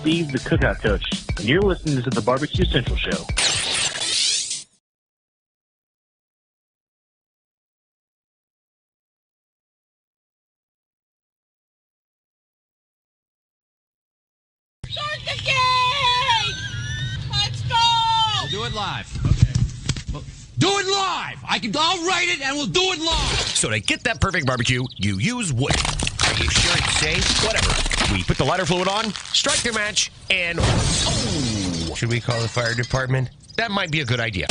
Steve, the Cookout Coach, and you're listening to the Barbecue Central Show. Start the game! Let's go! We'll do it live. Okay. Well, do it live! I'll write it and we'll do it live! So to get that perfect barbecue, you use wood. Are you sure it's safe? Whatever. We put the lighter fluid on, strike the match, and... Oh! Should we call the fire department? That might be a good idea.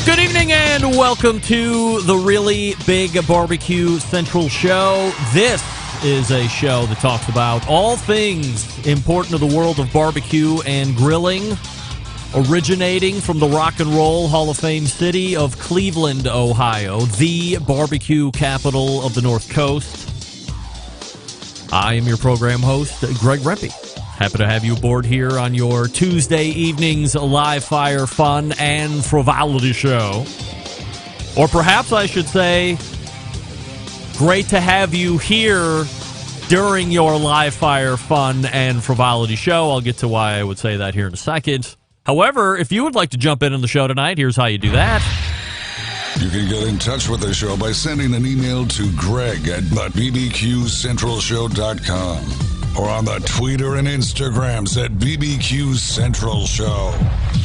Good evening and welcome to the Really Big Barbecue Central Show. This is a show that talks about all things important to the world of barbecue and grilling, originating from the Rock and Roll Hall of Fame city of Cleveland, Ohio, the barbecue capital of the North Coast. I am your program host, Greg Rempe. Happy to have you aboard here on your Tuesday evening's live fire fun and frivolity show. Or perhaps I should say, great to have you here during your live fire fun and frivolity show. I'll get to why I would say that here in a second. However, if you would like to jump in on the show tonight, here's how you do that. You can get in touch with the show by sending an email to greg@bbqcentralshow.com. Or on the Twitter and Instagrams at BBQ Central Show.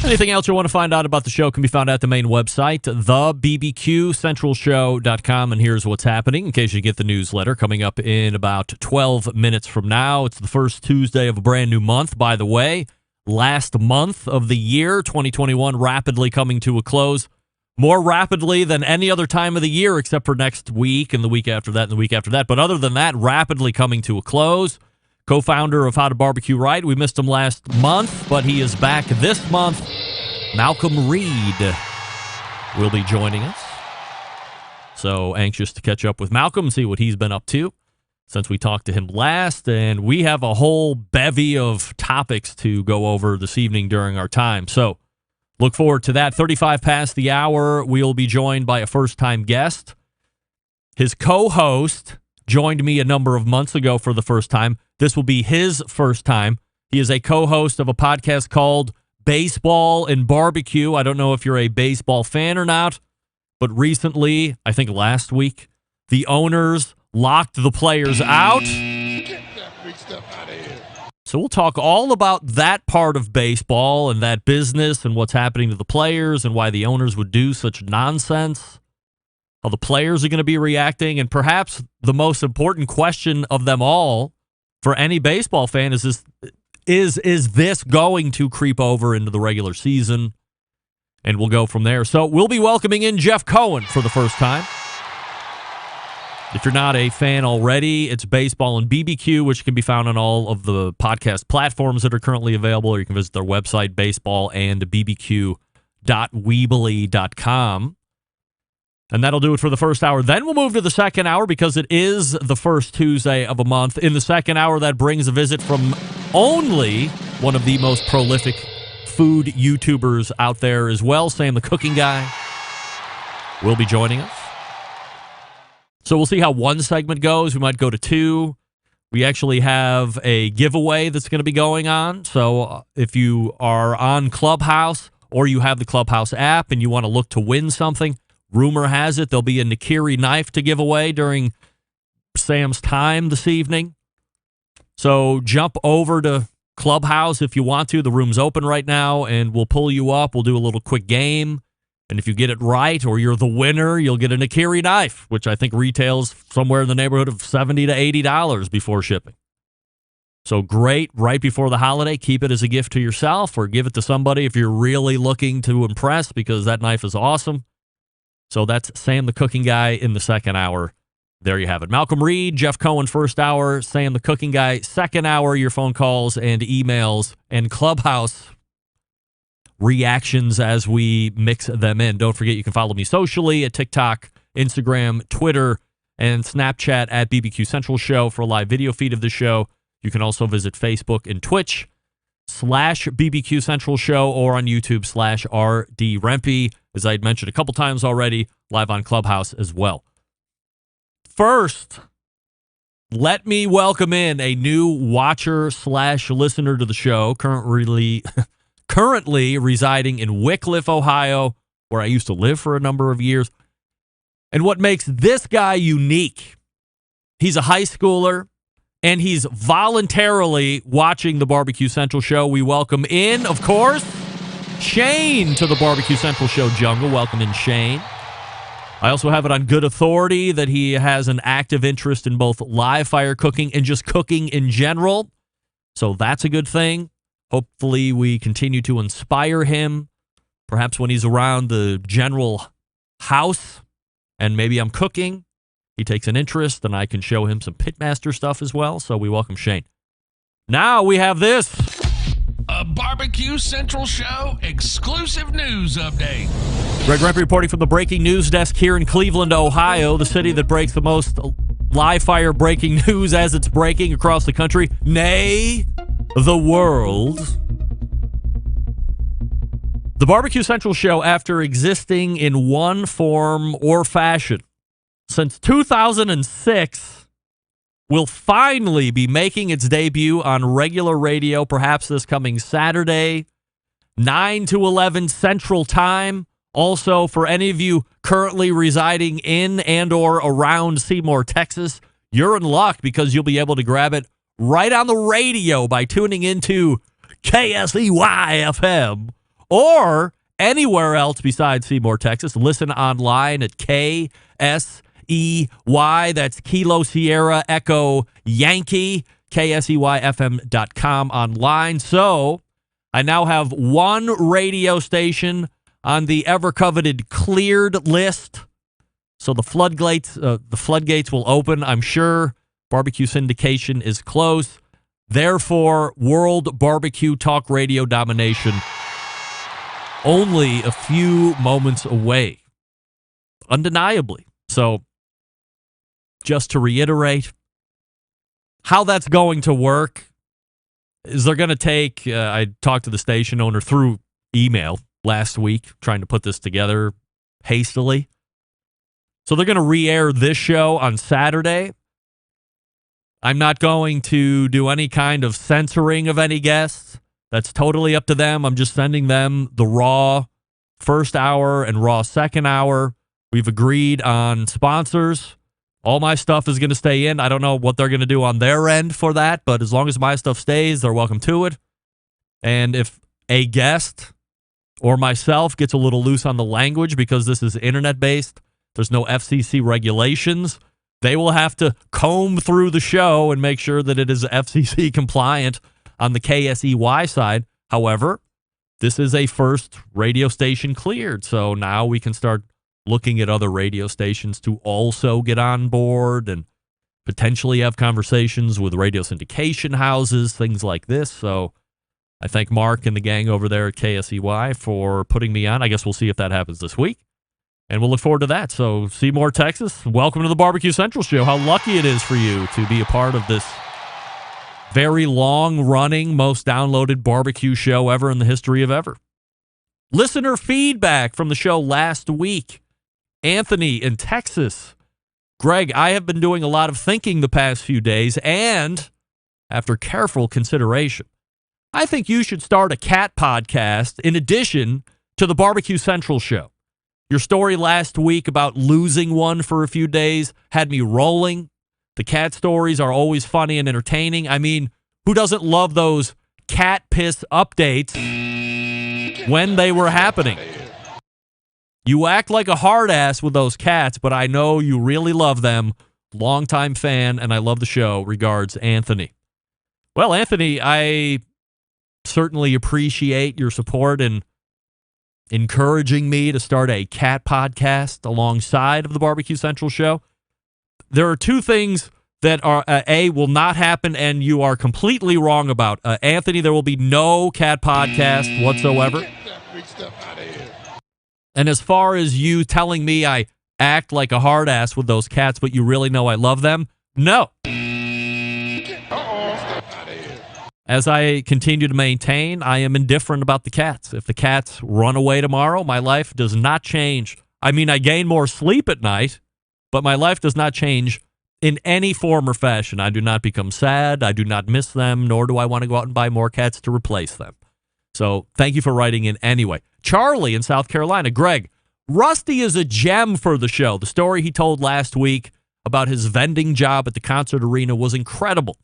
Anything else you want to find out about the show can be found at the main website, thebbqcentralshow.com. And here's what's happening in case you get the newsletter coming up in about 12 minutes from now. It's the first Tuesday of a brand new month, by the way. Last month of the year, 2021, rapidly coming to a close. More rapidly than any other time of the year except for next week and the week after that and the week after that. But other than that, rapidly coming to a close. Co-founder of How to BBQ Right. We missed him last month, but he is back this month. Malcom Reed will be joining us. So anxious to catch up with Malcolm, see what he's been up to since we talked to him last. And we have a whole bevy of topics to go over this evening during our time. So look forward to that. 35 past the hour, we'll be joined by a first-time guest. His co-host joined me a number of months ago for the first time. This will be his first time. He is a co-host of a podcast called Baseball and BBQ. I don't know if you're a baseball fan or not, but recently, I think last week, the owners locked the players out. Get that big stuff out of here. So we'll talk all about that part of baseball and that business and what's happening to the players and why the owners would do such nonsense. How the players are going to be reacting, and perhaps the most important question of them all for any baseball fan is this going to creep over into the regular season? And we'll go from there. So we'll be welcoming in Jeff Cohen for the first time. If you're not a fan already, it's Baseball and BBQ, which can be found on all of the podcast platforms that are currently available, or you can visit their website, baseballandbbq.weebly.com. And that'll do it for the first hour. Then we'll move to the second hour because it is the first Tuesday of a month. In the second hour, that brings a visit from only one of the most prolific food YouTubers out there as well, Sam the Cooking Guy, will be joining us. So we'll see how one segment goes. We might go to two. We actually have a giveaway that's going to be going on. So if you are on Clubhouse or you have the Clubhouse app and you want to look to win something, rumor has it there'll be a Nikiri knife to give away during Sam's time this evening. So jump over to Clubhouse if you want to. The room's open right now, and we'll pull you up. We'll do a little quick game. And if you get it right or you're the winner, you'll get a Nikiri knife, which I think retails somewhere in the neighborhood of $70 to $80 before shipping. So great, right before the holiday. Keep it as a gift to yourself or give it to somebody if you're really looking to impress, because that knife is awesome. So that's Sam the Cooking Guy in the second hour. There you have it. Malcom Reed, Jeff Cohen, first hour. Sam the Cooking Guy, second hour. Your phone calls and emails and Clubhouse reactions as we mix them in. Don't forget you can follow me socially at TikTok, Instagram, Twitter, and Snapchat at BBQ Central Show for a live video feed of the show. You can also visit Facebook and Twitch /BBQ Central Show or on YouTube /RD Rempe. As I had mentioned a couple times already, live on Clubhouse as well. First, let me welcome in a new watcher / listener to the show, currently residing in Wickliffe, Ohio, where I used to live for a number of years. And what makes this guy unique, he's a high schooler, and he's voluntarily watching the Barbecue Central Show. We welcome in, of course, Shane to the Barbecue Central Show jungle. Welcome in, Shane. I also have it on good authority that he has an active interest in both live fire cooking and just cooking in general. So that's a good thing. Hopefully we continue to inspire him, perhaps when he's around the general house and maybe I'm cooking, he takes an interest and I can show him some Pitmaster stuff as well. So we welcome Shane. Now we have this. A Barbecue Central Show exclusive news update. Greg Rempe reporting from the breaking news desk here in Cleveland, Ohio, the city that breaks the most live fire breaking news as it's breaking across the country, nay, the world. The Barbecue Central Show, after existing in one form or fashion since 2006, will finally be making its debut on regular radio, perhaps this coming Saturday, 9 to 11 Central Time. Also, for any of you currently residing in and or around Seymour, Texas, you're in luck because you'll be able to grab it right on the radio by tuning into KSEY-FM or anywhere else besides Seymour, Texas. Listen online at KSEY. That's Kilo Sierra Echo Yankee, KSEYFM.com online. So I now have one radio station on the ever-coveted cleared list. So the floodgates will open. I'm sure barbecue syndication is close. Therefore, world barbecue talk radio domination only a few moments away. Undeniably. So, just to reiterate, how that's going to work is they're going to take, I talked to the station owner through email last week, trying to put this together hastily. So they're going to re-air this show on Saturday. I'm not going to do any kind of censoring of any guests. That's totally up to them. I'm just sending them the raw first hour and raw second hour. We've agreed on sponsors. All my stuff is going to stay in. I don't know what they're going to do on their end for that, but as long as my stuff stays, they're welcome to it. And if a guest or myself gets a little loose on the language because this is internet-based, there's no FCC regulations, they will have to comb through the show and make sure that it is FCC compliant on the KSEY side. However, this is a first radio station cleared, so now we can start looking at other radio stations to also get on board and potentially have conversations with radio syndication houses, things like this. So I thank Mark and the gang over there at KSEY for putting me on. I guess we'll see if that happens this week. And we'll look forward to that. So Seymour, Texas, welcome to the Barbecue Central Show. How lucky it is for you to be a part of this very long-running, most downloaded barbecue show ever in the history of ever. Listener feedback from the show last week. Anthony in Texas. Greg, I have been doing a lot of thinking the past few days, and after careful consideration, I think you should start a cat podcast in addition to the Barbecue Central Show. Your story last week about losing one for a few days had me rolling. The cat stories are always funny and entertaining. I mean, who doesn't love those cat piss updates when they were happening? You act like a hard ass with those cats, but I know you really love them. Longtime fan, and I love the show. Regards, Anthony. Well, Anthony, I certainly appreciate your support in encouraging me to start a cat podcast alongside of the Barbecue Central Show. There are two things that are, will not happen, and you are completely wrong about. Anthony, there will be no cat podcast whatsoever. And as far as you telling me I act like a hard ass with those cats, but you really know I love them, no. As I continue to maintain, I am indifferent about the cats. If the cats run away tomorrow, my life does not change. I mean, I gain more sleep at night, but my life does not change in any form or fashion. I do not become sad. I do not miss them, nor do I want to go out and buy more cats to replace them. So thank you for writing in anyway. Charlie in South Carolina. Greg, Rusty is a gem for the show. The story he told last week about his vending job at the concert arena was incredible.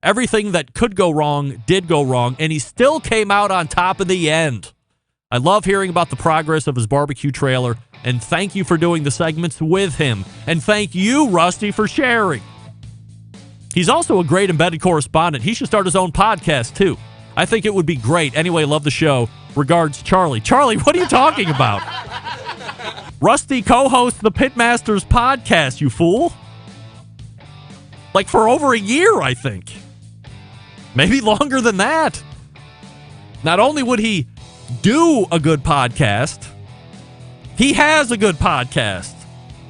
Everything that could go wrong did go wrong, and he still came out on top in the end. I love hearing about the progress of his barbecue trailer, and thank you for doing the segments with him. And thank you, Rusty, for sharing. He's also a great embedded correspondent. He should start his own podcast, too. I think it would be great. Anyway, love the show. Regards, Charlie. Charlie, what are you talking about? Rusty co-hosts the Pitmasters podcast, you fool. Like for over a year, I think. Maybe longer than that. Not only would he do a good podcast, he has a good podcast,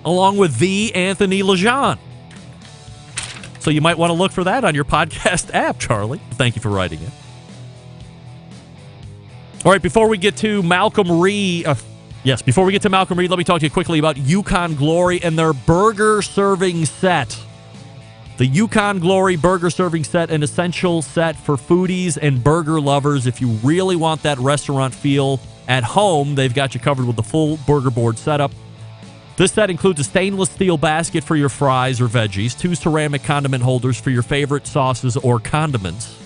along with the Anthony Lejeune. So you might want to look for that on your podcast app, Charlie. Thank you for writing it. All right, before we get to Malcom Reed, let me talk to you quickly about Yukon Glory and their burger serving set. The Yukon Glory Burger Serving Set, an essential set for foodies and burger lovers. If you really want that restaurant feel at home, they've got you covered with the full burger board setup. This set includes a stainless steel basket for your fries or veggies, 2 ceramic condiment holders for your favorite sauces or condiments,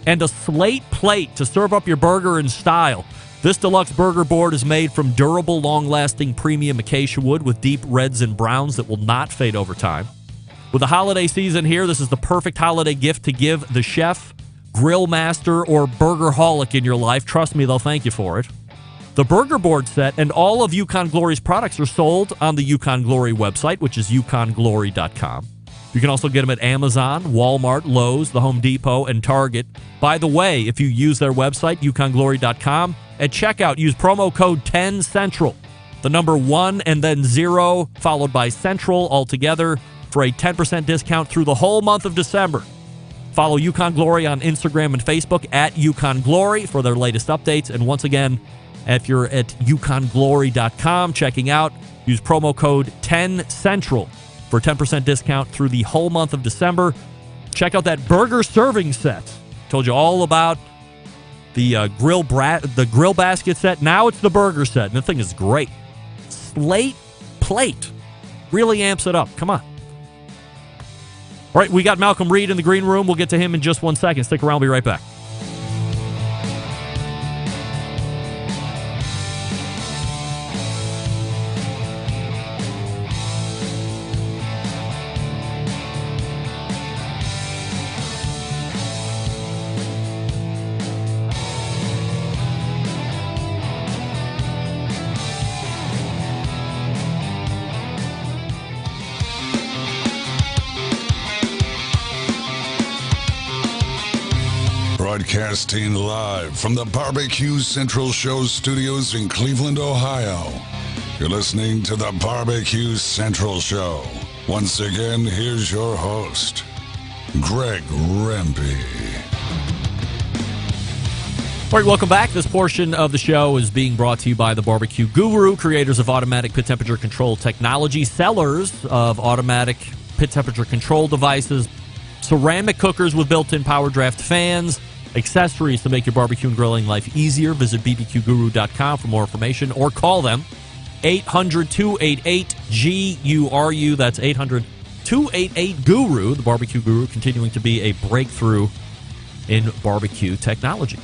and a slate plate to serve up your burger in style. This deluxe burger board is made from durable, long-lasting premium acacia wood with deep reds and browns that will not fade over time. With the holiday season here, this is the perfect holiday gift to give the chef, grill master, or burgerholic in your life. Trust me, they'll thank you for it. The burger board set and all of Yukon Glory's products are sold on the Yukon Glory website, which is yukonglory.com. You can also get them at Amazon, Walmart, Lowe's, the Home Depot, and Target. By the way, if you use their website, yukonglory.com, at checkout, use promo code 10CENTRAL, the number 1 and then 0, followed by Central altogether, for a 10% discount through the whole month of December. Follow Yukon Glory on Instagram and Facebook at Yukon Glory for their latest updates. And once again, if you're at yukonglory.com checking out, use promo code 10CENTRAL for a 10% discount through the whole month of December. Check out that burger serving set. Told you all about the grill basket set. Now it's the burger set, and the thing is great. Slate plate really amps it up. Come on. All right, we got Malcom Reed in the green room. We'll get to him in just 1 second. Stick around. We'll be right back. Broadcasting live from the Barbecue Central Show studios in Cleveland, Ohio. You're listening to the Barbecue Central Show. Once again, here's your host, Greg Rempe. All right, welcome back. This portion of the show is being brought to you by the Barbecue Guru, creators of automatic pit temperature control technology, sellers of automatic pit temperature control devices, ceramic cookers with built-in power draft fans, accessories to make your barbecue and grilling life easier. Visit bbqguru.com for more information or call them 800-288-GURU. That's 800-288-GURU. The Barbecue Guru continuing to be a breakthrough in barbecue technology.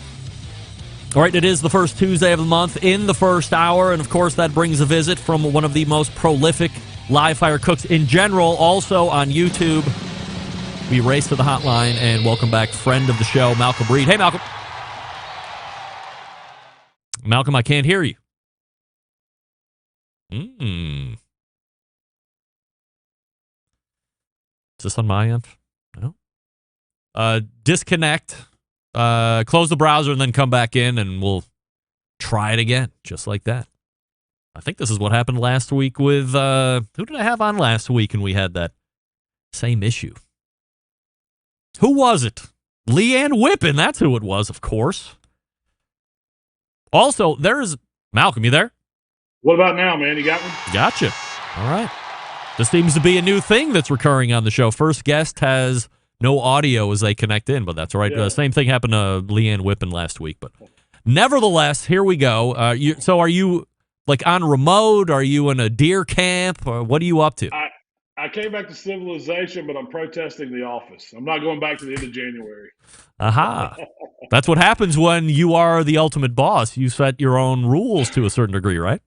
All right, it is the first Tuesday of the month in the first hour, and of course that brings a visit from one of the most prolific live fire cooks in general, also on YouTube. We race to the hotline and welcome back friend of the show, Malcom Reed. Hey, Malcom. Malcom, I can't hear you. Is this on my end? No. Disconnect, close the browser, and then come back in, and we'll try it again, just like that. I think this is what happened last week with, who did I have on last week and we had that same issue? Who was it? Leanne Whippen, that's who it was, of course. Also, there's Malcolm, you there? What about now, man? You got me? Gotcha. All right. This seems to be a new thing that's recurring on the show. First guest has no audio as they connect in, but that's all right. Yeah. Same thing happened to Leanne Whippen last week. But nevertheless, here we go. So are you like on remote? Are you in a deer camp? Or what are you up to? I came back to civilization, but I'm protesting the office. I'm not going back to the end of January. Aha. That's what happens when you are the ultimate boss. You set your own rules to a certain degree, right?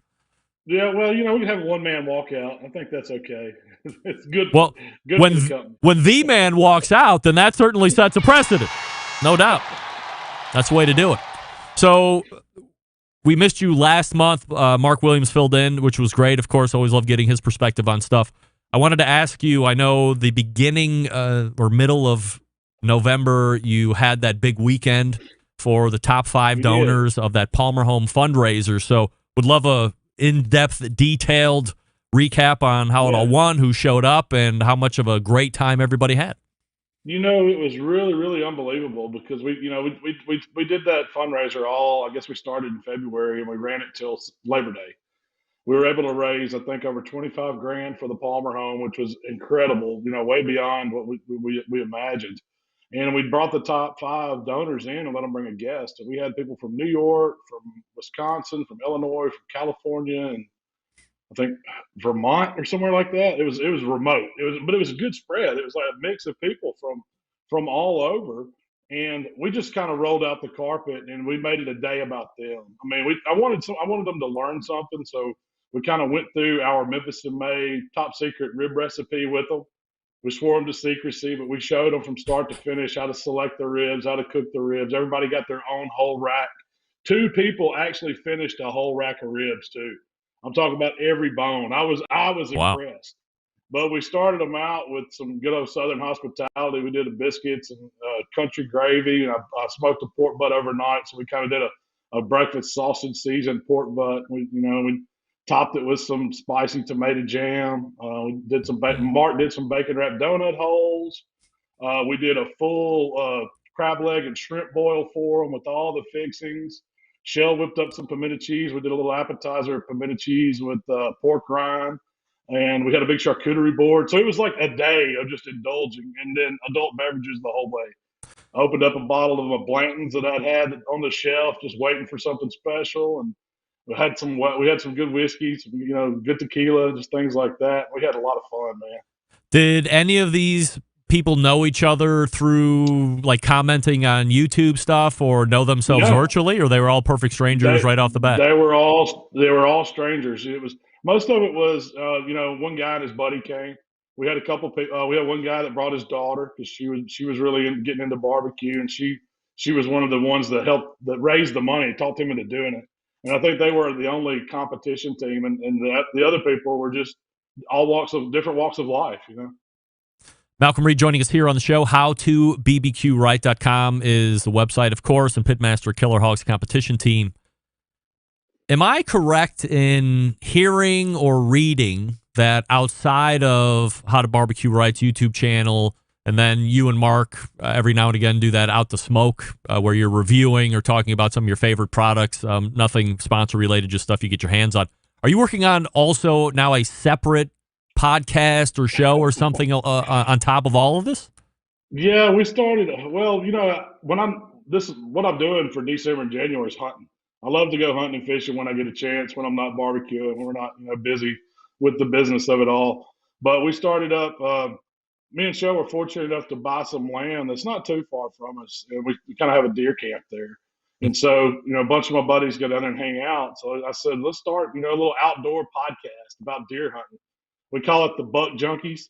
Yeah, well, we can have a one-man walkout. I think that's okay. It's good. Well, good when for the company. when the man walks out, then that certainly sets a precedent. No doubt. That's the way to do it. So we missed you last month. Mark Williams filled in, which was great. Of course, always love getting his perspective on stuff. I wanted to ask you, I know the beginning or middle of November, you had that big weekend for the top 5 donors of that Palmer Home fundraiser. So would love a in-depth, detailed recap on how it all won, who showed up, and how much of a great time everybody had. It was really, really unbelievable because we did that fundraiser I guess we started in February and we ran it till Labor Day. We were able to raise, I think, over $25,000 for the Palmer Home, which was incredible, way beyond what we imagined. And we brought the top 5 donors in and let them bring a guest. And we had people from New York, from Wisconsin, from Illinois, from California, and I think Vermont or somewhere like that. It was remote. But it was a good spread. It was like a mix of people from all over. And we just kind of rolled out the carpet and we made it a day about them. I mean, I wanted them to learn something, so we kind of went through our Memphis and May top secret rib recipe with them. We swore them to secrecy, but we showed them from start to finish how to select the ribs, how to cook the ribs. Everybody got their own whole rack. 2 people actually finished a whole rack of ribs too. I'm talking about every bone. I was Wow. impressed. But we started them out with some good old Southern hospitality. We did the biscuits and country gravy, and I smoked a pork butt overnight. So we kind of did a breakfast sausage seasoned pork butt. We topped it with some spicy tomato jam. We did some Mark did some bacon wrapped donut holes. We did a full crab leg and shrimp boil for them with all the fixings. Shell whipped up some pimento cheese. We did a little appetizer of pimento cheese with pork rind. And we had a big charcuterie board. So it was like a day of just indulging, and then adult beverages the whole way. I opened up a bottle of a Blanton's that I'd had on the shelf, just waiting for something special. And we had some good whiskey, some, good tequila, just things like that. We had a lot of fun, man. Did any of these people know each other through like commenting on YouTube stuff, or know themselves virtually, or they were all perfect strangers right off the bat? They were all strangers. Most of it was, one guy and his buddy came. We had a couple people. We had one guy that brought his daughter because she was really getting into barbecue, and she was one of the ones that raised the money, talked him into doing it. And I think they were the only competition team, and the other people were just different walks of life, Malcom Reed joining us here on the show. HowToBBQRight.com is the website, of course, and Pitmaster Killer Hogs competition team. Am I correct in hearing or reading that outside of How to Barbecue Right's YouTube channel, and then you and Mark every now and again do that Out to Smoke, where you're reviewing or talking about some of your favorite products, nothing sponsor related, just stuff you get your hands on. Are you working on also now a separate podcast or show or something on top of all of this? Yeah, we started. Well, this is what I'm doing for December and January is hunting. I love to go hunting and fishing when I get a chance, when I'm not barbecuing, when we're not busy with the business of it all. But we started up. Me and Shell were fortunate enough to buy some land that's not too far from us, and we kind of have a deer camp there. And so, a bunch of my buddies go down there and hang out. So I said, let's start, a little outdoor podcast about deer hunting. We call it the Buck Junkies.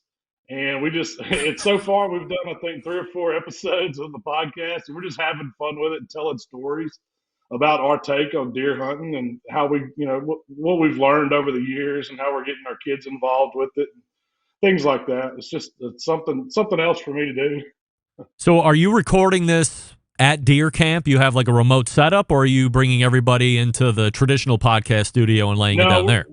And it's so far, we've done, I think, 3 or 4 episodes of the podcast, and we're just having fun with it and telling stories about our take on deer hunting and how we, what we've learned over the years and how we're getting our kids involved with it, and things like that. It's something else for me to do. So are you recording this at deer camp? You have like a remote setup, or are you bringing everybody into the traditional podcast studio and laying it down there?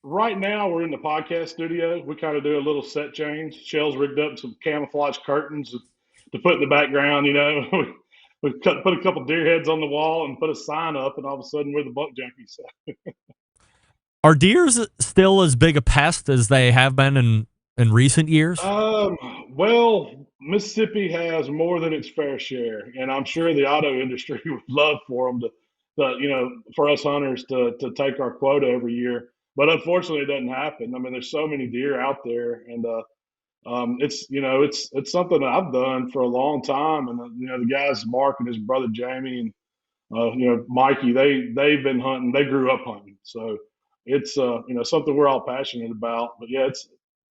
Right now, we're in the podcast studio. We kind of do a little set change. Shell's rigged up some camouflage curtains to put in the background. We put a couple deer heads on the wall and put a sign up, and all of a sudden we're the buck junkies. Are deers still as big a pest as they have been in recent years? Well, Mississippi has more than its fair share, and I'm sure the auto industry would love for them for us hunters to take our quota every year. But unfortunately, it doesn't happen. I mean, there's so many deer out there, and it's something that I've done for a long time. And the guys, Mark and his brother Jamie, and Mikey, they've been hunting. They grew up hunting, so it's something we're all passionate about. But yeah,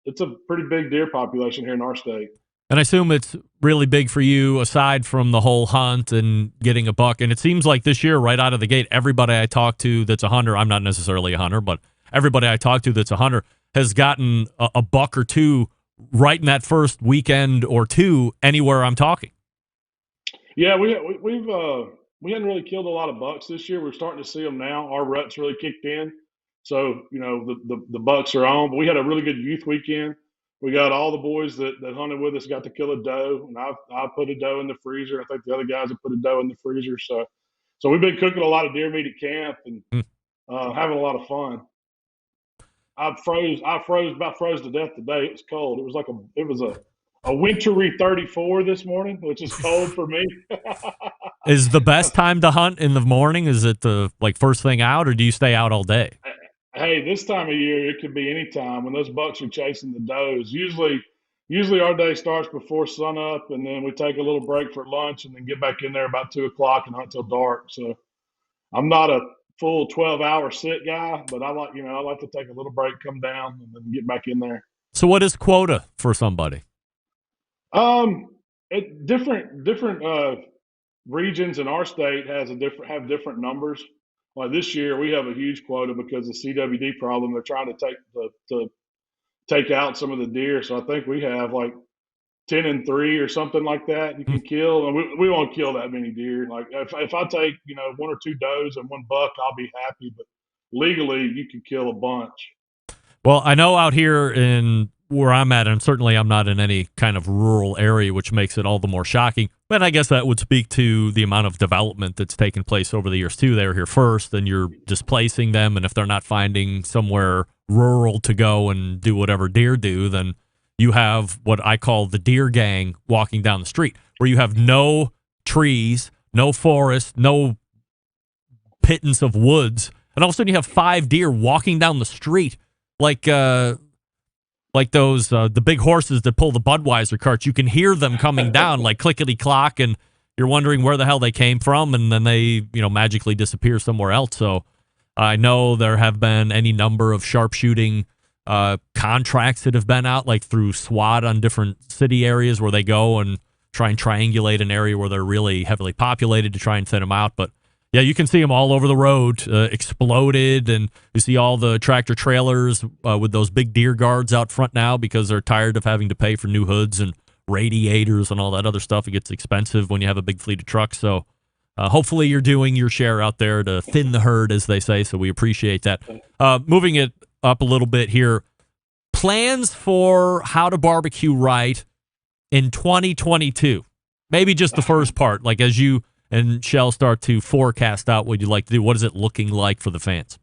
it's a pretty big deer population here in our state. And I assume it's really big for you, aside from the whole hunt and getting a buck. And it seems like this year, right out of the gate, everybody I talk to that's a hunter, I'm not necessarily a hunter, but everybody I talk to that's a hunter has gotten a buck or two right in that first weekend or two anywhere I'm talking. Yeah, we hadn't really killed a lot of bucks this year. We're starting to see them now. Our rut's really kicked in. So, the bucks are on. But we had a really good youth weekend. We got all the boys that hunted with us got to kill a doe, and I put a doe in the freezer. I think the other guys have put a doe in the freezer. So we've been cooking a lot of deer meat at camp and having a lot of fun. I froze to death today. It was cold. It was a wintry 34 this morning, which is cold for me. Is the best time to hunt in the morning? Is it the first thing out, or do you stay out all day? Hey, this time of year, it could be any time when those bucks are chasing the does. Usually our day starts before sunup, and then we take a little break for lunch and then get back in there about 2 o'clock and hunt till dark. So I'm not a full 12-hour sit guy, but I like to take a little break, come down, and then get back in there. So what is quota for somebody? Different regions in our state have different numbers. Like this year, we have a huge quota because of the CWD problem. They're trying to take out some of the deer. So I think we have 10 and 3 or something like that you can kill, and we won't kill that many deer. Like if I take 1 or 2 does and 1 buck, I'll be happy. But legally, you can kill a bunch. Well, I know out here in where I'm at, and certainly I'm not in any kind of rural area, which makes it all the more shocking. But I guess that would speak to the amount of development that's taken place over the years, too. They were here first, and you're displacing them. And if they're not finding somewhere rural to go and do whatever deer do, then you have what I call the deer gang walking down the street, where you have no trees, no forest, no pittance of woods. And all of a sudden you have 5 deer walking down the street like those the big horses that pull the Budweiser carts. You can hear them coming down like clickety clock, and you're wondering where the hell they came from, and then they magically disappear somewhere else. So I know there have been any number of sharpshooting contracts that have been out, like through SWAT on different city areas, where they go and try and triangulate an area where they're really heavily populated to try and thin them out. But yeah, you can see them all over the road, exploded, and you see all the tractor trailers with those big deer guards out front now because they're tired of having to pay for new hoods and radiators and all that other stuff. It gets expensive when you have a big fleet of trucks. So hopefully you're doing your share out there to thin the herd, as they say, so we appreciate that. Moving it up a little bit here, plans for How to Barbecue Right in 2022. Maybe just the first part, like as you and Shell start to forecast out what you'd like to do. What is it looking like for the fans?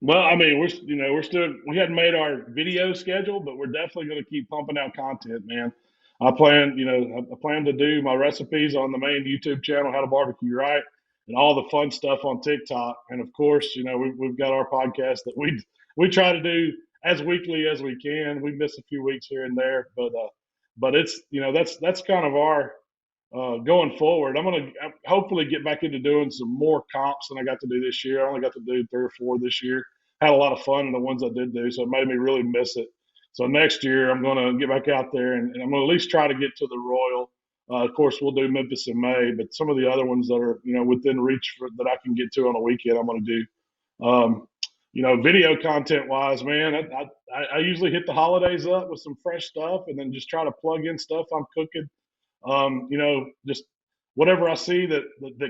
Well, I mean, we hadn't made our video schedule, but we're definitely going to keep pumping out content, man. I plan to do my recipes on the main YouTube channel, How to Barbecue Right, and all the fun stuff on TikTok. And of course, we've got our podcast that we try to do as weekly as we can. We miss a few weeks here and there, but it's that's kind of our going forward. I'm going to hopefully get back into doing some more comps than I got to do this year. I only got to do 3 or 4 this year. Had a lot of fun in the ones I did do, so it made me really miss it. So next year I'm going to get back out there and I'm going to at least try to get to the Royal. Of course, we'll do Memphis in May, but some of the other ones that are within reach that I can get to on a weekend, I'm going to do. Video content wise, man, I usually hit the holidays up with some fresh stuff and then just try to plug in stuff I'm cooking. whatever I see that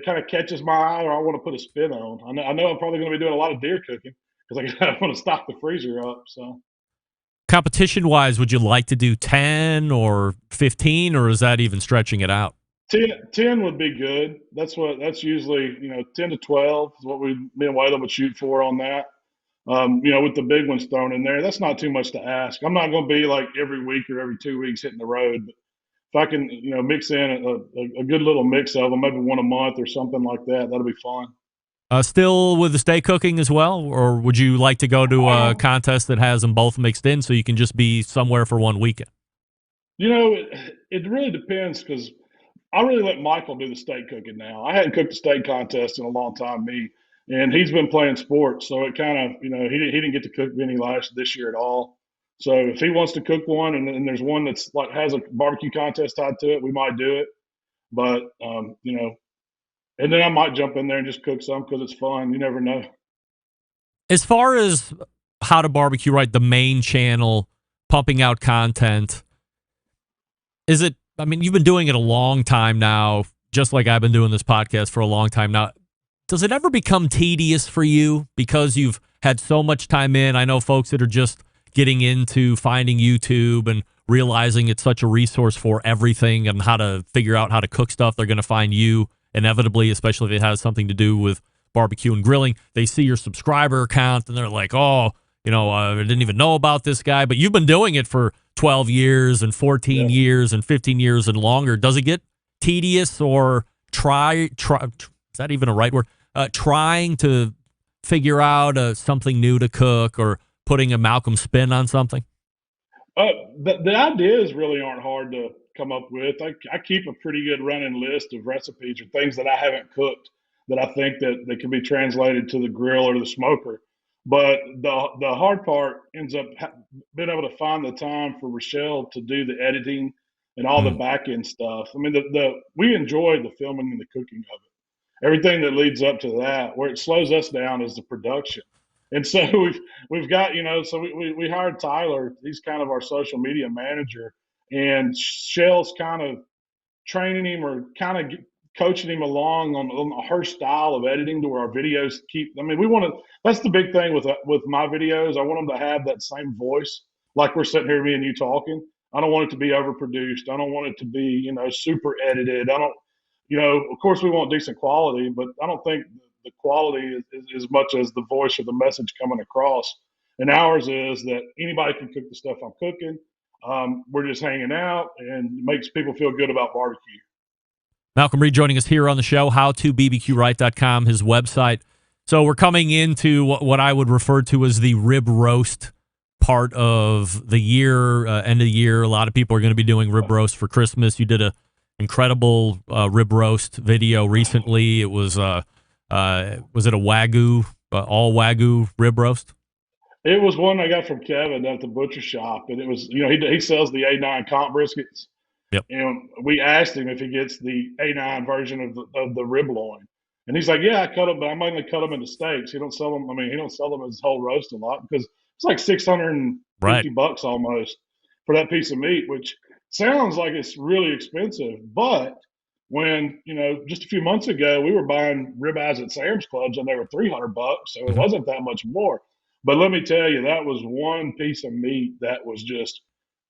kind of catches my eye or I want to put a spin on. I know I'm probably going to be doing a lot of deer cooking because I want to stock the freezer up. So Competition-wise, would you like to do 10 or 15, or is that even stretching it out? 10 would be good. That's usually 10 to 12 is what me and Waylon would shoot for on that. With the big ones thrown in there, that's not too much to ask. I'm not going to be like every week or every 2 weeks hitting the road, but if I can, mix in a good little mix of them, maybe one a month or something like that, that'll be fun. Still with the steak cooking as well, or would you like to go to a contest that has them both mixed in so you can just be somewhere for one weekend? It really depends because I really let Michael do the steak cooking now. I hadn't cooked a steak contest in a long time, and he's been playing sports, so it kind of, he didn't get to cook any this year at all. So if he wants to cook one, and there's one that's like has a barbecue contest tied to it, we might do it. But and then I might jump in there and just cook some because it's fun. You never know. As far as How to BBQ Right, the main channel, pumping out content, is it? I mean, you've been doing it a long time now, just like I've been doing this podcast for a long time now. Does it ever become tedious for you because you've had so much time in? I know folks that are just getting into finding YouTube and realizing it's such a resource for everything and how to figure out how to cook stuff. They're going to find you inevitably, especially if it has something to do with barbecue and grilling. They see your subscriber count and they're like, oh, I didn't even know about this guy. But you've been doing it for 12 years and 14 years and 15 years and longer. Does it get tedious or try is that even a right word? Trying to figure out something new to cook or putting a Malcom spin on something? The ideas really aren't hard to come up with. I keep a pretty good running list of recipes or things that I haven't cooked that I think that can be translated to the grill or the smoker. But the hard part ends up being able to find the time for Rochelle to do the editing and all the back end stuff. I mean, we enjoy the filming and the cooking of it. Everything that leads up to that, where it slows us down, is the production. And so we've got, so we hired Tyler. He's kind of our social media manager, and Shell's kind of training him or kind of coaching him along on her style of editing to where our videos that's the big thing with my videos. I want them to have that same voice, like we're sitting here, me and you talking. I don't want it to be overproduced. I don't want it to be, super edited. I don't, of course we want decent quality, but I don't think the quality is as much as the voice or the message coming across. And ours is that anybody can cook the stuff I'm cooking. We're just hanging out and makes people feel good about barbecue. Malcom Reed joining us here on the show, howtobbqright.com, his website. So we're coming into what I would refer to as the rib roast part of the year, end of the year. A lot of people are going to be doing rib roast for Christmas. You did a incredible rib roast video recently. It was it a Wagyu, all Wagyu rib roast? It was one I got from Kevin at the butcher shop, and it was, he sells the A9 comp briskets. Yep. And we asked him if he gets the A9 version of the rib loin, and he's like, "Yeah, I cut them, but I mainly cut them into steaks. He don't sell them. I mean, he don't sell them as whole roast a lot because it's like $650 almost for that piece of meat, which sounds like it's really expensive, but when, just a few months ago, we were buying ribeyes at Sam's Clubs and they were $300, so it wasn't that much more. But let me tell you, that was one piece of meat that was just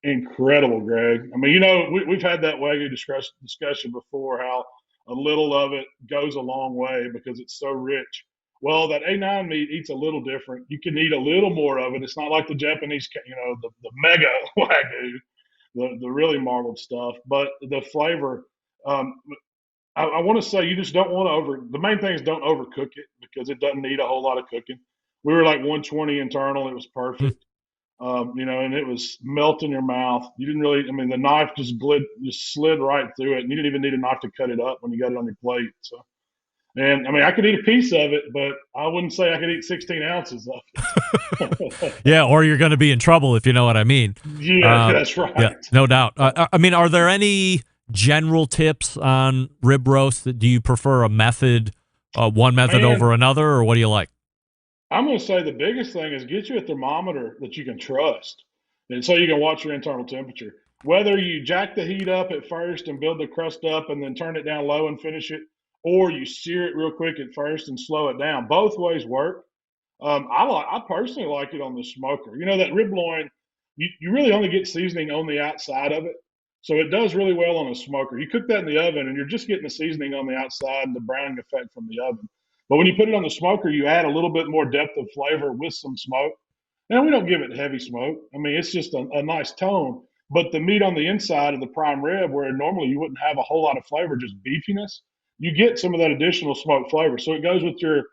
incredible, Greg. I mean, we've had that Wagyu discussion before, how a little of it goes a long way because it's so rich. Well, that A9 meat eats a little different. You can eat a little more of it. It's not like the Japanese, the mega Wagyu, the really marbled stuff, but the flavor. I want to say you just don't want to the main thing is don't overcook it because it doesn't need a whole lot of cooking. We were like 120 internal. It was perfect. And it was melt in your mouth. You didn't really, the knife just slid right through it. And you didn't even need a knife to cut it up when you got it on your plate. So, and I could eat a piece of it, but I wouldn't say I could eat 16 ounces of it. Yeah. Or you're going to be in trouble, if you know what I mean. Yeah, that's right. Yeah, no doubt. Are there any general tips on rib roast? Do you prefer a method, one method over another, or what do you like? I'm going to say the biggest thing is get you a thermometer that you can trust, and so you can watch your internal temperature. whether you jack the heat up at first and build the crust up and then turn it down low and finish it, or you sear it real quick at first and slow it down. Both ways work. I personally like it on the smoker. You know, that rib loin, you really only get seasoning on the outside of it. So it does really well on a smoker. You cook that in the oven and you're just getting the seasoning on the outside and the browning effect from the oven. But when you put it on the smoker, you add a little bit more depth of flavor with some smoke. And we don't give it heavy smoke. I mean, it's just a nice tone. But the meat on the inside of the prime rib, where normally you wouldn't have a whole lot of flavor, just beefiness, you get some of that additional smoke flavor. So it goes with your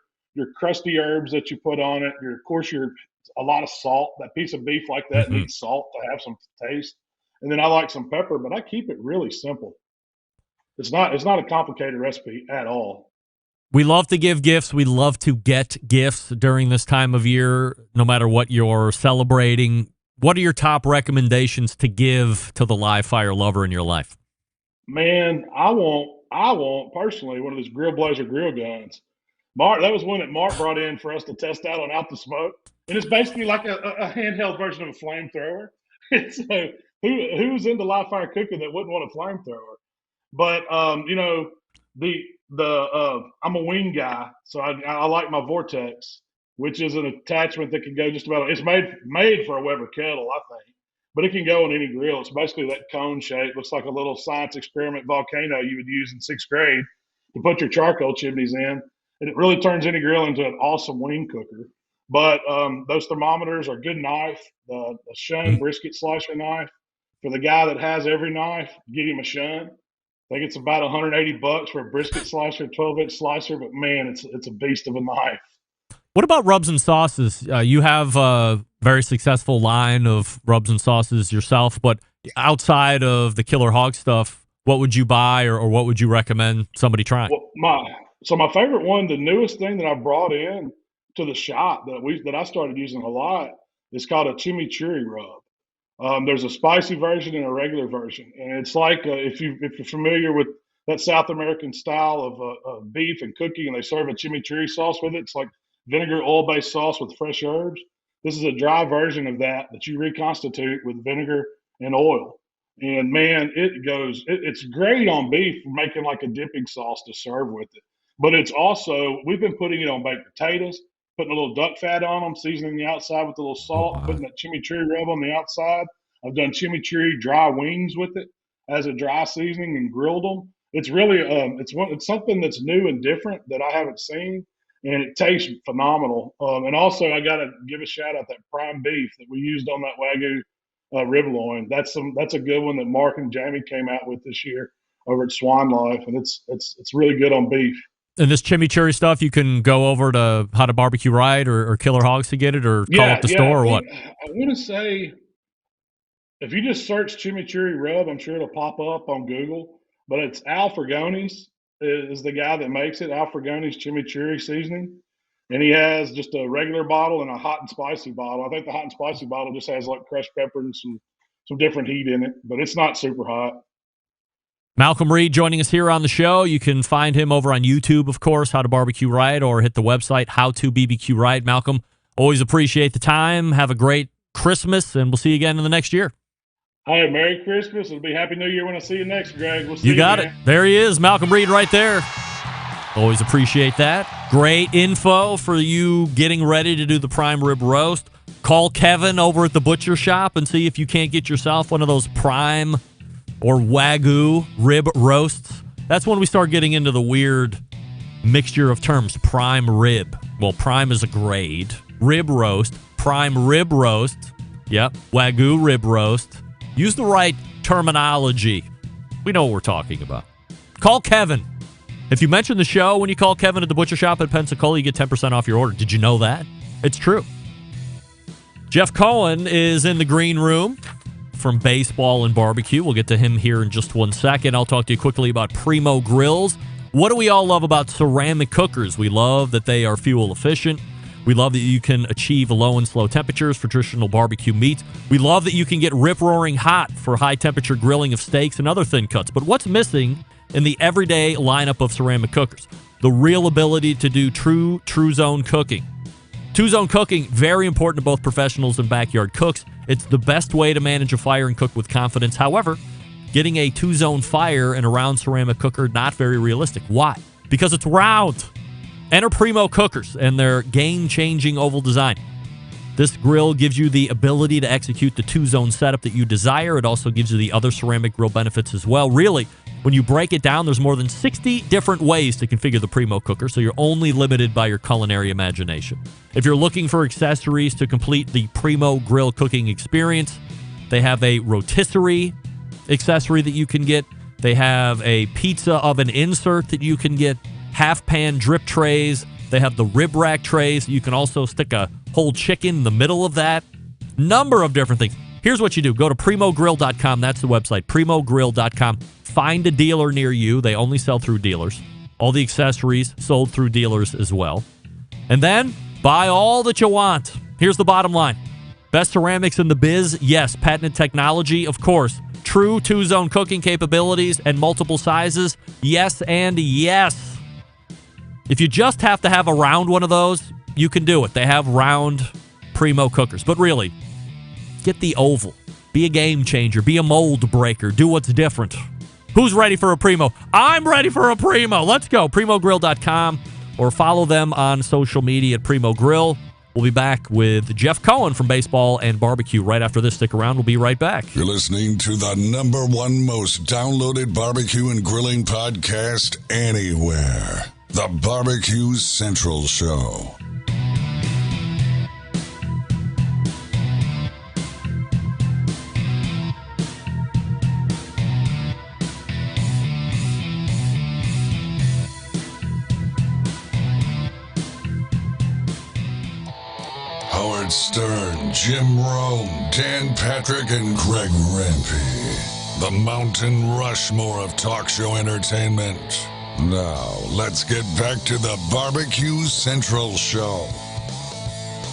crusty herbs that you put on it. Of course, a lot of salt. That piece of beef like that needs salt to have some taste. And then I like some pepper, but I keep it really simple. It's not a complicated recipe at all. We love to give gifts. We love to get gifts during this time of year, no matter what you're celebrating. What are your top recommendations to give to the live fire lover in your life? Man, I want personally one of those Grill Blazer grill guns. Mark, that was one that Mark brought in for us to test out on Out the Smoke, and it's basically like a handheld version of a flamethrower. So who's into live fire cooking that wouldn't want a flamethrower? But you know, I'm a wing guy, so I like my Vortex, which is an attachment that can go just about. It's made for a Weber kettle, I think, but it can go on any grill. It's basically that cone shape. Looks like a little science experiment volcano you would use in 6th grade to put your charcoal chimneys in. And it really turns any grill into an awesome wing cooker. But those thermometers are a good knife. The Shun brisket slicer knife. For the guy that has every knife, get him a Shun. I think it's about $180 for a brisket slicer, 12-inch slicer. But man, it's a beast of a knife. What about rubs and sauces? You have a very successful line of rubs and sauces yourself, but outside of the Killer Hog stuff, what would you buy or what would you recommend somebody trying? Well, my favorite one, the newest thing that I brought in to the shop that I started using a lot, is called a chimichurri rub. There's a spicy version and a regular version, and it's like if you're familiar with that South American style of beef and cooking, and they serve a chimichurri sauce with it. It's like vinegar oil-based sauce with fresh herbs. This is a dry version of that you reconstitute with vinegar and oil. And man, it's great on beef for making like a dipping sauce to serve with it. But it's also, we've been putting it on baked potatoes, putting a little duck fat on them, seasoning the outside with a little salt, putting that chimichurri rub on the outside. I've done chimichurri dry wings with it as a dry seasoning and grilled them. It's really, it's something that's new and different that I haven't seen, and it tastes phenomenal. And also, I got to give a shout out that prime beef that we used on that Wagyu rib loin. That's a good one that Mark and Jamie came out with this year over at Swan Life, and it's really good on beef. And this chimichurri stuff, you can go over to How to BBQ Right or Killer Hogs to get it, or call up the store, or what? I want to say, if you just search chimichurri rub, I'm sure it'll pop up on Google. But it's Al Fragoni's is the guy that makes it. Al Fragoni's chimichurri seasoning, and he has just a regular bottle and a hot and spicy bottle. I think the hot and spicy bottle just has like crushed pepper and some different heat in it, but it's not super hot. Malcom Reed joining us here on the show. You can find him over on YouTube, of course, How to BBQ Right, or hit the website, How to BBQ Right. Malcom, always appreciate the time. Have a great Christmas, and we'll see you again in the next year. Hey, Merry Christmas. It'll be Happy New Year when I see you next, Greg. We'll see you. You got it. There he is, Malcom Reed right there. Always appreciate that. Great info for you getting ready to do the prime rib roast. Call Kevin over at the butcher shop and see if you can't get yourself one of those prime or Wagyu rib roasts. That's when we start getting into the weird mixture of terms. Prime rib. Well, prime is a grade. Rib roast. Prime rib roast. Yep. Wagyu rib roast. Use the right terminology. We know what we're talking about. Call Kevin. If you mention the show when you call Kevin at the butcher shop at Pensacola, you get 10% off your order. Did you know that? It's true. Jeff Cohen is in the green room from Baseball and BBQ. We'll get to him here in just 1 second. I'll talk to you quickly about Primo Grills. What do we all love about ceramic cookers? We love that they are fuel efficient. We love that you can achieve low and slow temperatures for traditional barbecue meats. We love that you can get rip-roaring hot for high-temperature grilling of steaks and other thin cuts. But what's missing in the everyday lineup of ceramic cookers? The real ability to do true zone cooking. Two-zone cooking, very important to both professionals and backyard cooks. It's the best way to manage a fire and cook with confidence. However, getting a 2-zone fire in a round ceramic cooker, not very realistic. Why? Because it's round. Enter Primo cookers and their game-changing oval design. This grill gives you the ability to execute the 2-zone setup that you desire. It also gives you the other ceramic grill benefits as well. Really, when you break it down, there's more than 60 different ways to configure the Primo cooker, so you're only limited by your culinary imagination. If you're looking for accessories to complete the Primo grill cooking experience, they have a rotisserie accessory that you can get. They have a pizza oven insert that you can get, half-pan drip trays. They have the rib rack trays. You can also stick a whole chicken in the middle of that. Number of different things. Here's what you do. Go to primogrill.com. That's the website, primogrill.com. Find a dealer near you. They only sell through dealers. All the accessories sold through dealers as well. And then buy all that you want. Here's the bottom line. Best ceramics in the biz? Yes. Patented technology? Of course. True 2-zone cooking capabilities and multiple sizes? Yes and yes. If you just have to have a round one of those, you can do it. They have round Primo cookers. But really, get the oval. Be a game changer. Be a mold breaker. Do what's different. Who's ready for a Primo? I'm ready for a Primo. Let's go. Primogrill.com or follow them on social media at Primo Grill. We'll be back with Jeff Cohen from Baseball and Barbecue right after this. Stick around. We'll be right back. You're listening to the #1 most downloaded barbecue and grilling podcast anywhere. The Barbecue Central Show. Howard Stern, Jim Rome, Dan Patrick, and Greg Rempe. The Mountain Rushmore of talk show entertainment. Now, let's get back to the Barbecue Central Show.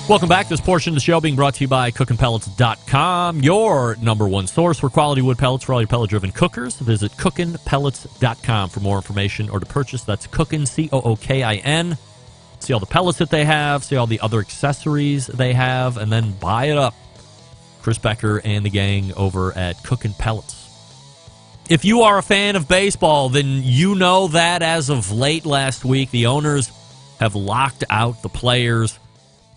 Welcome back. This portion of the show being brought to you by cookinpellets.com, your #1 source for quality wood pellets for all your pellet-driven cookers. Visit cookinpellets.com for more information or to purchase. That's Cookin, Cookin. See all the pellets that they have, see all the other accessories they have, and then buy it up. Chris Becker and the gang over at Cookin' Pellets. If you are a fan of baseball, then you know that as of late last week, the owners have locked out the players.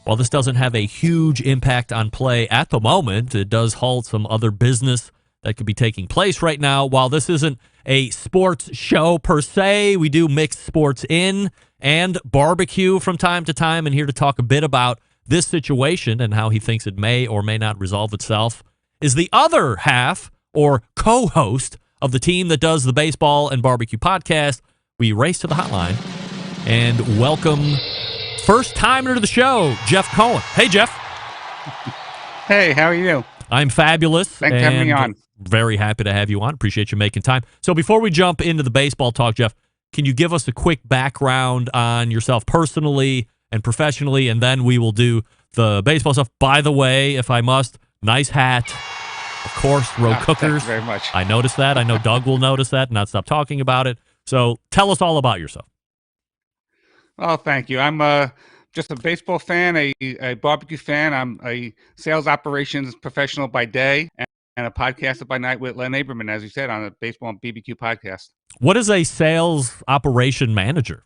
While this doesn't have a huge impact on play at the moment, it does halt some other business that could be taking place right now. While this isn't a sports show per se, we do mix sports in and barbecue from time to time, and here to talk a bit about this situation and how he thinks it may or may not resolve itself is the other half or co-host of the team that does the Baseball and Barbecue podcast. We race to the hotline and welcome first timer to the show, Jeff Cohen. Hey, Jeff. Hey, how are you? I'm fabulous. Thanks for having me on. Very happy to have you on. Appreciate you making time. So before we jump into the baseball talk, Jeff, can you give us a quick background on yourself personally and professionally, and then we will do the baseball stuff. By the way, if I must, nice hat. Of course, road cookers. Thank you very much. I noticed that. I know Doug will notice that and not stop talking about it. So tell us all about yourself. Oh, thank you. I'm just a baseball fan, a barbecue fan. I'm a sales operations professional by day and a podcaster by night with Len Aberman, as you said, on the Baseball and BBQ podcast. What is a sales operation manager?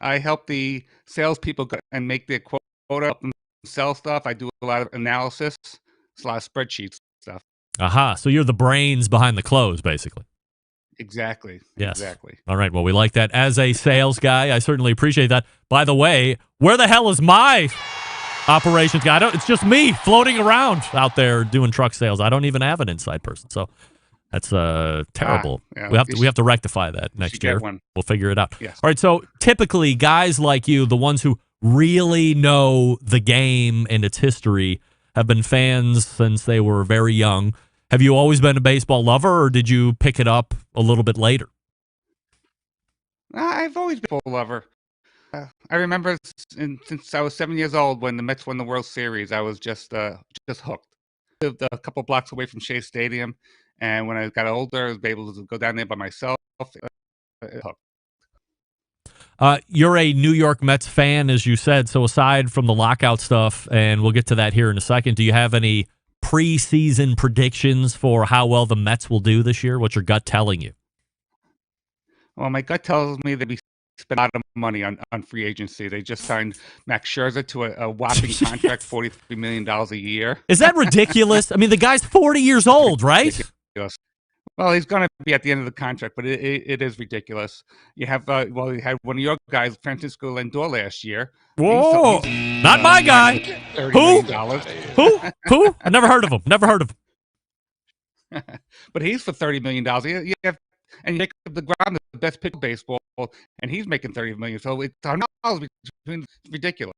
I help the salespeople go and make their quota, help them sell stuff. I do a lot of analysis. It's a lot of spreadsheets stuff. Aha. So you're the brains behind the close, basically. Exactly. Yes. Exactly. All right. Well, we like that. As a sales guy, I certainly appreciate that. By the way, where the hell is my operations guy? It's just me floating around out there doing truck sales. I don't even have an inside person. So that's terrible. Yeah, we have to rectify that next year. We'll figure it out. Yes. All right. So typically, guys like you, the ones who really know the game and its history, have been fans since they were very young. Have you always been a baseball lover, or did you pick it up a little bit later? I've always been a baseball lover. I remember since I was 7 years old when the Mets won the World Series, I was just hooked. I lived a couple blocks away from Shea Stadium, and when I got older, I was able to go down there by myself. Hooked. You're a New York Mets fan, as you said. So aside from the lockout stuff, and we'll get to that here in a second, do you have any preseason predictions for how well the Mets will do this year? What's your gut telling you? Well, my gut tells me that we spent a lot of money on free agency. They just signed Max Scherzer to a whopping contract, $43 million a year. Is that ridiculous? I mean, the guy's 40 years old, right? Ridiculous. Well, he's going to be at the end of the contract, but it is ridiculous. You have, you had one of your guys, Francisco Lindor, last year. Whoa, not my guy. Who? Who? I never heard of him. Never heard of him. But he's for $30 million. You have, and Jacob DeGrom, the best pitcher in baseball, and he's making $30 million. So it's ridiculous.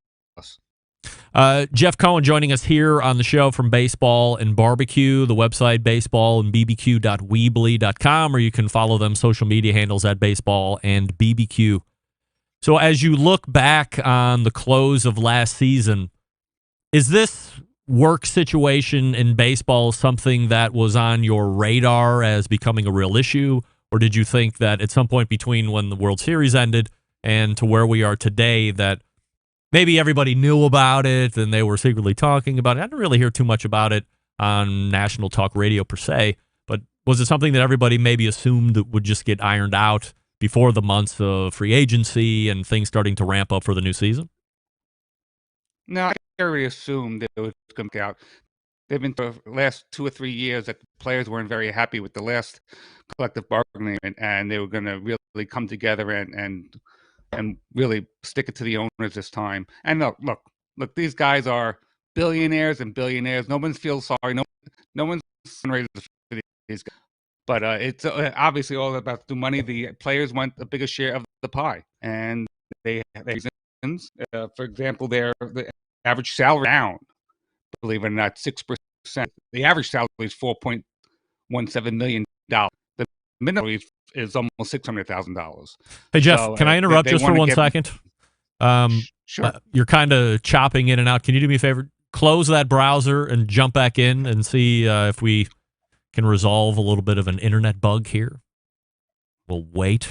Jeff Cohen joining us here on the show from Baseball and Barbecue, the website baseball and bbq.weebly.com, or you can follow them social media handles at Baseball and BBQ. So as you look back on the close of last season, is this work situation in baseball something that was on your radar as becoming a real issue, or did you think that at some point between when the World Series ended and to where we are today that maybe everybody knew about it and they were secretly talking about it? I didn't really hear too much about it on national talk radio per se, but was it something that everybody maybe assumed that would just get ironed out before the months of free agency and things starting to ramp up for the new season? No, I already assumed that it was going to out. They've been for the last 2 or 3 years that the players weren't very happy with the last collective bargaining, and they were going to really come together and really stick it to the owners this time. And look, these guys are billionaires and billionaires. No one feels sorry. No one's ready for these guys. But it's obviously all about the money. The players want a bigger share of the pie, and they have reasons. For example, the average salary down, believe it or not, 6%. The average salary is $4.17 million. The minimum is almost $600,000. Hey, Jeff, can I interrupt just for 1 second? Sure. You're kind of chopping in and out. Can you do me a favor? Close that browser and jump back in and see if we can resolve a little bit of an internet bug here. We'll wait.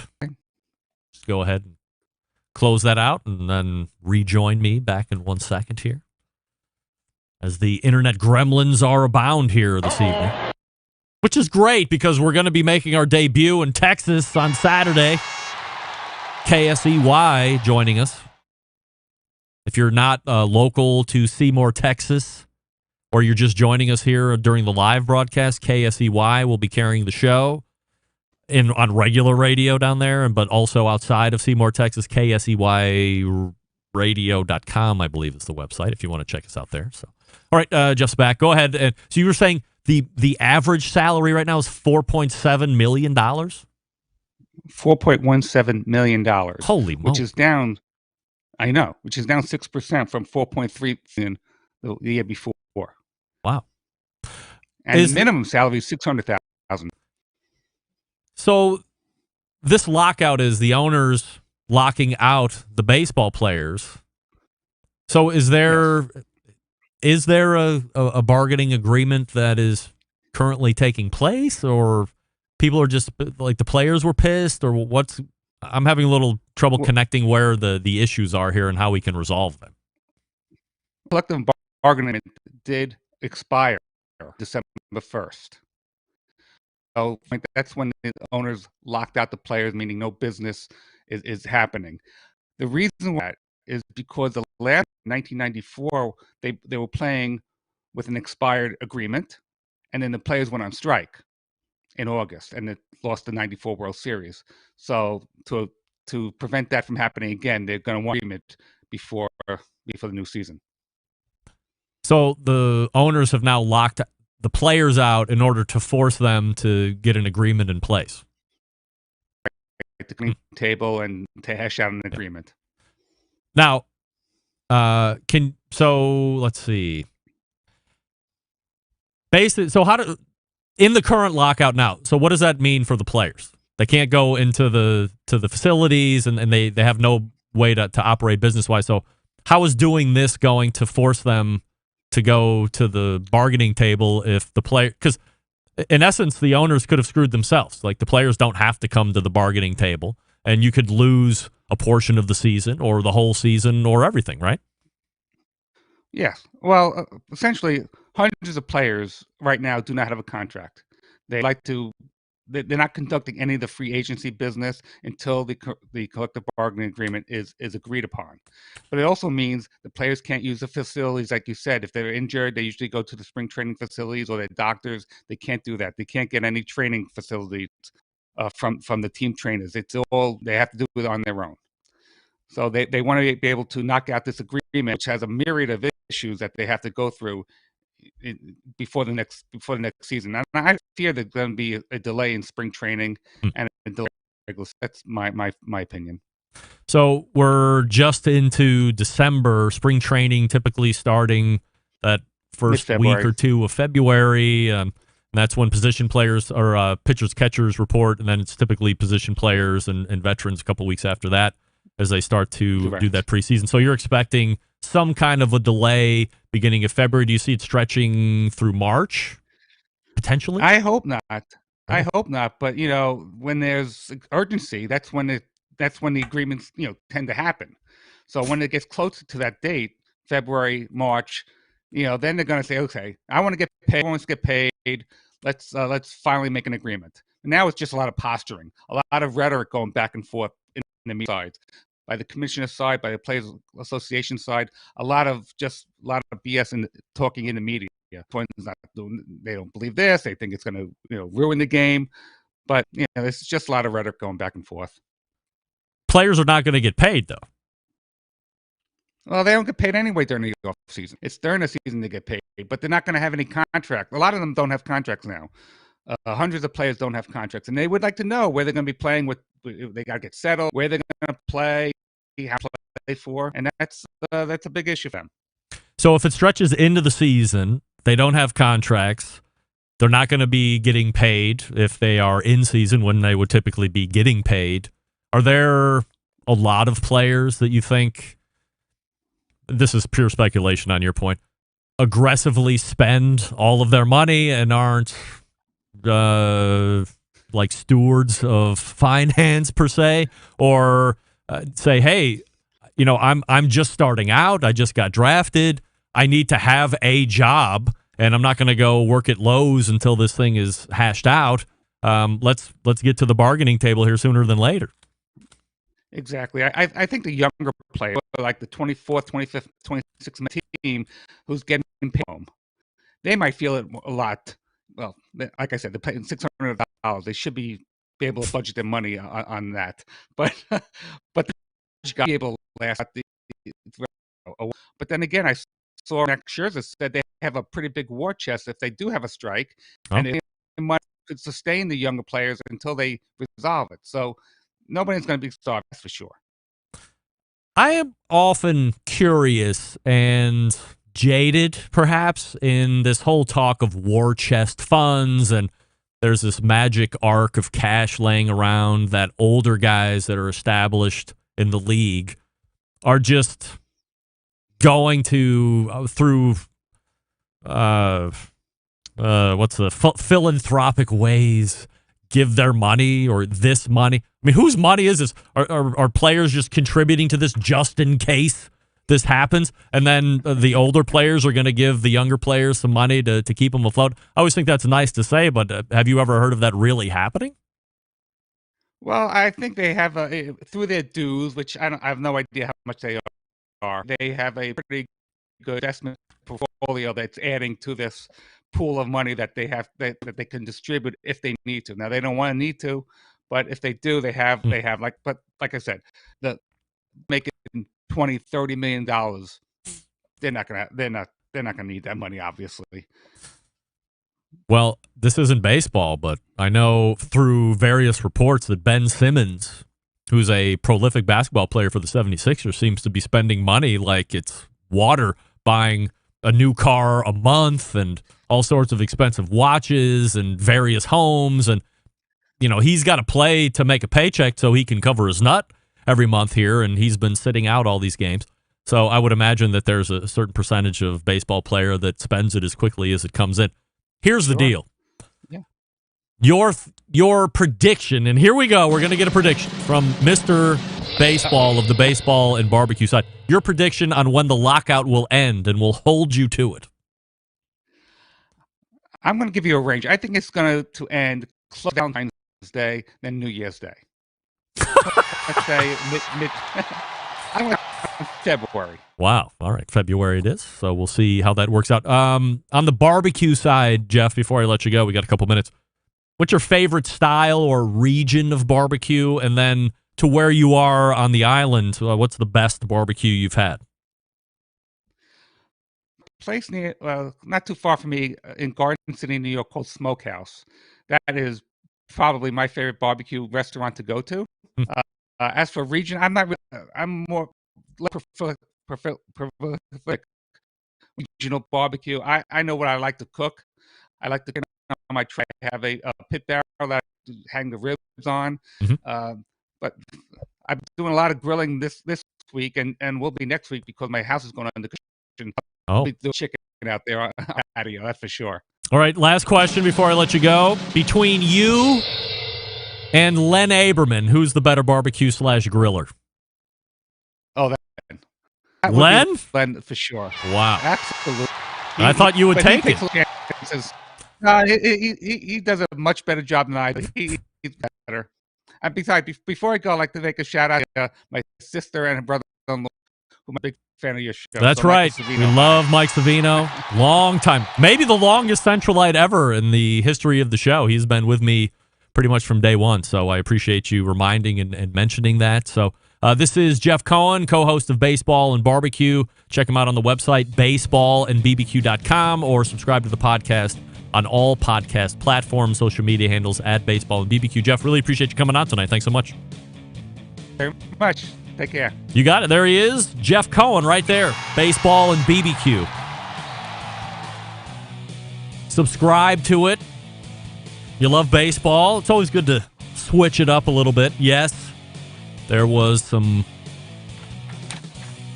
Just go ahead and close that out and then rejoin me back in 1 second here, as the internet gremlins are abound here this evening. Which is great because we're going to be making our debut in Texas on Saturday. KSEY joining us. If you're not local to Seymour, Texas, or you're just joining us here during the live broadcast, KSEY will be carrying the show on regular radio down there, but also outside of Seymour, Texas, KSEYradio.com, I believe is the website, if you want to check us out there. So, all right, Jeff's back. Go ahead. So you were saying the average salary right now is $4.7 million? $4.17 million. Holy moly. Which is down, I know, which is down 6% from $4.3 million the year before. Wow. And the minimum salary is $600,000. So this lockout is the owners locking out the baseball players. So is there a bargaining agreement that is currently taking place, or people are just like the players were pissed, or what's? I'm having a little trouble connecting where the issues are here and how we can resolve them. Collective bargaining did expire December 1st. So that's when the owners locked out the players, meaning no business is happening. The reason why is because the last 1994 they were playing with an expired agreement, and then the players went on strike in August, and it lost the 94 World Series. So to prevent that from happening again, they're going to want agreement before the new season. So the owners have now locked the players out in order to force them to get an agreement in place. At the table and to hash out an agreement. Now, let's see. Basically, in the current lockout now, so what does that mean for the players? They can't go into the facilities, and they have no way to operate business-wise. So how is doing this going to force them to go to the bargaining table if the player, because in essence, the owners could have screwed themselves. Like, the players don't have to come to the bargaining table. and you could lose a portion of the season or the whole season or everything, right? Yes. Well, essentially, hundreds of players right now do not have a contract. They like to. They're not conducting any of the free agency business until the collective bargaining agreement is agreed upon. But it also means the players can't use the facilities, like you said. If they're injured, they usually go to the spring training facilities or their doctors. They can't do that. They can't get any training facilities from the team trainers. It's all they have to do it on their own. So they want to be able to knock out this agreement, which has a myriad of issues that they have to go through before the next season. And I fear there's going to be a delay in spring training and a delay in regular. That's my opinion. So we're just into December, spring training typically starting that first week or two of February. And that's when position players or pitchers, catchers report, and then it's typically position players and veterans a couple weeks after that as they start to do that preseason. So you're expecting some kind of a delay beginning of February. Do you see it stretching through March, potentially? I hope not. I hope not. But, when there's urgency, that's when the agreements, tend to happen. So when it gets closer to that date, February, March, then they're going to say, okay, I want to get paid. I want to get paid. Let's finally make an agreement. And now it's just a lot of posturing, a lot of rhetoric going back and forth in the media side, by the commissioner side, by the Players Association side, a lot of BS and talking in the media. They don't believe this. They think it's going to ruin the game. But it's just a lot of rhetoric going back and forth. Players are not going to get paid, though. Well, they don't get paid anyway during the off season. It's during the season they get paid, but they're not going to have any contract. A lot of them don't have contracts now. Hundreds of players don't have contracts, and they would like to know where they're going to be playing. They got to get settled, where they're going to play, how to play for, and that's a big issue for them. So if it stretches into the season, they don't have contracts. They're not going to be getting paid if they are in season when they would typically be getting paid. Are there a lot of players that you think, this is pure speculation on your point, aggressively spend all of their money and aren't like stewards of finance per se, or say, hey, I'm just starting out. I just got drafted. I need to have a job, and I'm not going to go work at Lowe's until this thing is hashed out. Let's get to the bargaining table here sooner than later. Exactly. I think the younger players, like the 24th, 25th, 26th team, who's getting paid home, they might feel it a lot. Well, like I said, they're paying $600. They should be able to budget their money on that. But the got to be able to last. But then again, I saw Max Scherzer said they have a pretty big war chest if they do have a strike, and it might could sustain the younger players until they resolve it. So nobody's going to be starved, that's for sure. I am often curious and jaded, perhaps, in this whole talk of war chest funds, and there's this magic arc of cash laying around that older guys that are established in the league are just going to through philanthropic ways give their money or this money. I mean, whose money is this? Are players just contributing to this just in case this happens? And then the older players are going to give the younger players some money to keep them afloat. I always think that's nice to say, but have you ever heard of that really happening? Well, I think they have through their dues, which I have no idea how much they are. They have a pretty good investment portfolio that's adding to this pool of money that they have that they can distribute if they need to. Now they don't want to need to, but if they do, they have like I said, making $20-30 million, they're not gonna need that money, obviously. Well, this isn't baseball, but I know through various reports that Ben Simmons, who's a prolific basketball player for the 76ers, seems to be spending money like it's water, buying a new car a month and all sorts of expensive watches and various homes. And, he's got to play to make a paycheck so he can cover his nut every month here, and he's been sitting out all these games. So I would imagine that there's a certain percentage of baseball player that spends it as quickly as it comes in. Here's the deal. Yeah. Your prediction, and here we go. We're going to get a prediction from Mr. Baseball of the baseball and barbecue side. Your prediction on when the lockout will end, and we'll hold you to it. I'm going to give you a range. I think it's going to end close to Valentine's Day, then New Year's Day. Let's say mid I'm going to February. Wow. All right. February it is. So we'll see how that works out. On the barbecue side, Jeff, before I let you go, we got a couple minutes. What's your favorite style or region of barbecue? And then to where you are on the island, what's the best barbecue you've had? Place near, not too far from me, in Garden City, New York, called Smokehouse. That is probably my favorite barbecue restaurant to go to. As for region, I'm not. I'm more prefer regional barbecue. I know what I like to cook. I like to on my tray have a pit barrel that I hang the ribs on. But I'm doing a lot of grilling this week, and will be next week because my house is going under construction. Oh, I'll be doing chicken out there on patio, that's for sure. All right, last question before I let you go. Between you and Len Aberman, who's the better barbecue / griller? Oh, that Len? Len for sure. Wow, absolutely. I thought you would take it. He does a much better job than I do. He's better. And besides, before I go, I'd like to make a shout out to my sister and her brother-in-law, who I'm a big fan of your show. That's so right. We love Mike Savino. Long time. Maybe the longest Centralite ever in the history of the show. He's been with me pretty much from day one, so I appreciate you reminding and mentioning that. So this is Jeff Cohen, co-host of Baseball and Barbecue. Check him out on the website, baseballandbbq.com, or subscribe to the podcast on all podcast platforms, social media handles at Baseball and BBQ. Jeff, really appreciate you coming on tonight. Thanks so much. Very much. Take care. You got it. There he is. Jeff Cohen right there. Baseball and BBQ. Subscribe to it. You love baseball. It's always good to switch it up a little bit. Yes, there was some...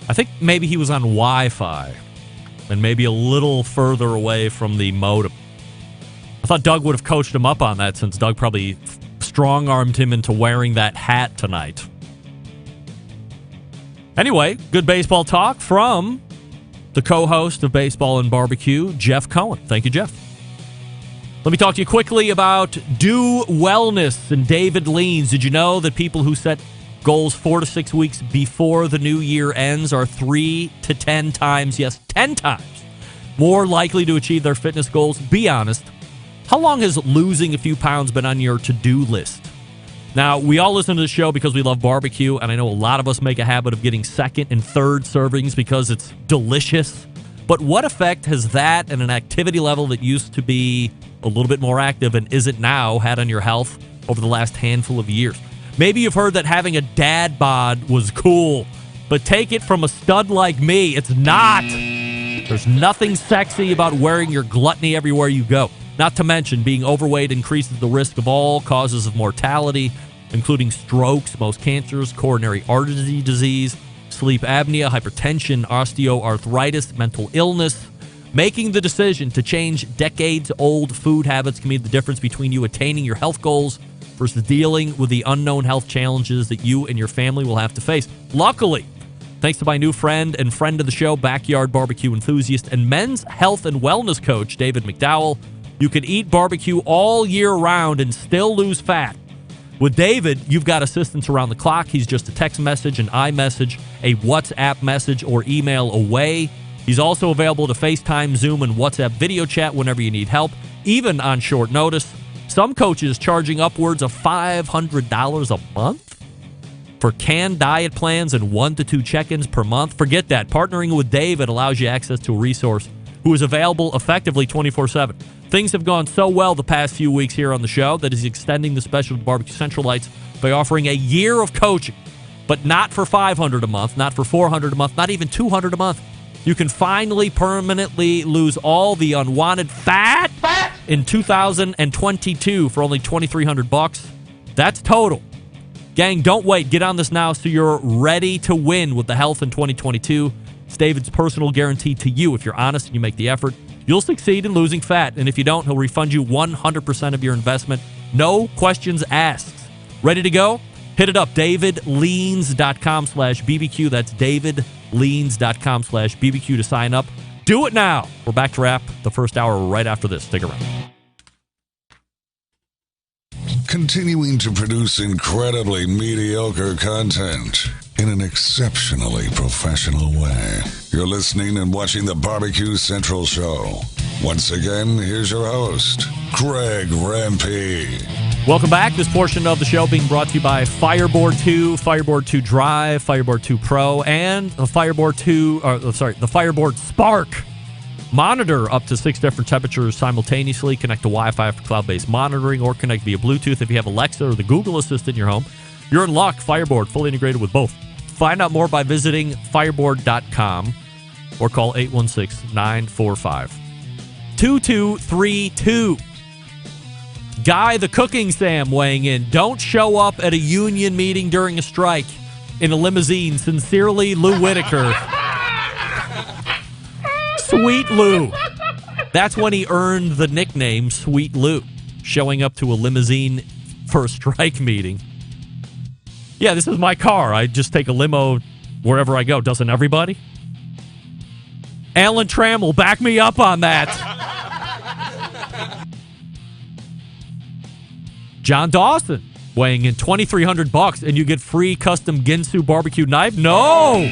I think maybe he was on Wi-Fi and maybe a little further away from the modem. I thought Doug would have coached him up on that since Doug probably strong-armed him into wearing that hat tonight. Anyway, good baseball talk from the co-host of Baseball and Barbecue, Jeff Cohen. Thank you, Jeff. Let me talk to you quickly about Do Wellness and David Leans. Did you know that people who set goals 4 to 6 weeks before the new year ends are 3 to 10 times, yes, 10 times, more likely to achieve their fitness goals? Be honest. How long has losing a few pounds been on your to-do list? Now, we all listen to the show because we love barbecue, and I know a lot of us make a habit of getting second and third servings because it's delicious. But what effect has that and an activity level that used to be a little bit more active and isn't now had on your health over the last handful of years? Maybe you've heard that having a dad bod was cool, but take it from a stud like me, it's not. There's nothing sexy about wearing your gluttony everywhere you go. Not to mention, being overweight increases the risk of all causes of mortality, including strokes, most cancers, coronary artery disease, sleep apnea, hypertension, osteoarthritis, mental illness. Making the decision to change decades-old food habits can be the difference between you attaining your health goals versus dealing with the unknown health challenges that you and your family will have to face. Luckily, thanks to my new friend and friend of the show, backyard barbecue enthusiast and men's health and wellness coach, David McDowell, you can eat barbecue all year round and still lose fat. With David, you've got assistance around the clock. He's just a text message, an iMessage, a WhatsApp message, or email away. He's also available to FaceTime, Zoom, and WhatsApp video chat whenever you need help, even on short notice. Some coaches charging upwards of $500 a month for canned diet plans and 1 to 2 check-ins per month. Forget that. Partnering with David allows you access to a resource who is available effectively 24/7. Things have gone so well the past few weeks here on the show that he's extending the special to Barbecue Centralites by offering a year of coaching, but not for $500 a month, not for $400 a month, not even $200 a month. You can finally permanently lose all the unwanted fat in 2022 for only $2,300. That's total. Gang, don't wait. Get on this now so you're ready to win with the health in 2022. It's David's personal guarantee to you. If you're honest and you make the effort, you you'll succeed in losing fat. And if you don't, he'll refund you 100% of your investment. No questions asked. Ready to go? Hit it up. DavidLeans.com/BBQ. That's DavidLeans.com/BBQ to sign up. Do it now. We're back to wrap the first hour right after this. Stick around. Continuing to produce incredibly mediocre content in an exceptionally professional way. You're listening and watching the Barbecue Central Show. Once again, here's your host, Greg Rempe. Welcome back. This portion of the show being brought to you by Fireboard 2, Fireboard 2 Drive, Fireboard 2 Pro, and the Fireboard Spark. Monitor up to 6 different temperatures simultaneously. Connect to Wi-Fi for cloud-based monitoring, or connect via Bluetooth if you have Alexa or the Google Assistant in your home. You're in luck. Fireboard, fully integrated with both. Find out more by visiting fireboard.com or call 816-945-2232. Guy the Cooking Sam weighing in. Don't show up at a union meeting during a strike in a limousine. Sincerely, Lou Whitaker. Sweet Lou. That's when he earned the nickname Sweet Lou, showing up to a limousine for a strike meeting. Yeah, this is my car. I just take a limo wherever I go. Doesn't everybody? Alan Trammell, back me up on that. John Dawson weighing in $2,300 and you get free custom Ginsu barbecue knife. No.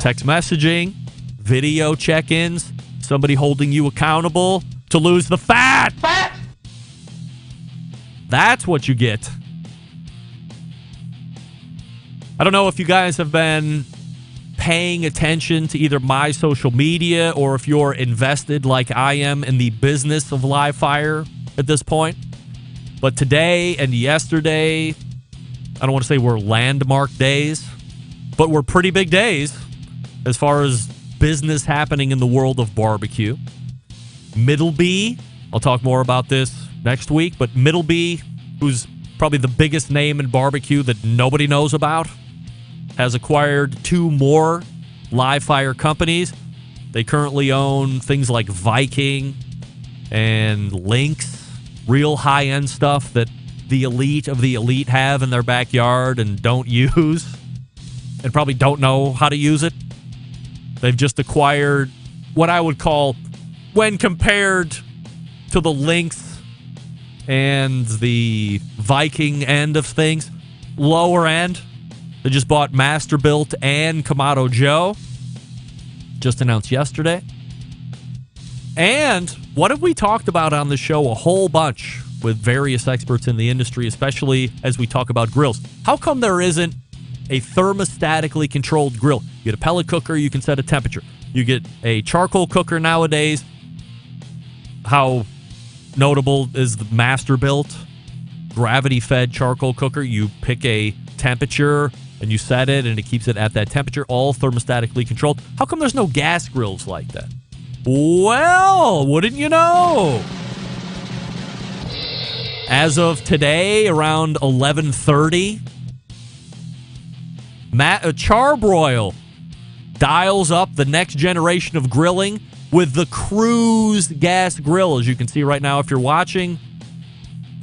Text messaging, video check-ins, somebody holding you accountable to lose the fat. That's what you get. I don't know if you guys have been paying attention to either my social media or if you're invested like I am in the business of live fire at this point. But today and yesterday, I don't want to say we're landmark days, but we're pretty big days as far as business happening in the world of barbecue. Middleby, I'll talk more about this next week, but Middleby, who's probably the biggest name in barbecue that nobody knows about, has acquired 2 more live fire companies. They currently own things like Viking and Lynx, real high-end stuff that the elite of the elite have in their backyard and don't use and probably don't know how to use it. They've just acquired what I would call, when compared to the Lynx and the Viking end of things, lower end. They just bought Masterbuilt and Kamado Joe. Just announced yesterday. And what have we talked about on the show a whole bunch with various experts in the industry, especially as we talk about grills? How come there isn't a thermostatically controlled grill? You get a pellet cooker, you can set a temperature. You get a charcoal cooker nowadays. How notable is the Masterbuilt gravity-fed charcoal cooker? You pick a temperature and you set it and it keeps it at that temperature, all thermostatically controlled. How come there's no gas grills like that? Well, wouldn't you know? As of today, around 11:30, Charbroil dials up the next generation of grilling with the Cruise gas grill. As you can see right now, if you're watching,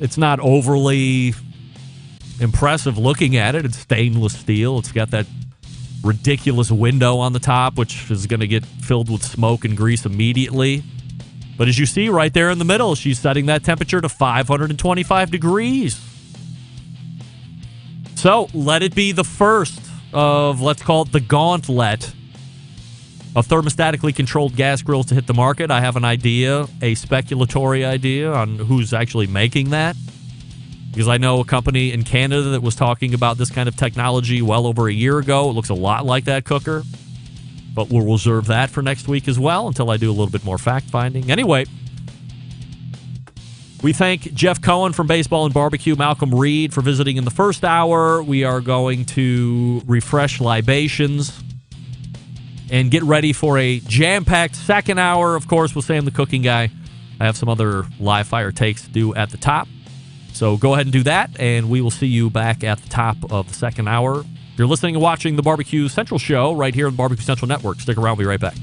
it's not overly impressive looking at it. It's stainless steel. It's got that ridiculous window on the top, which is going to get filled with smoke and grease immediately. But as you see right there in the middle, she's setting that temperature to 525 degrees. So let it be the first of, let's call it the gauntlet of thermostatically controlled gas grills to hit the market. I have an idea, a speculatory idea on who's actually making that, because I know a company in Canada that was talking about this kind of technology well over a year ago. It looks a lot like that cooker, but we'll reserve that for next week as well until I do a little bit more fact-finding. Anyway, we thank Jeff Cohen from Baseball and Barbecue, Malcom Reed for visiting in the first hour. We are going to refresh libations and get ready for a jam-packed second hour, of course, with Sam the Cooking Guy. I have some other live fire takes to do at the top. So go ahead and do that, and we will see you back at the top of the second hour. You're listening and watching the Barbecue Central Show right here on the Barbecue Central Network. Stick around. We'll be right back.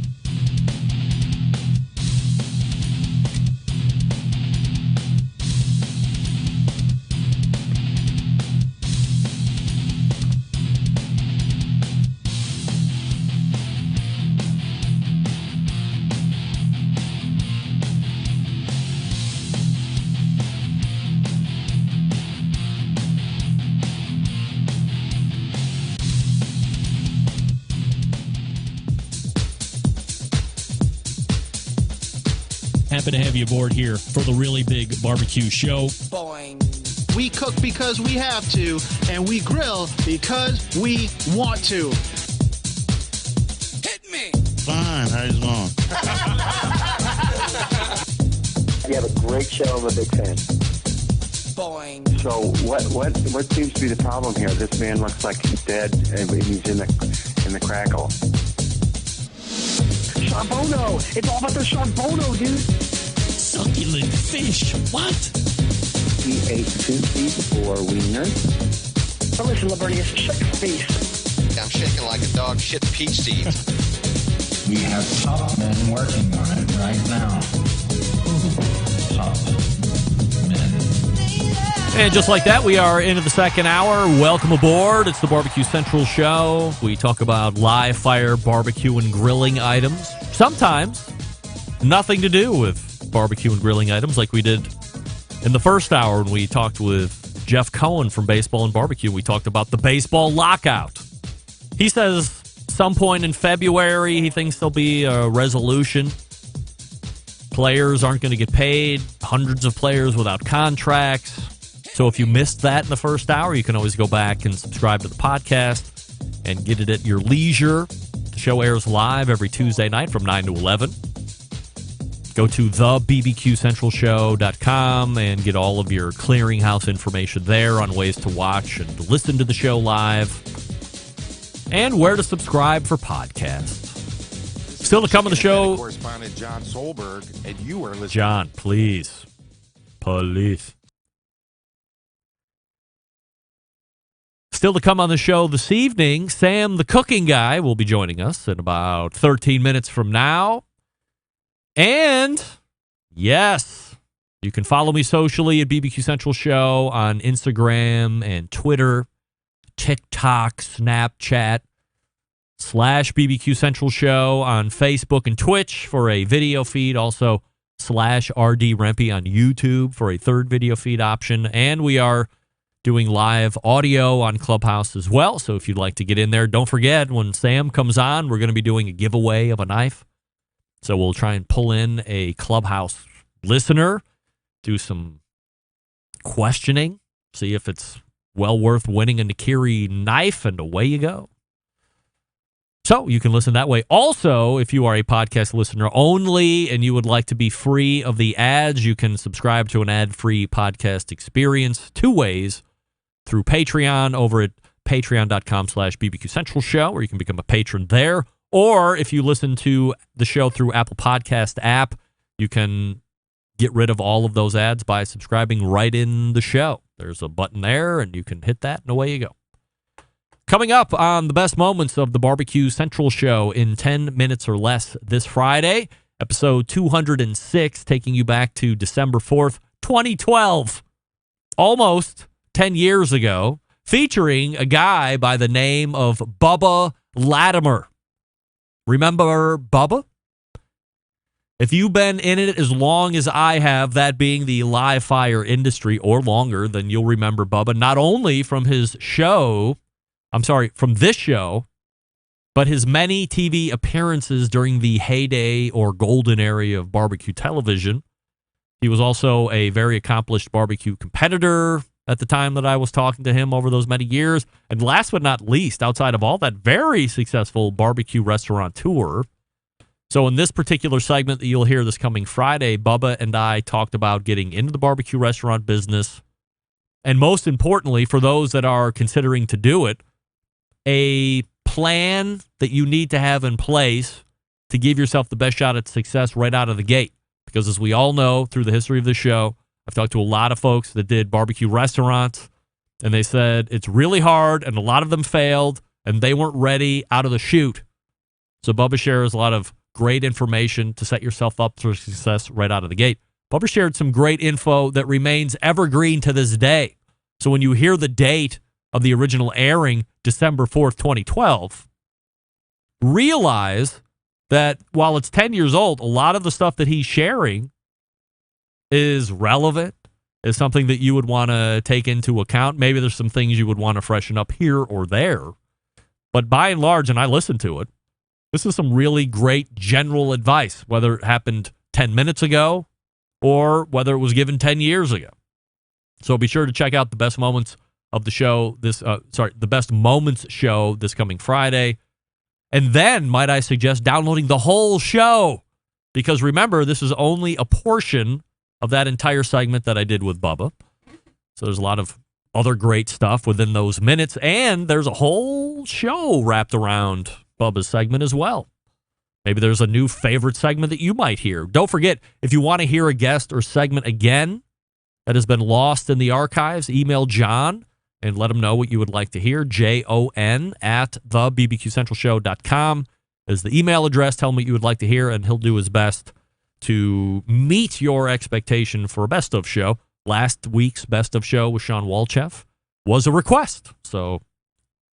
Happy to have you aboard here for the Really Big Barbecue Show. Boing. We cook because we have to, and we grill because we want to. Hit me. Fine, how's it going? You have a great show. I'm a big fan. Boing. So what seems to be the problem here? This man looks like he's dead, and he's in the crackle. Charbono! It's all about the charbono, dude! Succulent fish. What? He ate 2 feet for wieners. Oh, listen, Lavernius, shut your face. I'm shaking like a dog shit peach seeds. We have top men working on it right now. Top men. And just like that, we are into the second hour. Welcome aboard. It's the Barbecue Central Show. We talk about live fire barbecue and grilling items. Sometimes nothing to do with barbecue and grilling items, like we did in the first hour when we talked with Jeff Cohen from Baseball and Barbecue. We talked about the baseball lockout. He says some point in February he thinks there'll be a resolution. Players aren't going to get paid. Hundreds of players without contracts. So if you missed that in the first hour, you can always go back and subscribe to the podcast and get it at your leisure. The show airs live every Tuesday night from 9 to 11. Go to thebbqcentralshow.com and get all of your clearinghouse information there on ways to watch and listen to the show live and where to subscribe for podcasts. Still to come on the show. Correspondent John Solberg, and you are listening. John, please. Police. Still to come on the show this evening, Sam the Cooking Guy will be joining us in about 13 minutes from now. And, yes, you can follow me socially at BBQ Central Show on Instagram and Twitter, TikTok, Snapchat, /BBQ Central Show on Facebook and Twitch for a video feed. Also, /RD Rempe on YouTube for a third video feed option. And we are doing live audio on Clubhouse as well. So if you'd like to get in there, don't forget, when Sam comes on, we're going to be doing a giveaway of a knife. So we'll try and pull in a Clubhouse listener, do some questioning, see if it's well worth winning a Nakiri knife, and away you go. So you can listen that way. Also, if you are a podcast listener only and you would like to be free of the ads, you can subscribe to an ad-free podcast experience 2 ways: through Patreon over at patreon.com/BBQ Central Show, where you can become a patron there. Or if you listen to the show through Apple Podcast app, you can get rid of all of those ads by subscribing right in the show. There's a button there, and you can hit that, and away you go. Coming up on the best moments of the Barbecue Central Show in 10 minutes or less this Friday, episode 206, taking you back to December 4th, 2012. Almost 10 years ago, featuring a guy by the name of Bubba Latimer. Remember Bubba? If you've been in it as long as I have, that being the live fire industry or longer, then you'll remember Bubba not only from this show, but his many TV appearances during the heyday or golden era of barbecue television. He was also a very accomplished barbecue competitor at the time that I was talking to him over those many years. And last but not least, outside of all that, very successful barbecue restaurateur. So in this particular segment that you'll hear this coming Friday, Bubba and I talked about getting into the barbecue restaurant business. And most importantly, for those that are considering to do it, a plan that you need to have in place to give yourself the best shot at success right out of the gate. Because as we all know through the history of the show, I've talked to a lot of folks that did barbecue restaurants, and they said it's really hard, and a lot of them failed, and they weren't ready out of the chute. So Bubba shares a lot of great information to set yourself up for success right out of the gate. Bubba shared some great info that remains evergreen to this day. So when you hear the date of the original airing, December 4th, 2012, realize that while it's 10 years old, a lot of the stuff that he's sharing is relevant, is something that you would want to take into account. Maybe there's some things you would want to freshen up here or there. But by and large, and I listened to it, this is some really great general advice, whether it happened 10 minutes ago or whether it was given 10 years ago. So be sure to check out the best moments of the show the best moments show this coming Friday. And then, might I suggest downloading the whole show? Because remember, this is only a portion of that entire segment that I did with Bubba. So there's a lot of other great stuff within those minutes, and there's a whole show wrapped around Bubba's segment as well. Maybe there's a new favorite segment that you might hear. Don't forget, if you want to hear a guest or segment again that has been lost in the archives, email John and let him know what you would like to hear. JON@thebbqcentralshow.com is the email address. Tell him what you would like to hear, and he'll do his best to meet your expectation for a best of show. Last week's best of show with Sean Walchef was a request. So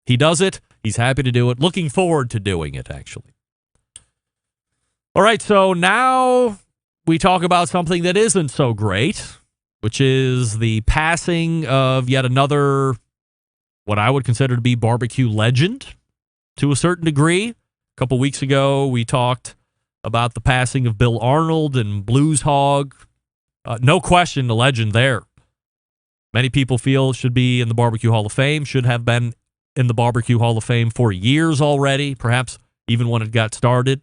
he does it. He's happy to do it. Looking forward to doing it, actually. All right, so now we talk about something that isn't so great, which is the passing of yet another, what I would consider to be barbecue legend to a certain degree. A couple weeks ago, we talked about the passing of Bill Arnold and Blues Hog. No question, the legend there. Many people feel should be in the Barbecue Hall of Fame, should have been in the Barbecue Hall of Fame for years already, perhaps even when it got started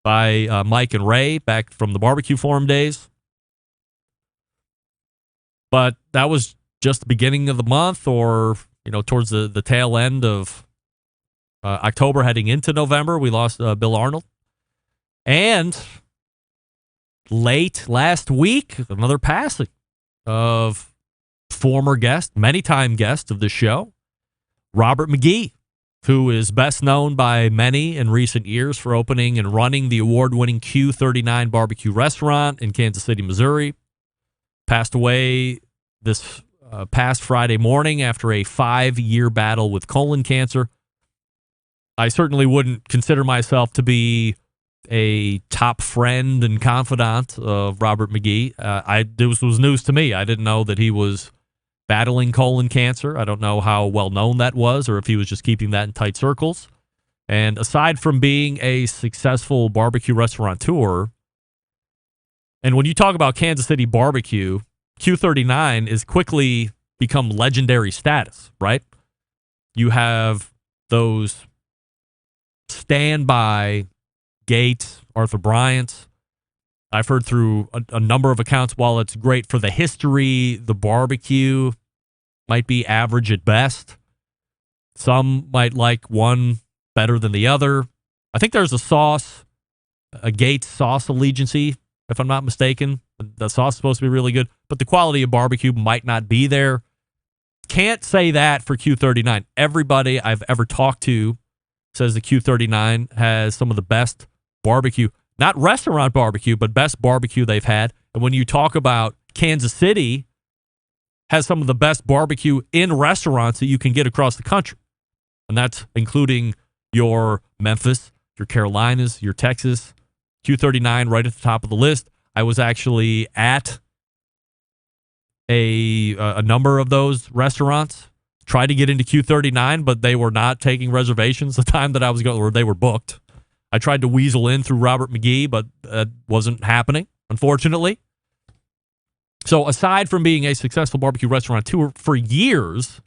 by Mike and Ray back from the Barbecue Forum days. But that was just the beginning of the month, or towards the tail end of October heading into November. We lost Bill Arnold. And late last week, another passing of former guest, many-time guest of the show, Robert McGee, who is best known by many in recent years for opening and running the award-winning Q39 barbecue restaurant in Kansas City, Missouri. Passed away this past Friday morning after a 5-year battle with colon cancer. I certainly wouldn't consider myself to be a top friend and confidant of Robert McGee. This was news to me. I didn't know that he was battling colon cancer. I don't know how well known that was, or if he was just keeping that in tight circles. And aside from being a successful barbecue restaurateur, and when you talk about Kansas City barbecue, Q39 is quickly become legendary status, right? You have those standby Gates, Arthur Bryant's. I've heard through a number of accounts, while it's great for the history, the barbecue might be average at best. Some might like one better than the other. I think there's a Gates sauce allegiancy, if I'm not mistaken. The sauce is supposed to be really good, but the quality of barbecue might not be there. Can't say that for Q39. Everybody I've ever talked to says the Q39 has some of the best barbecue, not restaurant barbecue, but best barbecue they've had. And when you talk about Kansas City, has some of the best barbecue in restaurants that you can get across the country. And that's including your Memphis, your Carolinas, your Texas. Q39 right at the top of the list. I was actually at a number of those restaurants. Tried to get into Q39, but they were not taking reservations the time that I was going, or they were booked. I tried to weasel in through Robert McGee, but that wasn't happening, unfortunately. So aside from being a successful barbecue restaurateur for years,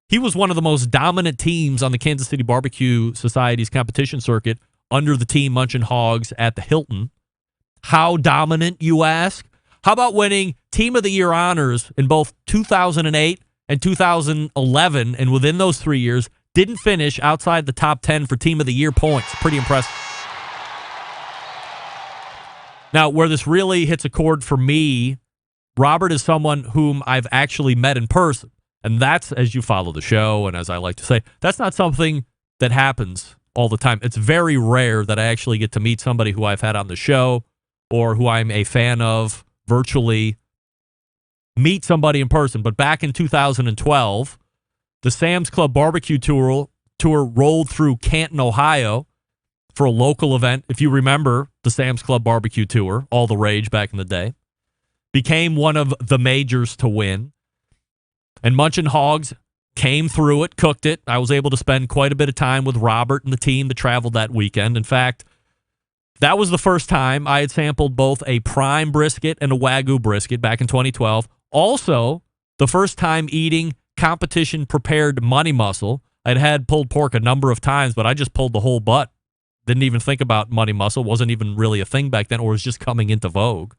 he was one of the most dominant teams on the Kansas City Barbecue Society's competition circuit under the team Munchin Hogs at the Hilton. How dominant, you ask? How about winning Team of the Year honors in both 2008 and 2011, and within those 3 years, didn't finish outside the top 10 for Team of the Year points. Pretty impressive. Now, where this really hits a chord for me, Robert is someone whom I've actually met in person. And that's, as you follow the show, and as I like to say, that's not something that happens all the time. It's very rare that I actually get to meet somebody who I've had on the show or who I'm a fan of virtually, meet somebody in person. But back in 2012, the Sam's Club Barbecue Tour rolled through Canton, Ohio for a local event. If you remember the Sam's Club Barbecue Tour, all the rage back in the day, became one of the majors to win. And Munchin Hogs came through it, cooked it. I was able to spend quite a bit of time with Robert and the team that traveled that weekend. In fact, That was the first time I had sampled both a prime brisket and a Wagyu brisket back in 2012. Also, the first time eating competition-prepared money muscle. I'd had pulled pork a number of times, but I just pulled the whole butt. Didn't even think about money muscle. Wasn't even really a thing back then, or was just coming into vogue.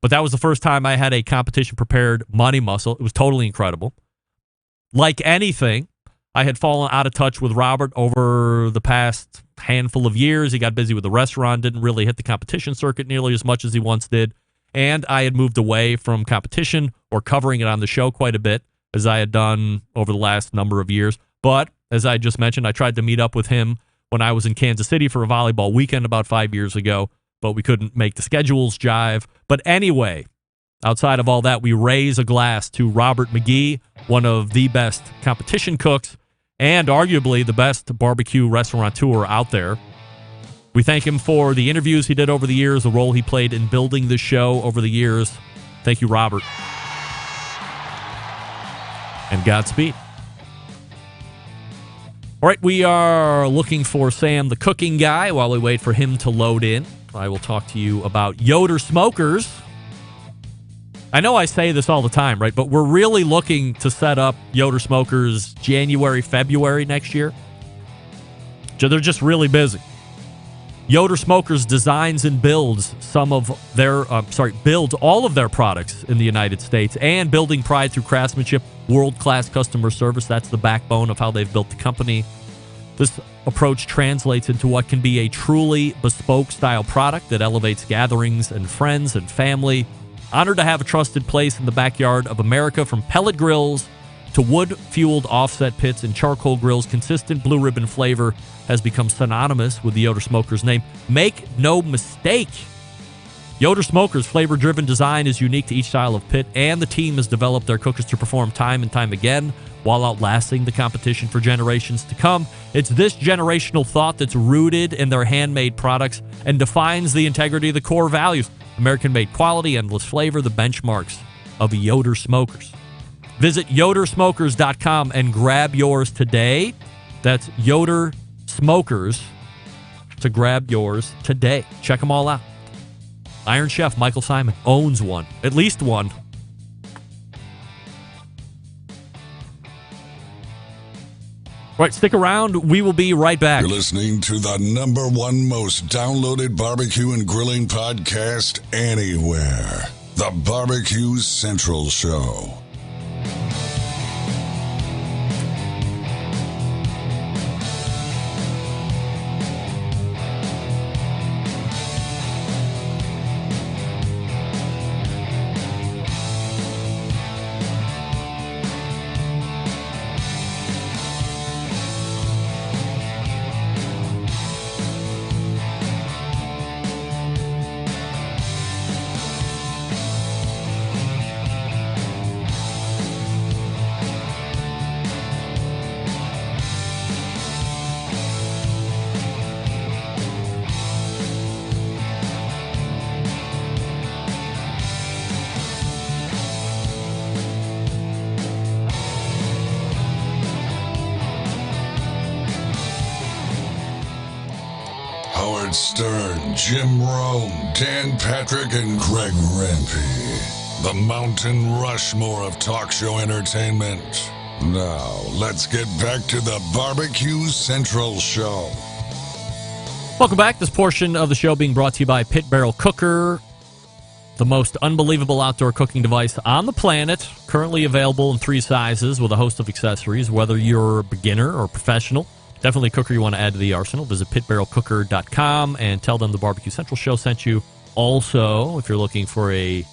But that was the first time I had a competition-prepared money muscle. It was totally incredible. Like anything, I had fallen out of touch with Robert over the past handful of years. He got busy with the restaurant, didn't really hit the competition circuit nearly as much as he once did. And I had moved away from competition or covering it on the show quite a bit, as I had done over the last number of years. But, as I just mentioned, I tried to meet up with him when I was in Kansas City for a volleyball weekend about 5 years ago, but we couldn't make the schedules jive. But anyway, outside of all that, we raise a glass to Robert McGee, one of the best competition cooks and arguably the best barbecue restaurateur out there. We thank him for the interviews he did over the years, the role he played in building the show over the years. Thank you, Robert. And Godspeed. All right, we are looking for Sam, the cooking guy, while we wait for him to load in. I will talk to you about Yoder Smokers. I know I say this all the time, right? But we're really looking to set up Yoder Smokers January, February next year. So they're just really busy. Yoder Smokers designs and builds builds all of their products in the United States, and building pride through craftsmanship, world-class customer service. That's the backbone of how they've built the company. This approach translates into what can be a truly bespoke style product that elevates gatherings and friends and family. Honored to have a trusted place in the backyard of America, from pellet grills to wood-fueled offset pits and charcoal grills. Consistent blue ribbon flavor has become synonymous with the Yoder Smokers name. Make no mistake, Yoder Smokers' flavor-driven design is unique to each style of pit, and the team has developed their cookers to perform time and time again while outlasting the competition for generations to come. It's this generational thought that's rooted in their handmade products and defines the integrity of the core values. American-made quality, endless flavor, the benchmarks of Yoder Smokers. Visit yodersmokers.com and grab yours today. That's Yoder Smokers to grab yours today. Check them all out. Iron Chef Michael Simon owns one, at least one. All right, stick around. We will be right back. You're listening to the #1 most downloaded barbecue and grilling podcast anywhere. The Barbecue Central Show. Stern, Jim Rome, Dan Patrick, and Greg Rempe. The Mountain Rushmore of talk show entertainment. Now, let's get back to the Barbecue Central Show. Welcome back. This portion of the show being brought to you by Pit Barrel Cooker, the most unbelievable outdoor cooking device on the planet. Currently available in 3 sizes with a host of accessories. Whether you're a beginner or professional, definitely a cooker you want to add to the arsenal. Visit pitbarrelcooker.com and tell them the Barbecue Central Show sent you. Also, if you're looking for a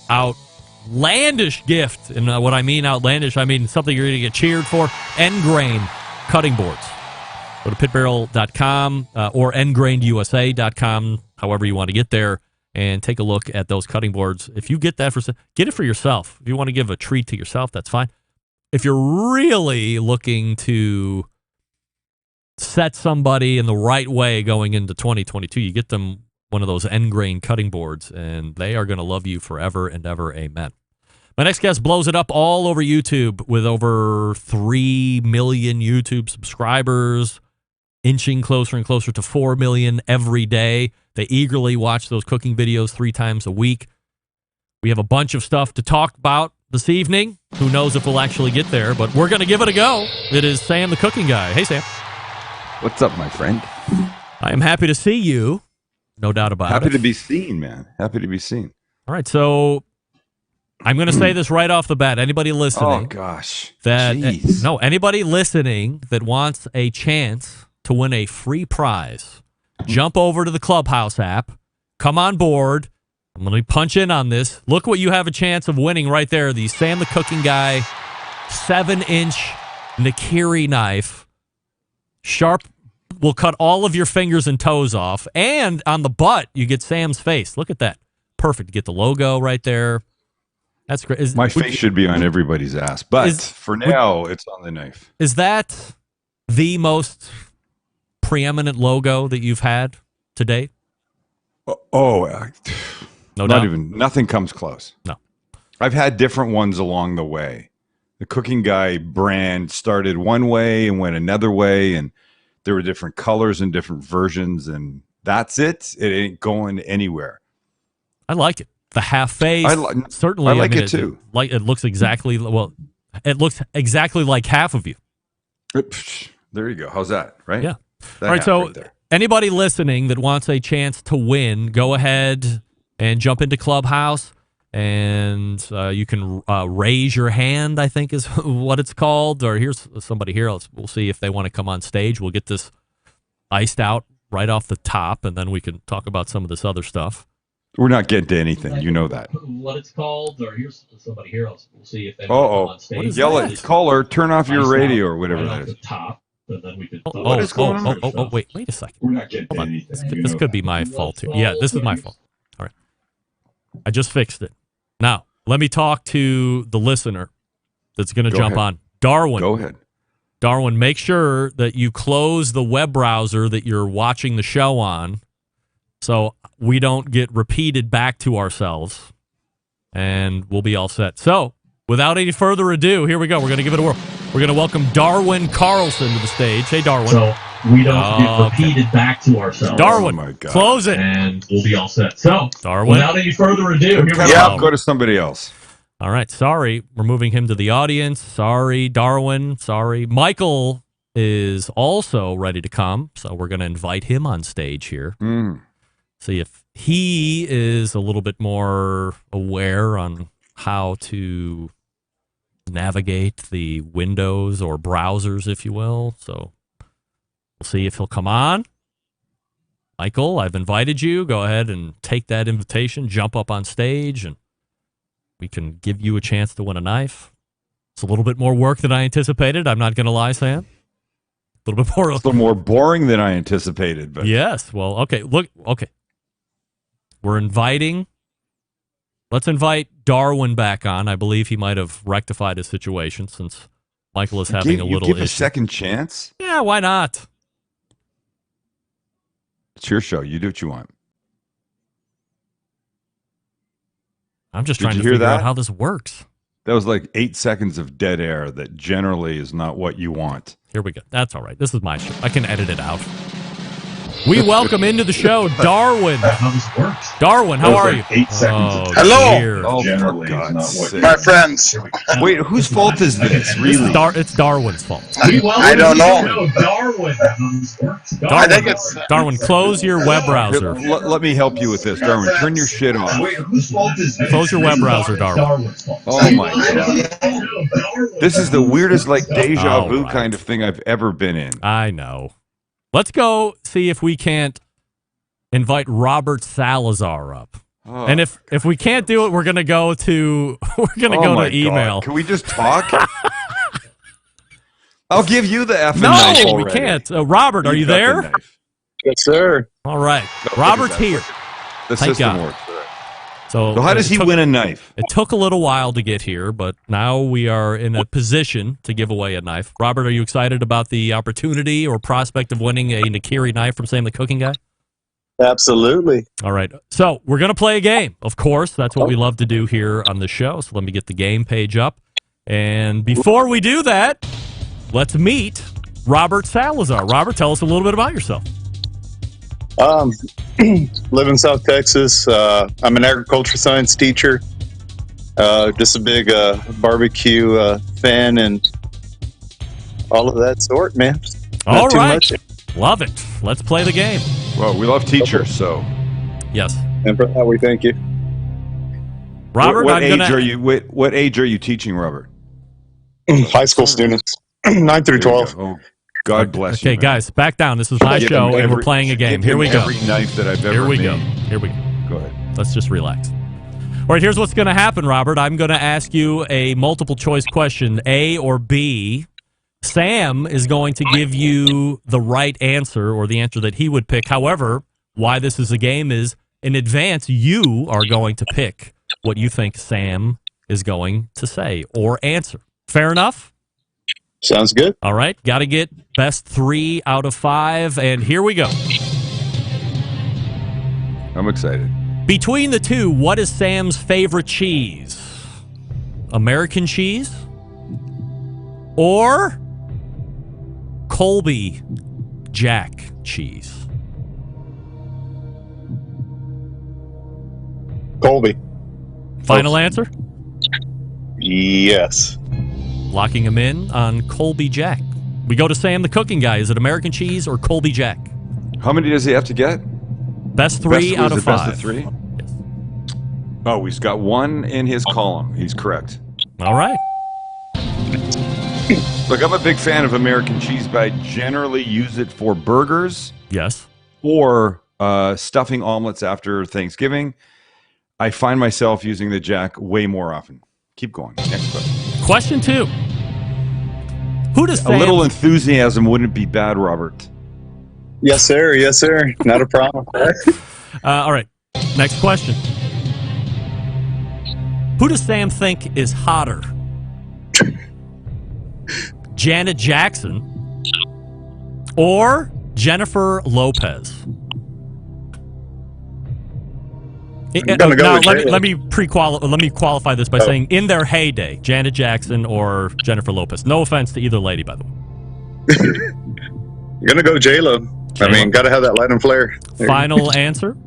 outlandish gift, and what I mean outlandish, I mean something you're going to get cheered for, end grain cutting boards. Go to pitbarrel.com or endgrainedusa.com, however you want to get there, and take a look at those cutting boards. If you get that get it for yourself. If you want to give a treat to yourself, that's fine. If you're really looking to set somebody in the right way going into 2022, you get them one of those end grain cutting boards, and they are going to love you forever and ever. Amen. My next guest blows it up all over YouTube with over 3 million YouTube subscribers. inching closer and closer to 4 million every day. They eagerly watch those cooking videos 3 times a week. We have a bunch of stuff to talk about this evening. Who knows if we'll actually get there, but we're going to give it a go. It is Sam the Cooking Guy. Hey, Sam. What's up, my friend? I am happy to see you. No doubt about it. Happy to be seen, man. Happy to be seen. All right, so I'm going to say this right off the bat. Anybody listening? Oh, gosh. Anybody listening that wants a chance to win a free prize, jump over to the Clubhouse app. Come on board. I'm going to punch in on this. Look what you have a chance of winning right there. The Sam the Cooking Guy 7-inch Nakiri knife. Sharp will cut all of your fingers and toes off. And on the butt, you get Sam's face. Look at that. Perfect. You get the logo right there. That's great. My face should be on everybody's ass, but for now, it's on the knife. Is that the most preeminent logo that you've had to date? Nothing comes close. No. I've had different ones along the way. The Cooking Guy brand started one way and went another way, and there were different colors and different versions, and that's it. It ain't going anywhere. I like it. The half face. Certainly. I like it too. It looks exactly like half of you. There you go. How's that? Right? Yeah. All right. So anybody listening that wants a chance to win, go ahead and jump into Clubhouse, and you can raise your hand, I think is what it's called. Or here's somebody here. We'll see if they want to come on stage. We'll get this iced out right off the top, and then we can talk about some of this other stuff. We're not getting to anything. You know that. What it's called, or here's somebody here. We'll see if they want to come on stage. Yell at caller, turn off your radio or whatever that is. Top, and then we can what is going on? Wait a second. We're not getting to anything. This could be my fault here. Yeah, this is my fault. All right. I just fixed it. Now, let me talk to the listener that's going to jump on. Darwin. Go ahead. Darwin, make sure that you close the web browser that you're watching the show on, so we don't get repeated back to ourselves, and we'll be all set. So, without any further ado, here we go. We're going to give it a whirl. We're going to welcome Darwin Carlson to the stage. Hey, Darwin. So, we don't get repeated back to ourselves. Darwin, close it. And we'll be all set. So, Darwin, without any further ado, here we go. Yeah, go to somebody else. All right, sorry. We're moving him to the audience. Sorry, Darwin. Sorry. Michael is also ready to come, so we're going to invite him on stage here. See if he is a little bit more aware on how to navigate the windows or browsers, if you will. So we'll see if he'll come on. Michael, I've invited you. Go ahead and take that invitation, jump up on stage, and we can give you a chance to win a knife. It's a little bit more work than I anticipated. I'm not going to lie, Sam. A little bit more. It's a little more boring than I anticipated. But yes. Well, okay. Okay. We're inviting. Let's invite Darwin back on. I believe he might have rectified his situation since Michael is having a little issue. Give a second chance? Yeah, why not? It's your show. You do what you want. I'm just trying to figure out how this works. That was like 8 seconds of dead air that generally is not what you want. Here we go. That's all right. This is my show. I can edit it out. We welcome into the show Darwin. How this works. Darwin, how are you? 8 seconds. Hello. Generally, God, not what My friends. Wait, whose fault is this? Really? It's Darwin's fault. I don't know. Darwin. I think it's Darwin, close your web browser. Let me help you with this, Darwin. Turn your shit off. Wait, whose fault is this? Close your web browser, Darwin. Oh my God. This is the weirdest, like, deja vu kind of thing I've ever been in. I know. Let's go see if we can't invite Robert Salazar up. Oh. And if we can't do it, we're gonna go to email. God. Can we just talk? I'll give you the effing no, knife we can't. Robert, are you there? Yes, sir. All right, Robert's here. The Thank system God. works. So how does he win a knife? It took a little while to get here, but now we are in a position to give away a knife. Robert, are you excited about the opportunity or prospect of winning a Nakiri knife from Sam the Cooking Guy? Absolutely. All right. So we're going to play a game. Of course, that's what we love to do here on the show. So let me get the game page up. And before we do that, let's meet Robert Salazar. Robert, tell us a little bit about yourself. Live in South Texas. I'm an agriculture science teacher. Just a big barbecue fan and all of that sort, man. All Not too right. much. Love it. Let's play the game. Well, we love teachers, so. Yes. And for that, we thank you. Robert, what age are you teaching, Robert? High school students, 9 through 12. Oh, God bless you. Okay, guys, back down. This is my show, and we're playing a game. Here we go. Every knife that I've ever Here we made. go. Here we go. Go ahead. Let's just relax. All right, here's what's going to happen, Robert. I'm going to ask you a multiple choice question, A or B. Sam is going to give you the right answer or the answer that he would pick. However, why this is a game is in advance, you are going to pick what you think Sam is going to say or answer. Fair enough? Sounds good. All right, got to get best 3 out of 5, and here we go. I'm excited. Between the two, what is Sam's favorite cheese? American cheese or Colby Jack cheese? Colby. Final answer? Yes. Locking him in on Colby Jack. We go to Sam, the cooking guy. Is it American cheese or Colby Jack? How many does he have to get? Best 3 out of 5. Best of 3? Yes. Oh, he's got 1 in his column. He's correct. All right. Look, I'm a big fan of American cheese, but I generally use it for burgers. Yes. Or stuffing omelets after Thanksgiving. I find myself using the Jack way more often. Keep going. Next question. Question 2. Who does Sam... A little enthusiasm wouldn't be bad, Robert. Yes, sir. Yes, sir. Not a problem. All right. Next question. Who does Sam think is hotter? Janet Jackson or Jennifer Lopez? Let me qualify this by saying in their heyday, Janet Jackson or Jennifer Lopez. No offense to either lady, by the way. You're gonna go J-Lo. I mean, gotta have that light and flare. Final answer?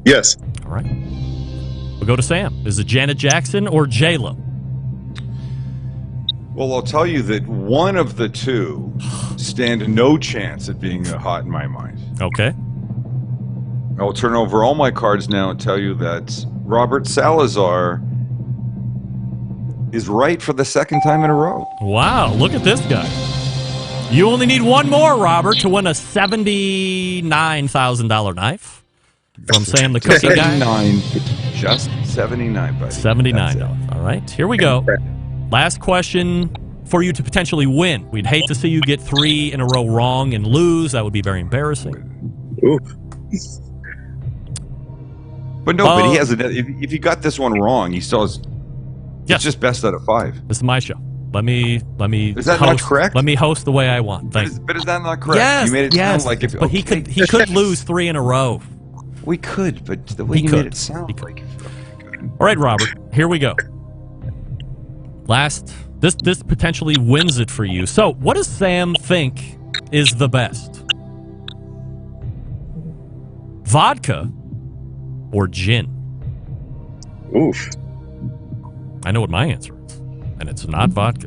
Yes. All right. We'll go to Sam. Is it Janet Jackson or J-Lo? Well, I'll tell you that one of the two stand no chance at being hot in my mind. Okay. I will turn over all my cards now and tell you that Robert Salazar is right for the second time in a row. Wow, look at this guy. You only need one more, Robert, to win a $79,000 knife from Sam the Cookie Guy. Just $79, buddy. $79. All right, here we go. Last question for you to potentially win. We'd hate to see you get 3 in a row wrong and lose. That would be very embarrassing. Ooh. But no, but he has if you got this one wrong, he still has. Yes. It's just best out of 5. This is my show. Let me. Is that not correct? Let me host the way I want. But is that not correct? Yes. You made it sound like if. But he could lose 3 in a row. We could, but the way you made it sound like. All right, Robert. Here we go. This potentially wins it for you. So, what does Sam think is the best? Vodka or gin? Oof. I know what my answer is, and it's not vodka.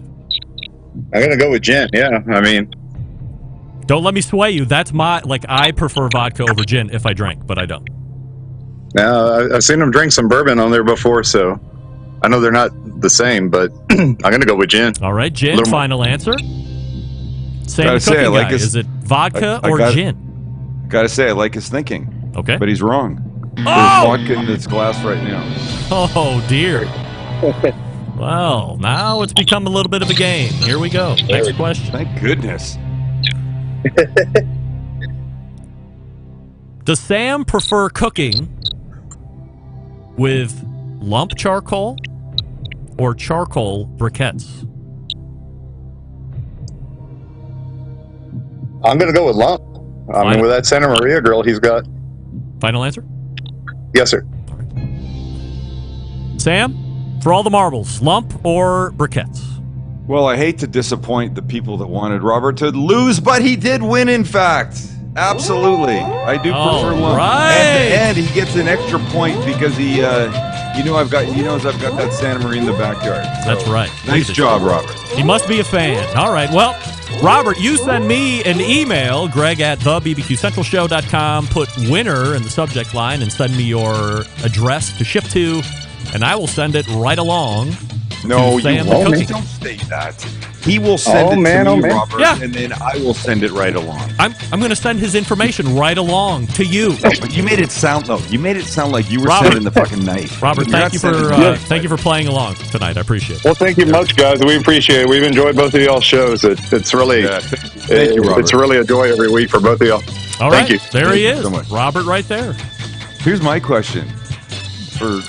I'm gonna go with gin. Yeah, I mean, don't let me sway you. That's I prefer vodka over gin if I drank, but I don't. Now I've seen him drink some bourbon on there before, so I know they're not the same. But I'm gonna go with gin. All right, gin. Final answer. Sam the Cooking Guy. Is it vodka or gin? Gotta say, I like his thinking. Okay, but he's wrong. There's vodka in this glass right now. Oh dear. Well, now it's become a little bit of a game. Here we go. Next question. Thank goodness. Does Sam prefer cooking with lump charcoal or charcoal briquettes? I'm going to go with lump. I mean, with that Santa Maria grill he's got. Final answer? Yes, sir. All right. Sam, for all the marbles, lump or briquettes? Well, I hate to disappoint the people that wanted Robert to lose, but he did win, in fact. Absolutely. I do prefer Lund. Right. And he gets an extra point because he I've got that Santa Maria in the backyard. So, that's right. Nice job, Robert. He must be a fan. All right. Well, Robert, you send me an email, Greg at thebbqcentralshow.com. Put winner in the subject line and send me your address to ship to, and I will send it right along. No, you Sam won't. Don't say that. He will send it to me, Robert, and then I will send it right along. I'm going to send his information right along to you. No, but you made it sound like you were sending the fucking knife. Robert, thank you for playing along tonight. I appreciate it. Well, thank you much, guys. We appreciate it. We've enjoyed both of y'all's shows. It's really thank you, Robert. It's really a joy every week for both of y'all. All thank right, you. There he is, so much. Robert, right there. Here's my question for.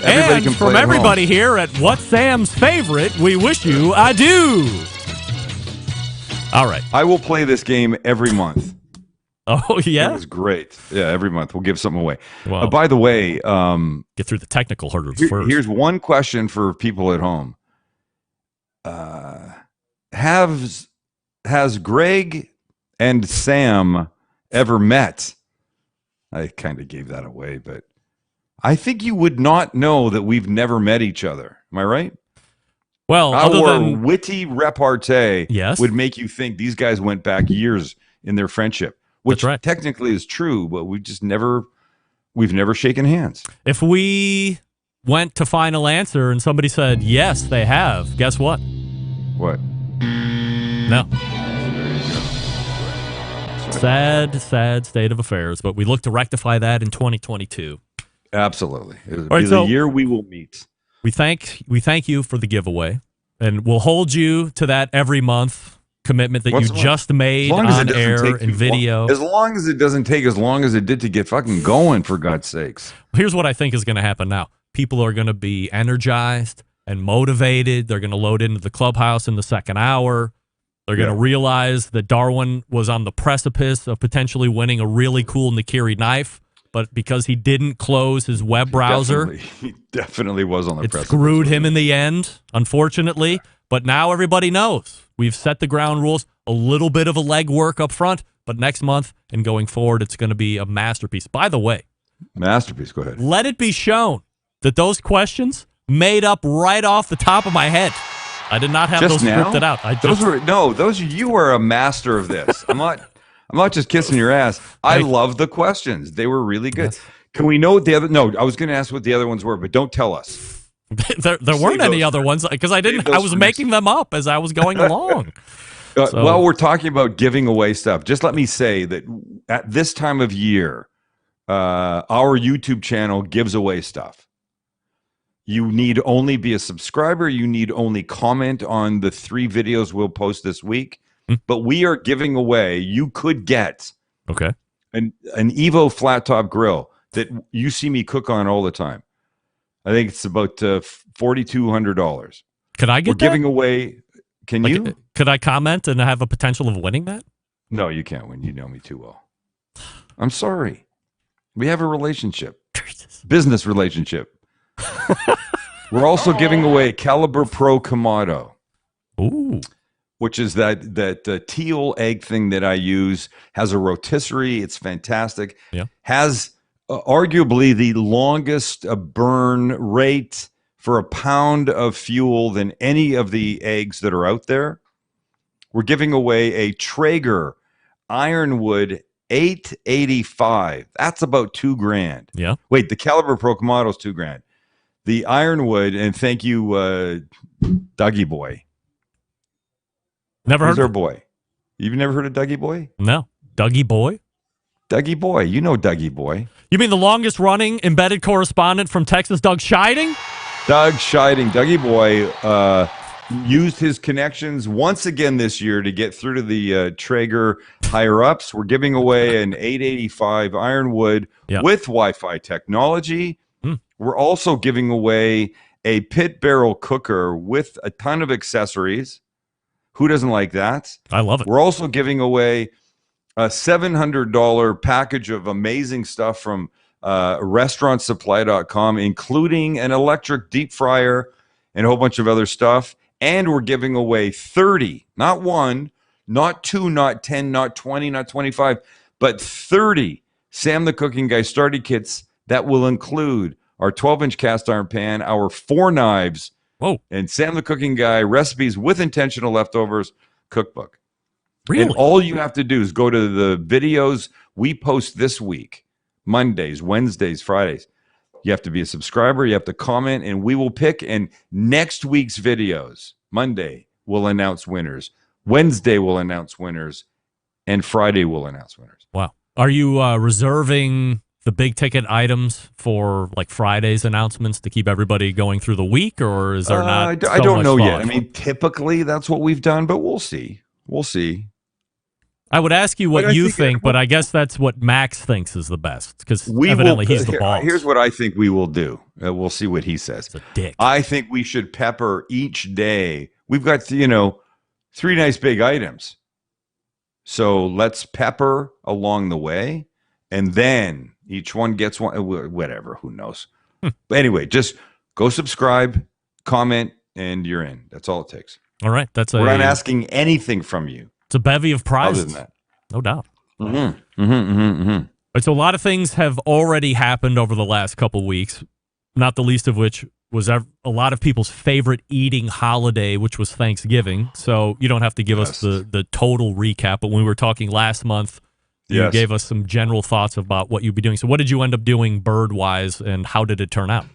And from everybody here at What's Sam's Favorite, we wish you adieu. All right. I will play this game every month. Oh, yeah? It was great. Yeah, every month. We'll give something away. Well, by the way... get through the technical hurdles first. Here's one question for people at home. Has Greg and Sam ever met? I kind of gave that away, but... I think you would not know that we've never met each other. Am I right? Well, our witty repartee yes. would make you think these guys went back years in their friendship, which technically is true, but we've never shaken hands. If we went to final answer and somebody said, yes, they have, guess what? What? No. Sad state of affairs, but we look to rectify that in 2022. Absolutely. It is a year we will meet. We thank you for the giveaway, and we'll hold you to that every month commitment that you just made on air and video. As long as it doesn't take as long as it did to get fucking going, for God's sakes. Here's what I think is going to happen now. People are going to be energized and motivated. They're going to load into the clubhouse in the second hour. They're going to realize that Darwin was on the precipice of potentially winning a really cool Nakiri knife. But because he didn't close his web browser, he definitely was on the precipice. It screwed him in the end, unfortunately. But now everybody knows. We've set the ground rules, a little bit of a legwork up front, but next month and going forward, it's going to be a masterpiece. By the way, masterpiece, go ahead. Let it be shown that those questions made up right off the top of my head. I did not have those scripted out. You were a master of this. I'm not just kissing your ass. I love the questions. They were really good. Yes. Can we know what the other? No, I was going to ask what the other ones were, but don't tell us. there weren't any other ones because I didn't. I was making them up as I was going along. While we're talking about giving away stuff, just let me say that at this time of year, our YouTube channel gives away stuff. You need only be a subscriber. You need only comment on the 3 videos we'll post this week. But we are giving away, you could get an Evo flat top grill that you see me cook on all the time. I think it's about $4,200. Could I get We're giving away, you? Could I comment and have a potential of winning that? No, you can't win. You know me too well. I'm sorry. We have a relationship. Business relationship. We're also giving away Caliber Pro Kamado. Ooh. Which is that teal egg thing that I use, has a rotisserie. It's fantastic. Yeah. Has arguably the longest burn rate for a pound of fuel than any of the eggs that are out there. We're giving away a Traeger Ironwood 885. That's about $2,000. Yeah. Wait, the Caliber Pro Kamado is $2,000. The Ironwood, and thank you, Dougie Boy. Never heard of our boy. You've never heard of Dougie Boy? No. Dougie Boy? Dougie Boy. You know Dougie Boy. You mean the longest running embedded correspondent from Texas, Doug Scheiding? Doug Scheiding. Dougie Boy used his connections once again this year to get through to the Traeger higher-ups. We're giving away an 885 Ironwood with Wi-Fi technology. We're also giving away a pit barrel cooker with a ton of accessories. Who doesn't like that? I love it. We're also giving away a $700 package of amazing stuff from restaurantsupply.com, including an electric deep fryer and a whole bunch of other stuff. And we're giving away 30, not 1, not 2, not 10, not 20, not 25, but 30 Sam the Cooking Guy starter kits that will include our 12-inch cast iron pan, our 4 knives, and Sam the Cooking Guy recipes with intentional leftovers cookbook. Really? And all you have to do is go to the videos we post this week, Mondays, Wednesdays, Fridays. You have to be a subscriber. You have to comment, and we will pick. And next week's videos, Monday, we'll announce winners. Wednesday, we'll announce winners. And Friday, we'll announce winners. Wow. Are you reserving the big ticket items for like Friday's announcements to keep everybody going through the week, or is there not? I don't know yet. I mean, typically that's what we've done, but we'll see. We'll see. I would ask you what you think, but I guess that's what Max thinks is the best, because evidently he's the boss. Here's what I think we will do. We'll see what he says. It's a dick. I think we should pepper each day. We've got, 3 nice big items. So let's pepper along the way, and then each one gets one, whatever, who knows. But anyway, just go subscribe, comment, and you're in. That's all it takes. All right. We're not asking anything from you. It's a bevy of prizes. Other than that. No doubt. Mm-hmm. So a lot of things have already happened over the last couple weeks, not the least of which was a lot of people's favorite eating holiday, which was Thanksgiving. So you don't have to give us the total recap, but when we were talking last month, you gave us some general thoughts about what you'd be doing. So what did you end up doing bird-wise, and how did it turn out?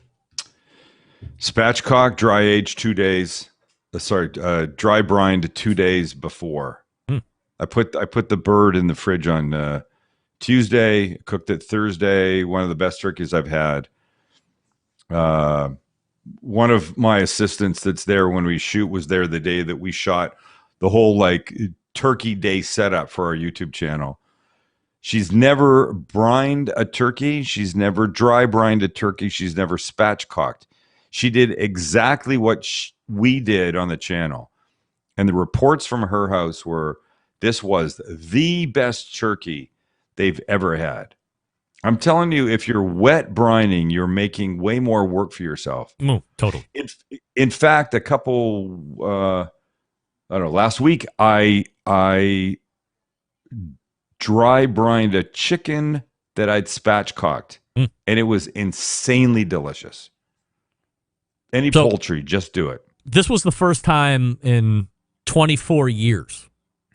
Spatchcock, dry aged 2 days. Dry brined 2 days before. I put the bird in the fridge on Tuesday, cooked it Thursday. One of the best turkeys I've had. One of my assistants that's there when we shoot was there the day that we shot the whole turkey day setup for our YouTube channel. She's never brined a turkey. She's never dry brined a turkey. She's never spatchcocked. She did exactly what we did on the channel. And the reports from her house were, this was the best turkey they've ever had. I'm telling you, if you're wet brining, you're making way more work for yourself. Totally. In fact, last week, I dry brined a chicken that I'd spatchcocked, and it was insanely delicious. Any poultry, just do it. This was the first time in 24 years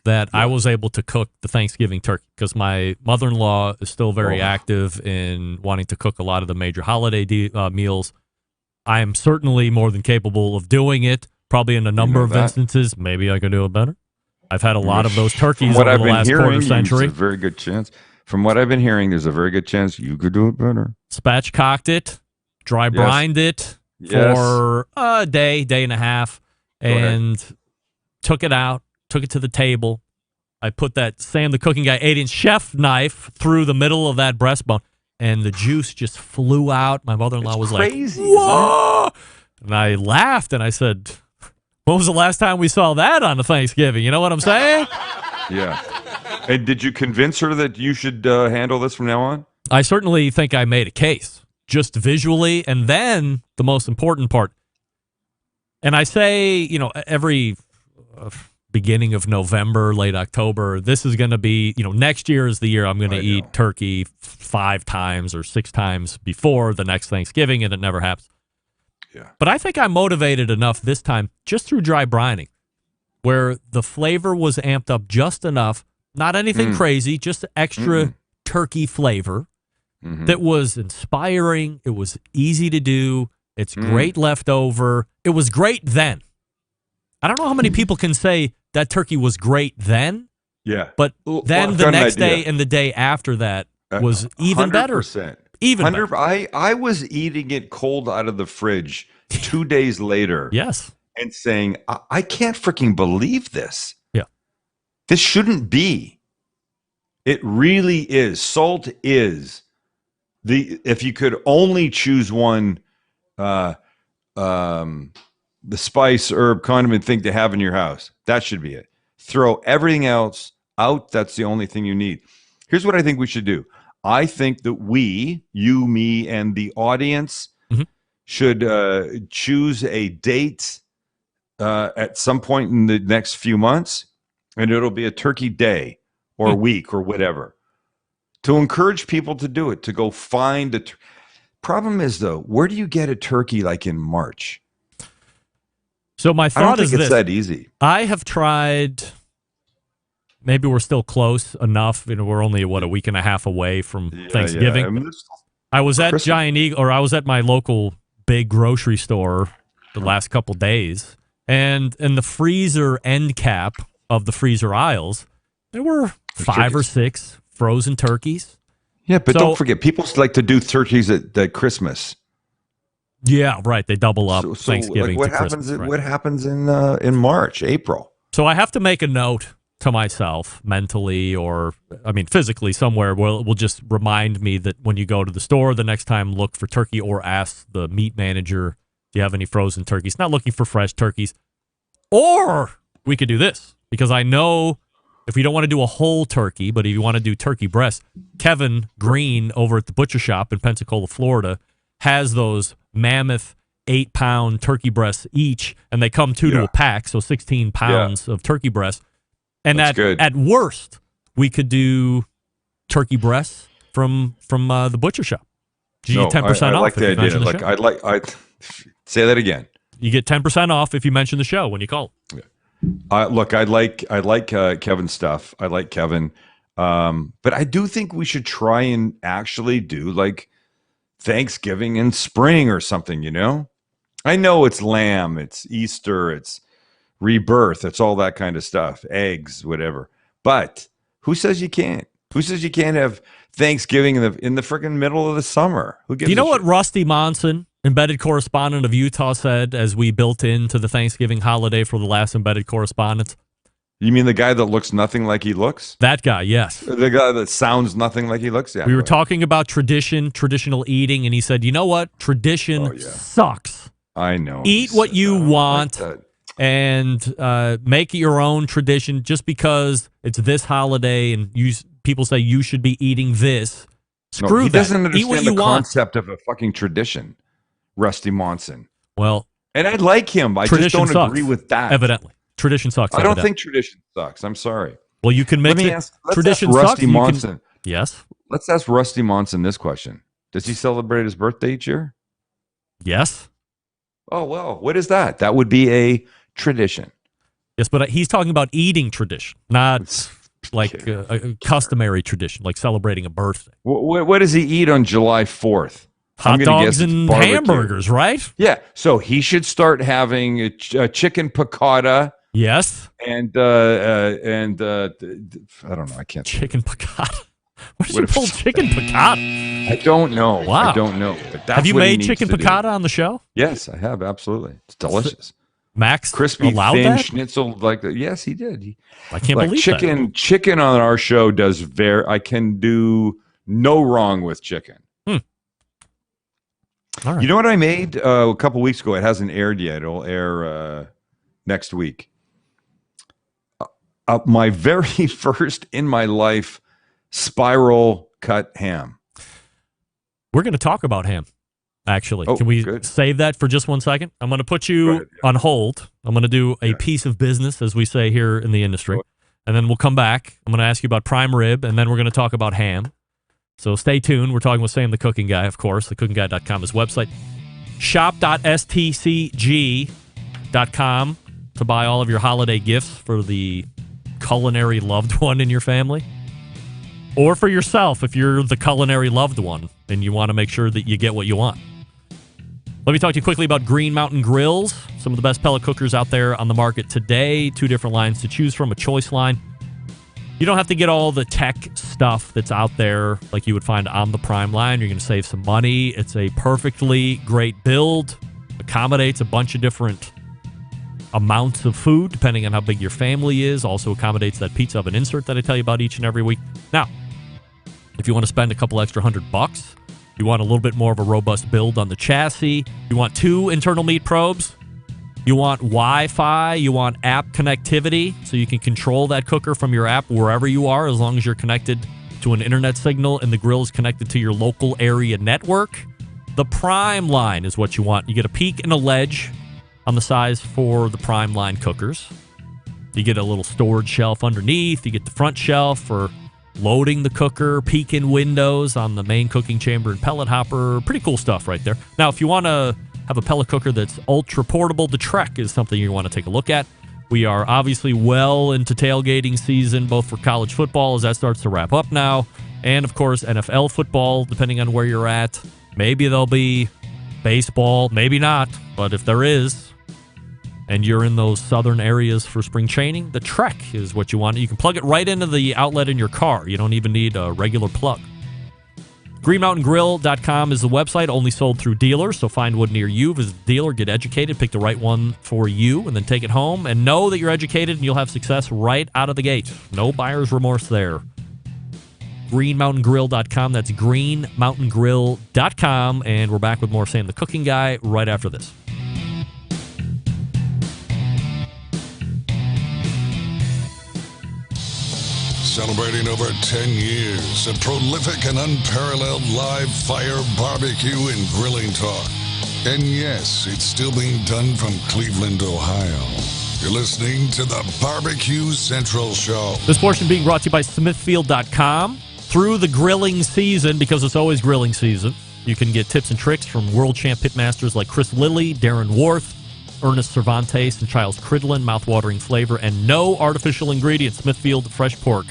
that I was able to cook the Thanksgiving turkey, because my mother-in-law is still very active in wanting to cook a lot of the major holiday meals. I am certainly more than capable of doing it, probably in a number of instances. Maybe I could do it better. I've had a lot of those turkeys over the last quarter century. There's a very good chance. From what I've been hearing, there's a very good chance you could do it better. Spatchcocked it, dry brined it for a day and a half, and took it out, took it to the table. I put that Sam the Cooking Guy 8-inch chef knife through the middle of that breastbone, and the juice just flew out. My mother-in-law was crazy, like, "Whoa!" And I laughed, and I said, when was the last time we saw that on a Thanksgiving? You know what I'm saying? Yeah. And did you convince her that you should handle this from now on? I certainly think I made a case, just visually. And then the most important part, and I say, every beginning of November, late October, this is going to be, next year is the year I'm going to eat turkey 5 times or 6 times before the next Thanksgiving, and it never happens. Yeah. But I think I motivated enough this time, just through dry brining, where the flavor was amped up just enough, not anything crazy, just extra turkey flavor that was inspiring. It was easy to do. It's great leftover. It was great then. I don't know how many people can say that turkey was great then. Yeah. But then the next day and the day after that was even 100%. better. Even better. I was eating it cold out of the fridge 2 days later. Yes. And saying, I can't freaking believe this. Yeah. This shouldn't be. It really is. Salt is if you could only choose one, the spice, herb, condiment thing to have in your house, that should be it. Throw everything else out. That's the only thing you need. Here's what I think we should do. I think that we, you, me, and the audience should choose a date at some point in the next few months, and it'll be a turkey day or a week or whatever, to encourage people to do it, to go find a problem is, though, where do you get a turkey like in March? So my thought I don't think is it's this. that easy. I have tried, maybe we're still close enough. We're only, a week and a half away from Thanksgiving. Yeah. I mean, I was at Christmas. Giant Eagle, or I was at my local big grocery store the last couple days, and in the freezer end cap of the freezer aisles, there were 5 or 6 frozen turkeys. Yeah, but don't forget, people like to do turkeys at Christmas. Yeah, right. They double up So Thanksgiving. like what to happens? Christmas, right. What happens in March, April? So I have to make a note to myself mentally, or physically somewhere. Will just remind me that when you go to the store the next time, look for turkey, or ask the meat manager, do you have any frozen turkeys? Not looking for fresh turkeys. Or we could do this, because I know if you don't want to do a whole turkey, but if you want to do turkey breast, Kevin Green over at the butcher shop in Pensacola, Florida, has those mammoth 8-pound turkey breasts each, and they come two to a pack, so 16 pounds of turkey breast. And at worst, we could do turkey breasts from the butcher shop. You get 10% I off. like the idea. Like I'd say that again. You get 10% off if you mention the show when you call. Look, I like Kevin's stuff. I like Kevin, but I do think we should try and actually do like Thanksgiving in spring or something. I know it's lamb, it's Easter, it's rebirth, it's all that kind of stuff, eggs, whatever. But who says you can't? Who says you can't have Thanksgiving in the freaking middle of the summer? Who gives? Do you know what Rusty Monson, embedded correspondent of Utah, said as we built into the Thanksgiving holiday for the last embedded correspondence? You mean the guy that looks nothing like he looks? That guy, yes. The guy that sounds nothing like he looks? Yeah. We were talking about traditional eating, and he said, you know what? Tradition sucks. I know. Eat what you want and make it your own tradition. Just because it's this holiday and people say you should be eating this, screw he that. doesn't Eat what understand you the want. concept of a fucking tradition, Rusty Monson. Well, and I like him. I just don't agree with that. Evidently. Tradition sucks. I don't think tradition sucks. I'm sorry. Well, you can mix it. Let's Tradition ask sucks. Rusty Monson. Yes. Let's ask Rusty Monson this question. Does he celebrate his birthday each year? Yes. Oh, well, what is that? That would be a tradition. Yes, but he's talking about eating tradition, not like a customary tradition, like celebrating a birthday. What does he eat on July 4th? Hot dogs and hamburgers, right? Yeah. So he should start having a chicken piccata. Yes. And I don't know. I can't. Chicken piccata. What did you pull chicken piccata? I don't know. Wow. I don't know. But that's have you what he made needs chicken to do. piccata on the show? Yes, I have. Absolutely. It's delicious. Max crispy allowed thin that? schnitzel like that. Yes, he did. I can't believe chicken. that. Chicken on our show does I can do no wrong with chicken. All right. You know what I made a couple weeks ago? It hasn't aired yet. It'll air next week. My very first in my life spiral cut ham. We're going to talk about ham, actually. Oh, can we good. save that for just 1 second? I'm going to put you on hold. I'm going to do a piece of business, as we say here in the industry. And then we'll come back. I'm going to ask you about prime rib, and then we're going to talk about ham. So stay tuned. We're talking with Sam, the cooking guy, of course. Thecookingguy.com is website. Shop.stcg.com to buy all of your holiday gifts for the culinary loved one in your family. Or for yourself if you're the culinary loved one and you want to make sure that you get what you want. Let me talk to you quickly about Green Mountain Grills. Some of the best pellet cookers out there on the market today. 2 different lines to choose from, a choice line. You don't have to get all the tech stuff that's out there like you would find on the Prime line. You're going to save some money. It's a perfectly great build. Accommodates a bunch of different amounts of food depending on how big your family is. Also accommodates that pizza oven insert that I tell you about each and every week. Now, if you want to spend a couple extra $100, you want a little bit more of a robust build on the chassis, you want 2 internal meat probes, you want Wi-Fi, you want app connectivity, so you can control that cooker from your app wherever you are, as long as you're connected to an internet signal and the grill is connected to your local area network. The Prime line is what you want. You get a peak and a ledge on the size for the Prime line cookers. You get a little storage shelf underneath. You get the front shelf for loading the cooker, peek-in windows on the main cooking chamber and pellet hopper. Pretty cool stuff right there. Now, if you want to have a pellet cooker that's ultra portable, the Trek is something you want to take a look at. We are obviously well into tailgating season, both for college football as that starts to wrap up now, and of course NFL football, depending on where you're at. Maybe there'll be baseball, maybe not, but if there is, and you're in those southern areas for spring training, the Trek is what you want. You can plug it right into the outlet in your car. You don't even need a regular plug. GreenMountainGrill.com is the website, only sold through dealers, so find one near you, visit the dealer, get educated, pick the right one for you, and then take it home, and know that you're educated and you'll have success right out of the gate. No buyer's remorse there. GreenMountainGrill.com, that's GreenMountainGrill.com, and we're back with more Sam the Cooking Guy right after this. Celebrating over 10 years of prolific and unparalleled live fire barbecue and grilling talk. And yes, it's still being done from Cleveland, Ohio. You're listening to the Barbecue Central Show. This portion being brought to you by Smithfield.com. Through the grilling season, because it's always grilling season, you can get tips and tricks from world champ pitmasters like Chris Lilly, Darren Worth, Ernest Cervantes, and Charles Cridlin. Mouth-watering flavor and no artificial ingredients. Smithfield Fresh Pork.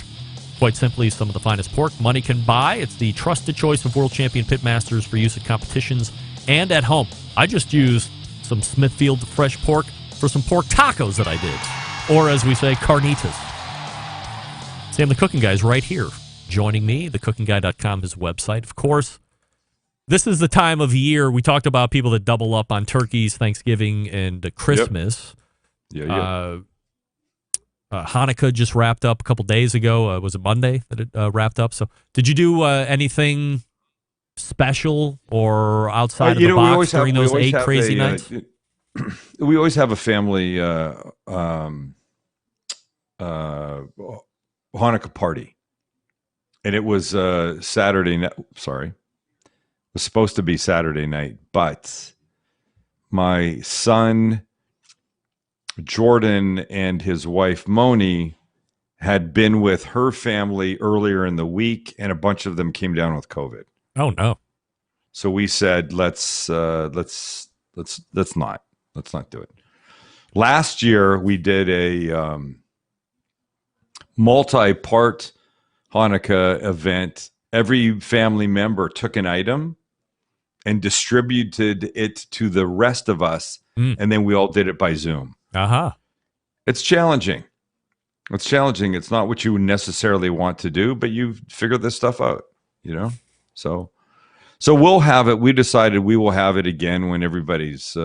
Quite simply, some of the finest pork money can buy. It's the trusted choice of world champion pitmasters for use at competitions and at home. I just used some Smithfield Fresh Pork for some pork tacos that I did. Or, as we say, carnitas. Sam the Cooking Guy is right here joining me. TheCookingGuy.com is website. Of course, this is the time of year. We talked about people that double up on turkeys, Thanksgiving, and Christmas. Yep. Yeah. Hanukkah just wrapped up a couple days ago. Was it Monday that it wrapped up? So, did you do anything special or outside of the box during those 8 crazy nights? We always have a family Hanukkah party, and it was Saturday night. Sorry, it was supposed to be Saturday night, but my son Jordan and his wife Moni had been with her family earlier in the week, and a bunch of them came down with COVID. Oh no! So we said let's not do it. Last year we did a multi-part Hanukkah event. Every family member took an item and distributed it to the rest of us, and then we all did it by Zoom. It's challenging. It's not what you would necessarily want to do, but you figure this stuff out, you know? So we'll have it. We decided we will have it again when everybody's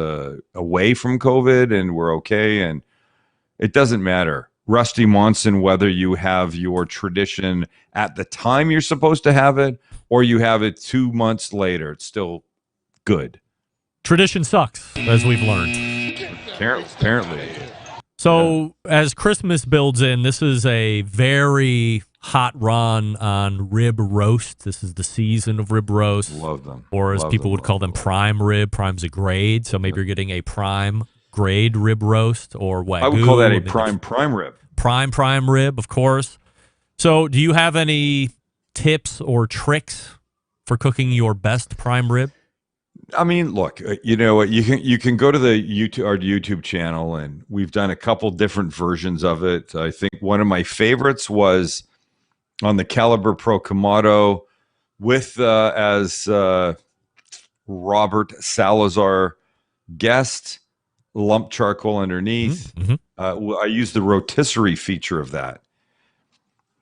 away from COVID and we're okay. And it doesn't matter, Rusty Monson, whether you have your tradition at the time you're supposed to have it or you have it 2 months later. It's still good. Tradition sucks, as we've learned. Apparently. So as Christmas builds in, this is a very hot run on rib roast. This is the season of rib roast. Love them. Or as people would call them, prime rib. Prime's a grade, so maybe you're getting a prime grade rib roast or Wagyu. I would call that a prime rib. Prime rib, of course. So do you have any tips or tricks for cooking your best prime rib? I mean, look, you know, you can go to our YouTube channel, and we've done a couple different versions of it. I think one of my favorites was on the Caliber Pro Kamado with as Robert Salazar guest, lump charcoal underneath. I used the rotisserie feature of that,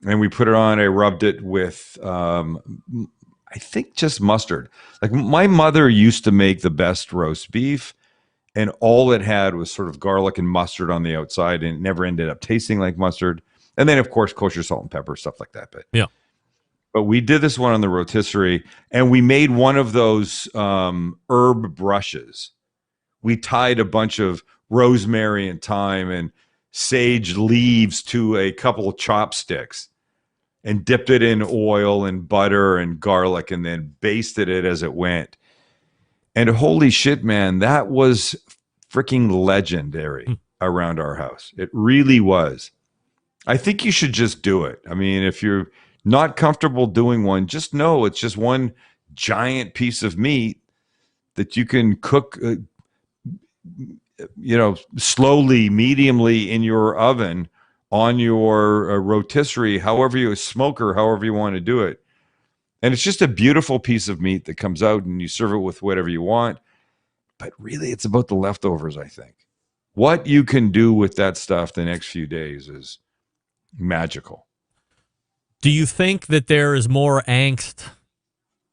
and we put it on. I rubbed it with I think just mustard. Like my mother used to make the best roast beef, and all it had was sort of garlic and mustard on the outside, and it never ended up tasting like mustard. And then, of course, kosher salt and pepper, stuff like that. But we did this one on the rotisserie, and we made one of those herb brushes. We tied a bunch of rosemary and thyme and sage leaves to a couple of chopsticks, and dipped it in oil and butter and garlic, and then basted it as it went. And holy shit, man, that was freaking legendary around our house. It really was. I think you should just do it. I mean, if you're not comfortable doing one, just know it's just one giant piece of meat that you can cook, slowly, mediumly in your oven on your rotisserie, however you smoker, however you want to do it. And it's just a beautiful piece of meat that comes out and you serve it with whatever you want. But really, it's about the leftovers, I think. What you can do with that stuff the next few days is magical. Do you think that there is more angst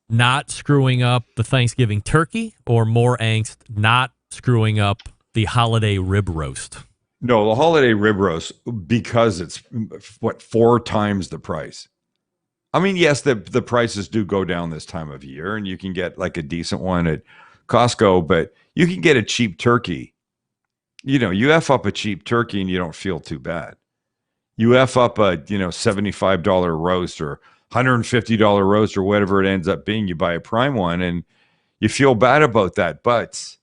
not screwing up the Thanksgiving turkey or more angst not screwing up the holiday rib roast? No, the holiday rib roast, because it's, 4 times the price. I mean, yes, the prices do go down this time of year, and you can get like a decent one at Costco, but you can get a cheap turkey. You F up a cheap turkey and you don't feel too bad. You F up a, $75 roast or $150 roast or whatever it ends up being. You buy a prime one and you feel bad about that. But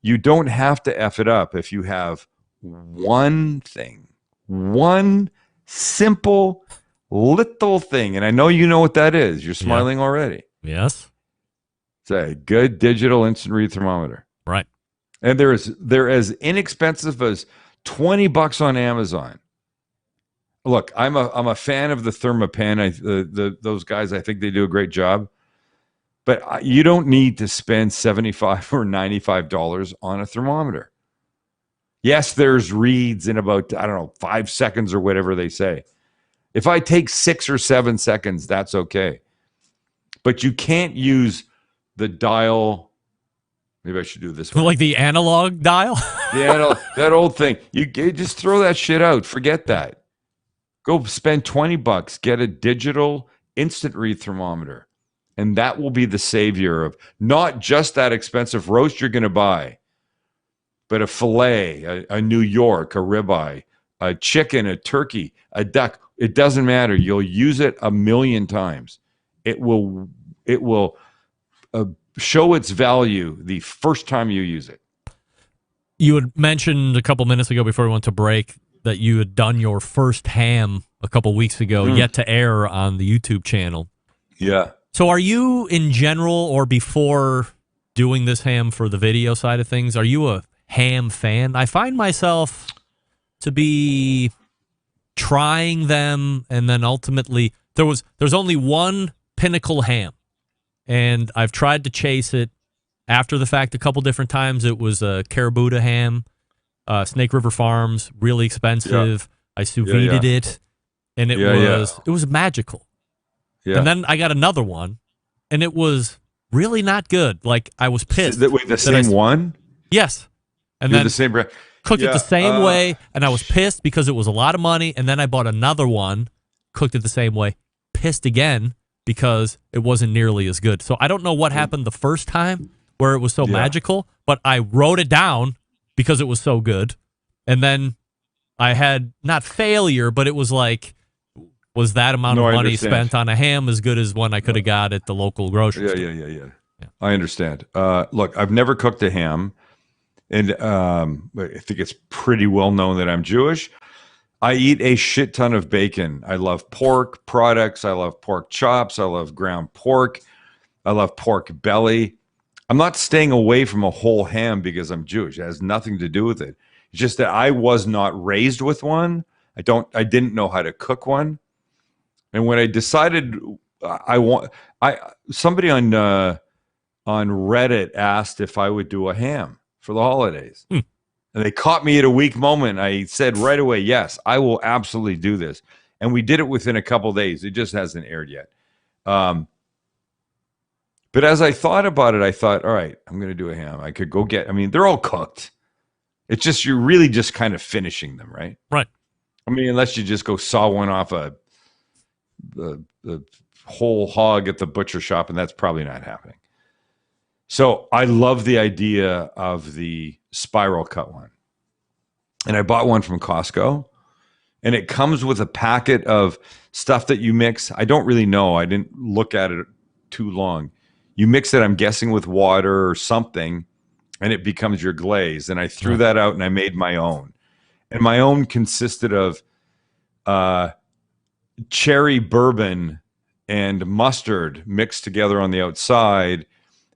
you don't have to F it up if you have one thing, one simple little thing. And I know you know what that is. You're smiling already. Yes. It's a good digital instant read thermometer. Right. And they're as inexpensive as $20 on Amazon. Look, I'm a fan of the Thermapen. Those guys, I think they do a great job. But you don't need to spend $75 or $95 on a thermometer. Yes, there's reads in about, 5 seconds or whatever they say. If I take 6 or 7 seconds, that's okay. But you can't use the dial. Maybe I should do this one. Like the analog dial? That old thing. You just throw that shit out. Forget that. Go spend $20. Get a digital instant read thermometer. And that will be the savior of not just that expensive roast you're going to buy, but a filet, a New York, a ribeye, a chicken, a turkey, a duck. It doesn't matter. You'll use it 1,000,000 times. It will show its value the first time you use it. You had mentioned a couple minutes ago before we went to break that you had done your first ham a couple weeks ago, yet to air on the YouTube channel. Yeah. So are you, in general, or before doing this ham for the video side of things, are you a ham fan? I find myself to be trying them, and then ultimately there's only one pinnacle ham, and I've tried to chase it after the fact a couple different times. It was a Carabuda ham, Snake River Farms, really expensive. Yeah. I sous vide'd it, and it was magical. Yeah. And then I got another one, and it was really not good. Like, I was pissed. Wait, the same one? Yes. And You're then the same brand. Cooked it the same way, and I was pissed because it was a lot of money, and then I bought another one, cooked it the same way, pissed again because it wasn't nearly as good. So I don't know what happened the first time where it was so magical, but I wrote it down because it was so good, and then I had, not failure, but it was like, was that amount of money spent on a ham as good as one I could have got at the local grocery store? Yeah. I understand. Look, I've never cooked a ham, and I think it's pretty well known that I'm Jewish. I eat a shit ton of bacon. I love pork products. I love pork chops. I love ground pork. I love pork belly. I'm not staying away from a whole ham because I'm Jewish. It has nothing to do with it. It's just that I was not raised with one. I didn't know how to cook one. And when I decided somebody on Reddit asked if I would do a ham for the holidays. And they caught me at a weak moment. I said right away, yes, I will absolutely do this. And we did it within a couple of days. It just hasn't aired yet. But as I thought about it, I thought, all right, I'm going to do a ham. I could go they're all cooked. It's just, you're really just kind of finishing them, right? Right. I mean, unless you just go saw one off the whole hog at the butcher shop, and that's probably not happening. So I love the idea of the spiral cut one. And I bought one from Costco, and it comes with a packet of stuff that you mix. I don't really know. I didn't look at it too long. You mix it, I'm guessing, with water or something, and it becomes your glaze. And I threw that out and I made my own. And my own consisted of cherry bourbon and mustard mixed together on the outside,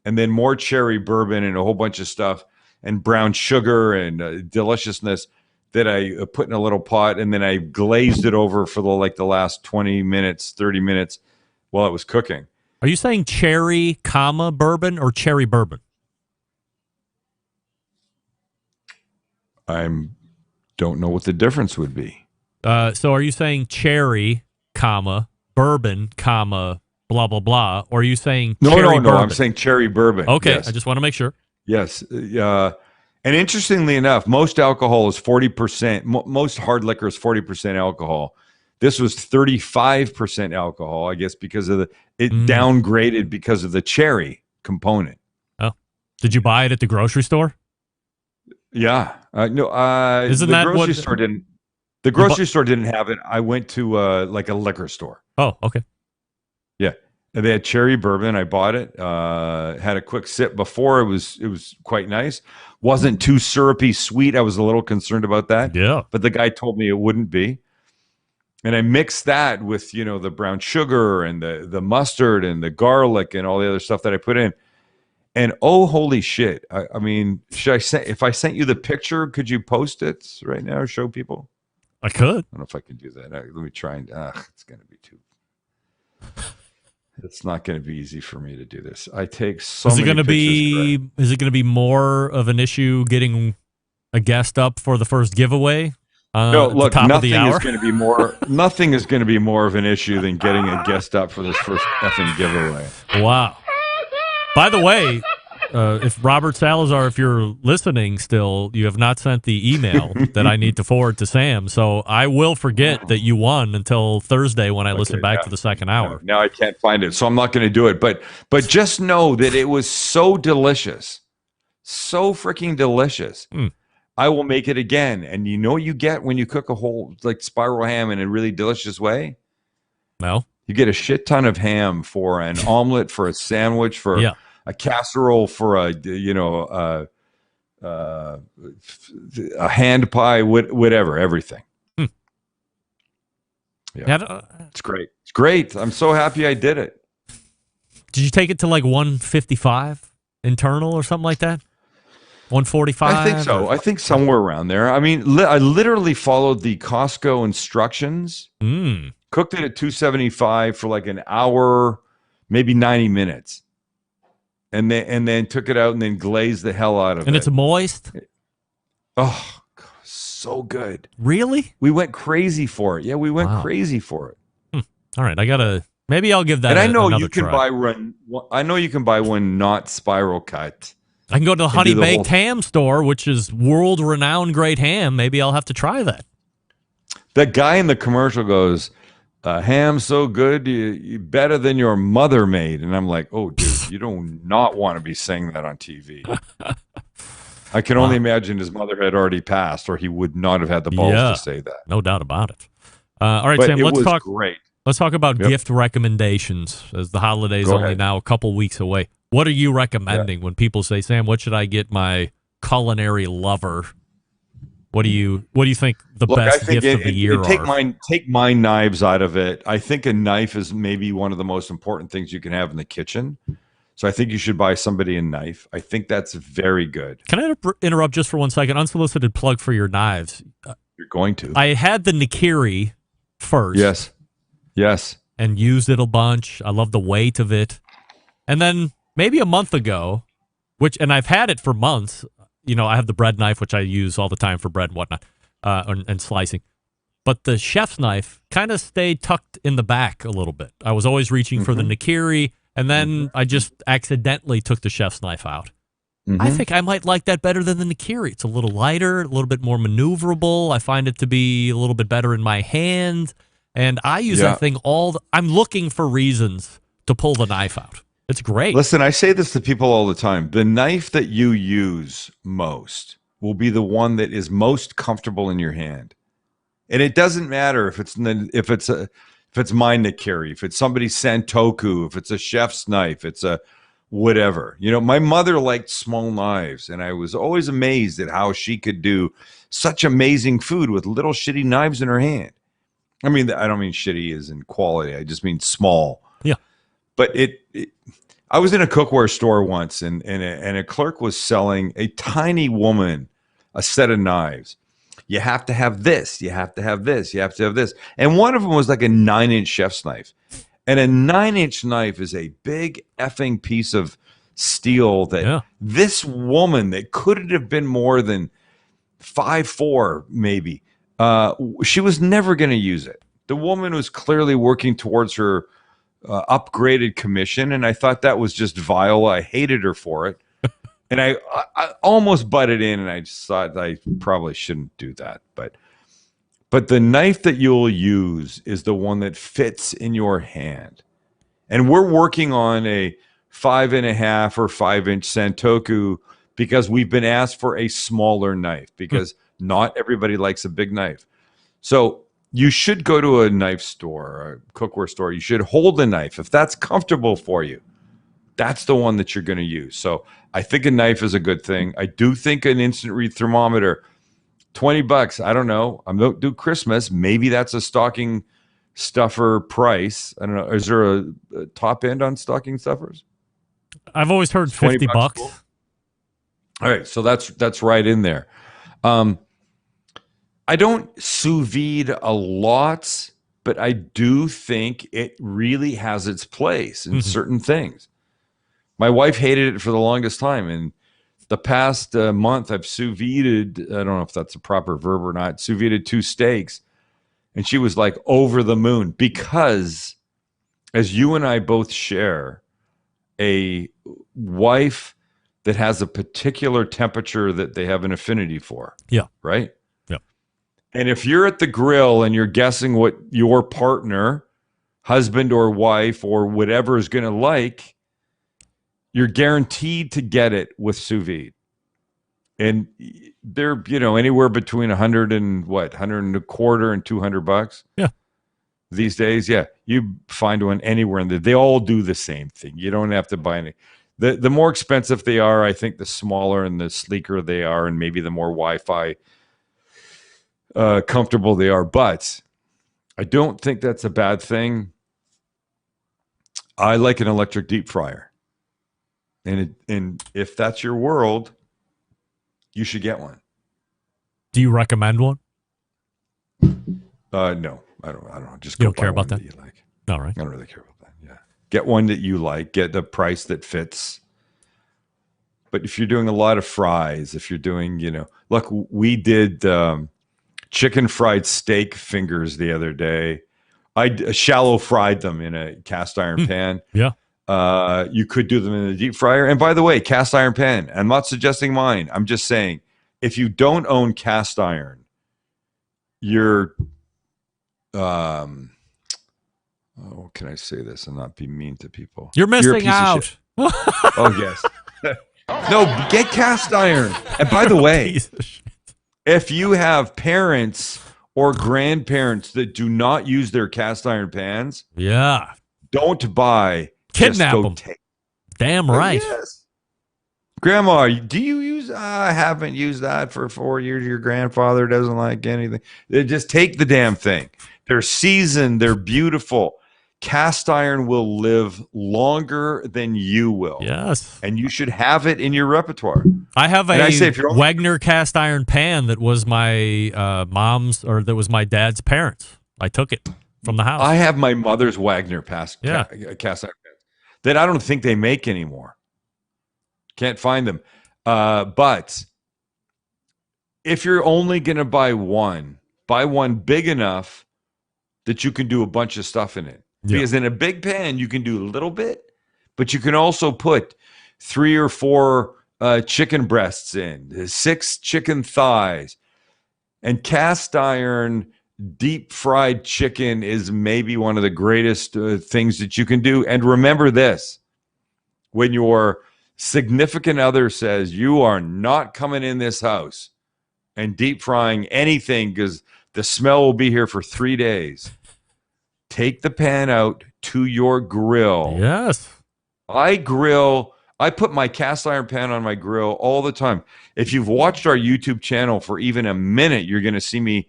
and then more cherry bourbon and a whole bunch of stuff, and brown sugar and deliciousness that I put in a little pot, and then I glazed it over for the last 20 minutes, 30 minutes while it was cooking. Are you saying cherry, bourbon or cherry bourbon? Don't know what the difference would be. So are you saying cherry, bourbon, blah, blah, blah, or are you saying cherry bourbon? I'm saying cherry bourbon. Okay, yes. I just want to make sure. Yes. And interestingly enough, most alcohol is 40%. Most hard liquor is 40% alcohol. This was 35% alcohol, I guess, because of it downgraded because of the cherry component. Oh, did you buy it at the grocery store? Yeah. No. Isn't the that grocery what store didn't? The grocery store didn't have it. I went to like a liquor store. Oh, okay. Yeah, and they had cherry bourbon. I bought it. Had a quick sip before. It was quite nice. Wasn't too syrupy sweet. I was a little concerned about that. Yeah, but the guy told me it wouldn't be. And I mixed that with the brown sugar and the mustard and the garlic and all the other stuff that I put in. And oh, holy shit! I mean, if I sent you the picture, could you post it right now or show people? I could. I don't know if I can do that. Let me try and. It's going to be too. It's not going to be easy for me to do this. I take so many pictures. Is it going to be more of an issue getting a guest up for the first giveaway? No, look, top nothing of the hour? is going to be more. Nothing is going to be more of an issue than getting a guest up for this first effing giveaway. Wow. By the way, if Robert Salazar, if you're listening still, you have not sent the email that I need to forward to Sam. So I will forget that you won until Thursday when I listen back to the second hour. Now I can't find it, so I'm not going to do it. But just know that it was so delicious, so freaking delicious. I will make it again. And you know what you get when you cook a whole spiral ham in a really delicious way? No. You get a shit ton of ham for an omelet, for a sandwich, for a casserole, for a hand pie, whatever, everything. Yeah, it's great. It's great. I'm so happy I did it. Did you take it to 155 internal or something like that? 145? I think so. I think somewhere around there. I mean, I literally followed the Costco instructions. Cooked it at 275 for an hour, maybe 90 minutes. And then took it out and then glazed the hell out of it. And it's moist? Oh, so good. Really? We went crazy for it. Yeah, we went crazy for it. All right, maybe I'll give that and I know another you can try. buy one. I know you can buy one not spiral cut. I can go to the Honey Baked Ham store, which is world-renowned great ham. Maybe I'll have to try that. That guy in the commercial goes, ham so good, you better than your mother made. And I'm like, oh, dude, you do not want to be saying that on TV. I can only imagine his mother had already passed, or he would not have had the balls to say that. No doubt about it. All right, but Sam, let's talk. Great. Let's talk about gift recommendations, as the holidays only now a couple weeks away. What are you recommending when people say, Sam, what should I get my culinary lover? What do you think the best gifts of the year are? Take my knives out of it. I think a knife is maybe one of the most important things you can have in the kitchen. So I think you should buy somebody a knife. I think that's very good. Can I interrupt just for 1 second? Unsolicited plug for your knives. You're going to. I had the Nikiri first. Yes. And used it a bunch. I love the weight of it. And then maybe a month ago, and I've had it for months. I have the bread knife, which I use all the time for bread and whatnot, and slicing. But the chef's knife kind of stayed tucked in the back a little bit. I was always reaching for the Nikiri, and then I just accidentally took the chef's knife out. I think I might like that better than the Nikiri. It's a little lighter, a little bit more maneuverable. I find it to be a little bit better in my hand. And I use that thing I'm looking for reasons to pull the knife out. It's great. Listen, I say this to people all the time. The knife that you use most will be the one that is most comfortable in your hand. And it doesn't matter if it's mine to carry, if it's somebody's Santoku, if it's a chef's knife, it's a whatever. You know, my mother liked small knives, and I was always amazed at how she could do such amazing food with little shitty knives in her hand. I mean, I don't mean shitty as in quality. I just mean small. Yeah. But I was in a cookware store once, and a clerk was selling a tiny woman a set of knives. You have to have this. You have to have this. You have to have this. And one of them was like a 9-inch chef's knife. And a 9-inch knife is a big effing piece of steel that this woman that couldn't have been more than 5'4", maybe, she was never going to use it. The woman was clearly working towards her upgraded commission, and I thought that was just vile. I hated her for it. And I almost butted in, and I just thought I probably shouldn't do that. But the knife that you'll use is the one that fits in your hand. And we're working on a 5.5 or 5-inch Santoku because we've been asked for a smaller knife because not everybody likes a big knife. So you should go to a knife store, a cookware store. You should hold the knife. If that's comfortable for you, that's the one that you're going to use. So I think a knife is a good thing. I do think an instant read thermometer, $20. I don't know. I'm going to do Christmas. Maybe that's a stocking stuffer price. I don't know. Is there a top end on stocking stuffers? I've always heard $50. Cool. All right. So that's right in there. I don't sous vide a lot, but I do think it really has its place in certain things. My wife hated it for the longest time. And the past month, I've sous vide'd, I don't know if that's a proper verb or not, sous vide'd 2 steaks. And she was like over the moon because, as you and I both share, a wife that has a particular temperature that they have an affinity for. Yeah. Right? Yeah. And if you're at the grill and you're guessing what your partner, husband or wife or whatever is going to like, you're guaranteed to get it with sous vide. And they're, anywhere between 100 and what, 100 and a quarter and $200. Yeah. These days, yeah. You find one anywhere and they all do the same thing. You don't have to buy any. The more expensive they are, I think the smaller and the sleeker they are, and maybe the more Wi-Fi comfortable they are. But I don't think that's a bad thing. I like an electric deep fryer. And if that's your world, you should get one. Do you recommend one? No, I don't. Just you don't care about that. You like. All right. I don't really care about that. Yeah, get one that you like. Get the price that fits. But if you're doing a lot of fries, if you're doing, look, we did chicken fried steak fingers the other day. I shallow fried them in a cast iron pan. Yeah. You could do them in a deep fryer. And by the way, cast iron pan, I'm not suggesting mine. I'm just saying, if you don't own cast iron, you're, can I say this and not be mean to people? You're missing out. Oh, yes. No, get cast iron. And by the way, if you have parents or grandparents that do not use their cast iron pans, don't buy. Kidnap them. Damn right. Yes. Grandma, do you use? I haven't used that for 4 years. Your grandfather doesn't like anything. They just take the damn thing. They're seasoned. They're beautiful. Cast iron will live longer than you will. Yes. And you should have it in your repertoire. I have Wagner cast iron pan that was my mom's, or that was my dad's parents. I took it from the house. I have my mother's Wagner cast iron pan that I don't think they make anymore. Can't find them. But if you're only going to buy one big enough that you can do a bunch of stuff in it. Yeah. Because in a big pan, you can do a little bit, but you can also put 3 or 4 chicken breasts in, 6 chicken thighs. And cast iron deep fried chicken is maybe one of the greatest things that you can do. And remember this, when your significant other says you are not coming in this house and deep frying anything because the smell will be here for 3 days, take the pan out to your grill. Yes. I grill I put my cast iron pan on my grill all the time. If you've watched our YouTube channel for even a minute, you're going to see me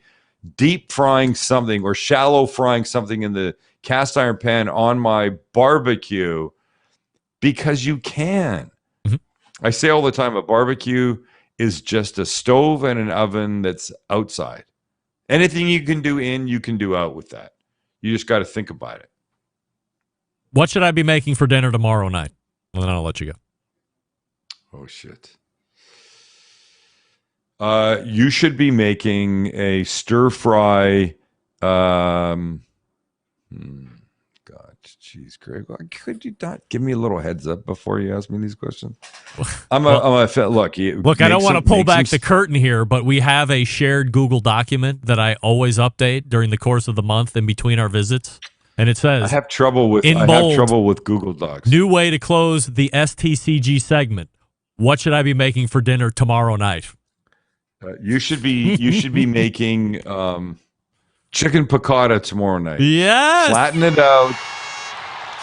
deep frying something or shallow frying something in the cast iron pan on my barbecue because you can. I say all the time, a barbecue is just a stove and an oven that's outside. Anything you can do in, you can do out with that. You just got to think about it. What should I be making for dinner tomorrow night? Well, then I'll let you go. Oh, shit. You should be making a stir fry. God, jeez, Greg, could you not give me a little heads up before you ask me these questions? Look. I don't want to pull back the curtain here, but we have a shared Google document that I always update during the course of the month in between our visits, and it says I have trouble with Google Docs. New way to close the STCG segment. What should I be making for dinner tomorrow night? You should be making chicken piccata tomorrow night. Yes.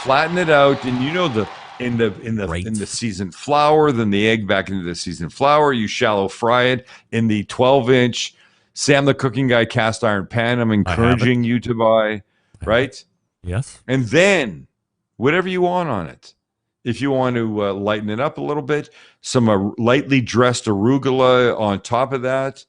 Flatten it out, and you know in the seasoned flour, then the egg back into the seasoned flour. You shallow fry it in the 12-inch Sam the Cooking Guy cast iron pan. I'm encouraging you to buy, right? Yes. And then whatever you want on it. If you want to lighten it up a little bit, some lightly dressed arugula on top of that.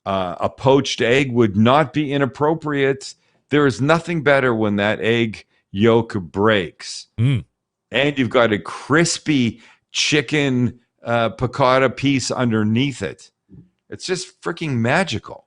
A poached egg would not be inappropriate. There is nothing better when that egg yolk breaks. And you've got a crispy chicken piccata piece underneath it. It's just freaking magical.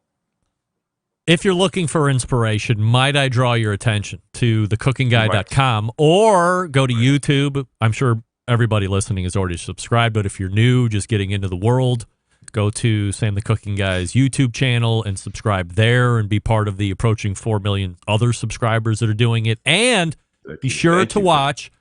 If you're looking for inspiration, might I draw your attention to thecookingguy.com or go to YouTube? I'm sure everybody listening is already subscribed, but if you're new, just getting into the world, go to Sam the Cooking Guy's YouTube channel and subscribe there and be part of the approaching 4 million other subscribers that are doing it. And be sure to watch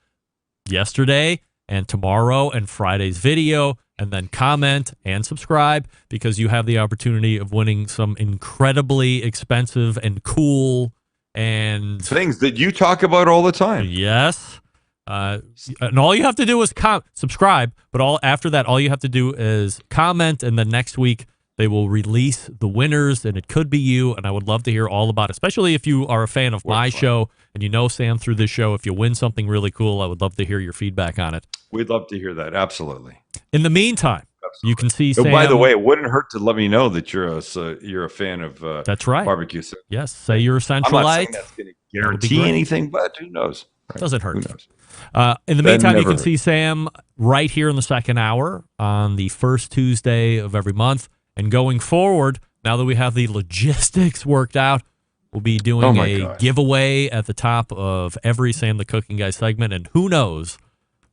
yesterday and tomorrow and Friday's video, and then comment and subscribe because you have the opportunity of winning some incredibly expensive and cool and things that you talk about all the time. Yes. And all you have to do is subscribe, but after that, all you have to do is comment, and then next week they will release the winners, and it could be you, and I would love to hear all about it, especially if you are a fan of my show and you know Sam through this show. If you win something really cool, I would love to hear your feedback on it. We'd love to hear that. Absolutely. In the meantime, you can see Sam. By the way, it wouldn't hurt to let me know that you're a fan of that's right. barbecue. Yes, say you're a Centralite. I'm not saying that's going to guarantee anything, but who knows? Right? Doesn't hurt. Who knows? In the meantime, you can see Sam right here in the second hour on the first Tuesday of every month. And going forward, now that we have the logistics worked out, we'll be doing a giveaway at the top of every Sam the Cooking Guy segment. And who knows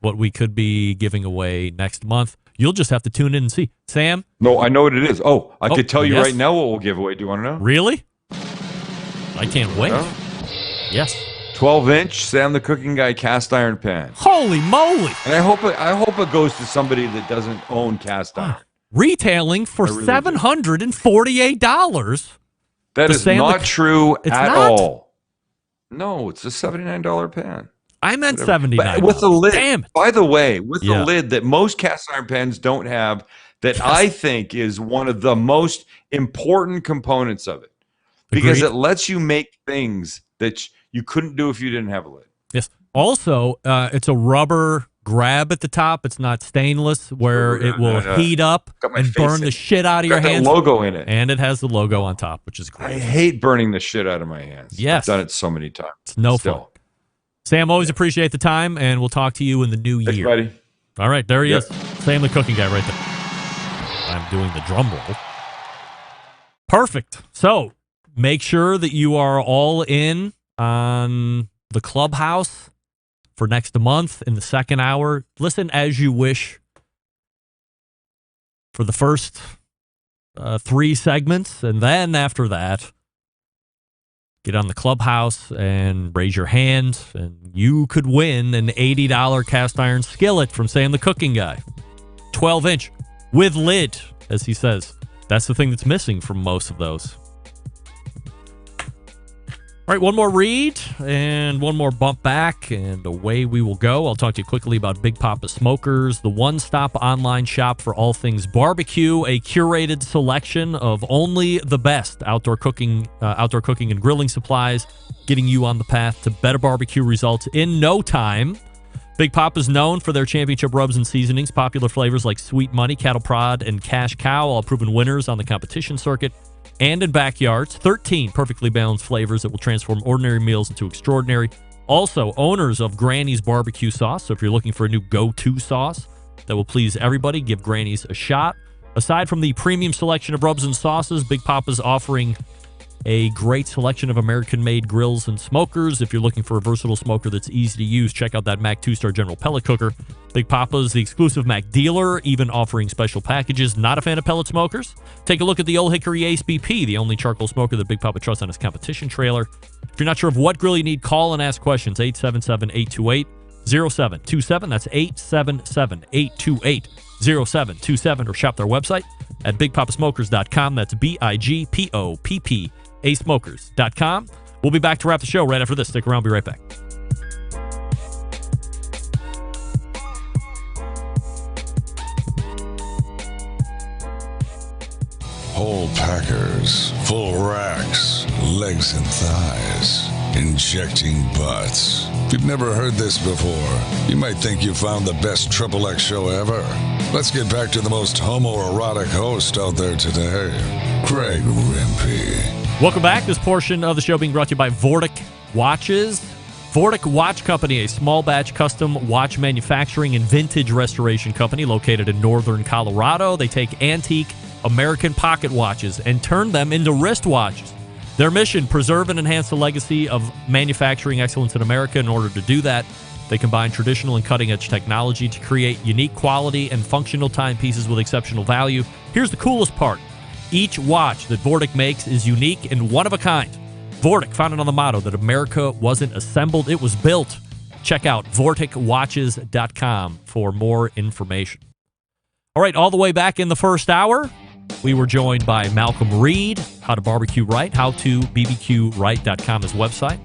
what we could be giving away next month. You'll just have to tune in and see. Sam? No, I know what it is. I could tell you right now what we'll give away. Do you want to know? Really? I can't wait. Yes. 12-inch Sam the Cooking Guy cast iron pan. Holy moly! And I hope it goes to somebody that doesn't own cast iron. Retailing for $748. That is not true at all. No, it's a $79 pan. I meant $79. With a lid. Damn it. By the way, with a lid that most cast iron pans don't have, that I think is one of the most important components of it. Because it lets you make things that you couldn't do if you didn't have a lid. Yes. Also, it's a rubber grab at the top. It's not stainless, where it will heat up and burn the shit out of your hands. Got the logo in it. And it has the logo on top, which is great. I hate burning the shit out of my hands. Yes. I've done it so many times. It's no fun. Sam, always appreciate the time, and we'll talk to you in the new year. Thanks, buddy. All right, there he is. Sam the Cooking Guy right there. I'm doing the drum roll. Perfect. So make sure that you are all in on the Clubhouse for next month in the second hour. Listen as you wish for the first 3 segments, and then after that, get on the Clubhouse and raise your hand, and you could win an $80 cast iron skillet from Sam the Cooking Guy. 12-inch with lid, as he says. That's the thing that's missing from most of those. All right, one more read and one more bump back, and away we will go. I'll talk to you quickly about Big Papa Smokers, the one-stop online shop for all things barbecue, a curated selection of only the best outdoor cooking and grilling supplies, getting you on the path to better barbecue results in no time. Big Papa is known for their championship rubs and seasonings, popular flavors like Sweet Money, Cattle Prod, and Cash Cow, all proven winners on the competition circuit and in backyards. 13 perfectly balanced flavors that will transform ordinary meals into extraordinary. Also, owners of Granny's barbecue sauce. So if you're looking for a new go-to sauce that will please everybody, give Granny's a shot. Aside from the premium selection of rubs and sauces, Big Papa's offering a great selection of American-made grills and smokers. If you're looking for a versatile smoker that's easy to use, check out that Mac 2-Star General Pellet Cooker. Big Papa's the exclusive Mac dealer, even offering special packages. Not a fan of pellet smokers? Take a look at the Old Hickory Ace BP, the only charcoal smoker that Big Papa trusts on his competition trailer. If you're not sure of what grill you need, call and ask questions. 877-828-0727. That's 877-828-0727. Or shop their website at bigpapasmokers.com. That's BIGPOPPA smokers.com. We'll be back to wrap the show right after this. Stick around. Be right back. Whole packers, full racks, legs and thighs, injecting butts. If you've never heard this before, you might think you found the best XXX show ever. Let's get back to the most homoerotic host out there today, Greg Rempe. Welcome back. This portion of the show being brought to you by Vortic Watches. Vortic Watch Company, a small batch custom watch manufacturing and vintage restoration company located in northern Colorado. They take antique American pocket watches and turn them into wristwatches. Their mission, preserve and enhance the legacy of manufacturing excellence in America. In order to do that, they combine traditional and cutting-edge technology to create unique quality and functional timepieces with exceptional value. Here's the coolest part. Each watch that Vortic makes is unique and one of a kind. Vortic, founded on the motto that America wasn't assembled, it was built. Check out VorticWatches.com for more information. All right, all the way back in the first hour, we were joined by Malcom Reed, How to BBQ Right, HowToBBQRight.com, his website,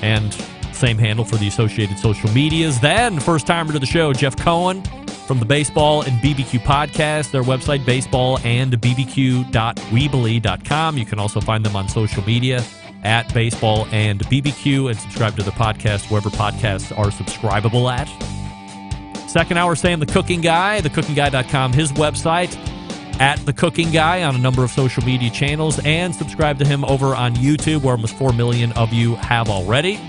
and same handle for the associated social medias. Then, first timer to the show, Jeff Cohen from the Baseball and BBQ podcast, their website, baseballandbbq.weebly.com. You can also find them on social media at Baseball and BBQ, and subscribe to the podcast wherever podcasts are subscribable at. Second hour, Sam the Cooking Guy, thecookingguy.com, his website, at The Cooking Guy on a number of social media channels, and subscribe to him over on YouTube, where almost 4 million of you have already.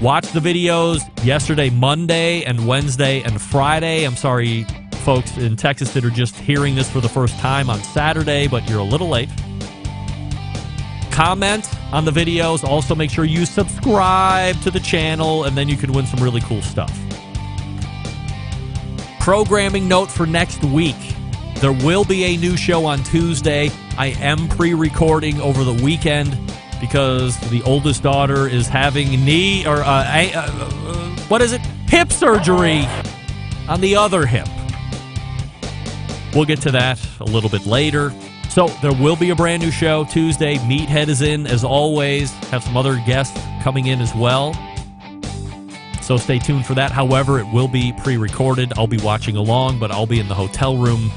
Watch the videos yesterday, Monday, and Wednesday, and Friday. I'm sorry, folks in Texas that are just hearing this for the first time on Saturday, but you're a little late. Comment on the videos. Also, make sure you subscribe to the channel, and then you can win some really cool stuff. Programming note for next week. There will be a new show on Tuesday. I am pre-recording over the weekend because the oldest daughter is having hip surgery on the other hip. We'll get to that a little bit later. So there will be a brand new show Tuesday. Meathead is in, as always. Have some other guests coming in as well. So stay tuned for that. However, it will be pre-recorded. I'll be watching along, but I'll be in the hotel room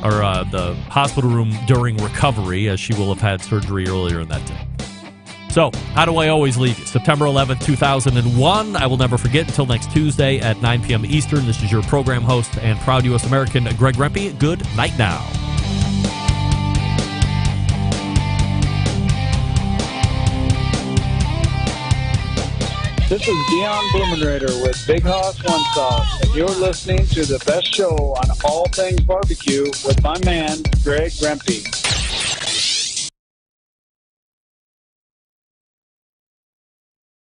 or the hospital room during recovery, as she will have had surgery earlier in that day. So, how do I always leave you? September 11th, 2001. I will never forget until next Tuesday at 9 p.m. Eastern. This is your program host and proud U.S. American, Greg Rempe. Good night now. This is Dion Blumenrader with Big Hoss One Sauce, and you're listening to the best show on all things barbecue with my man, Greg Rempe.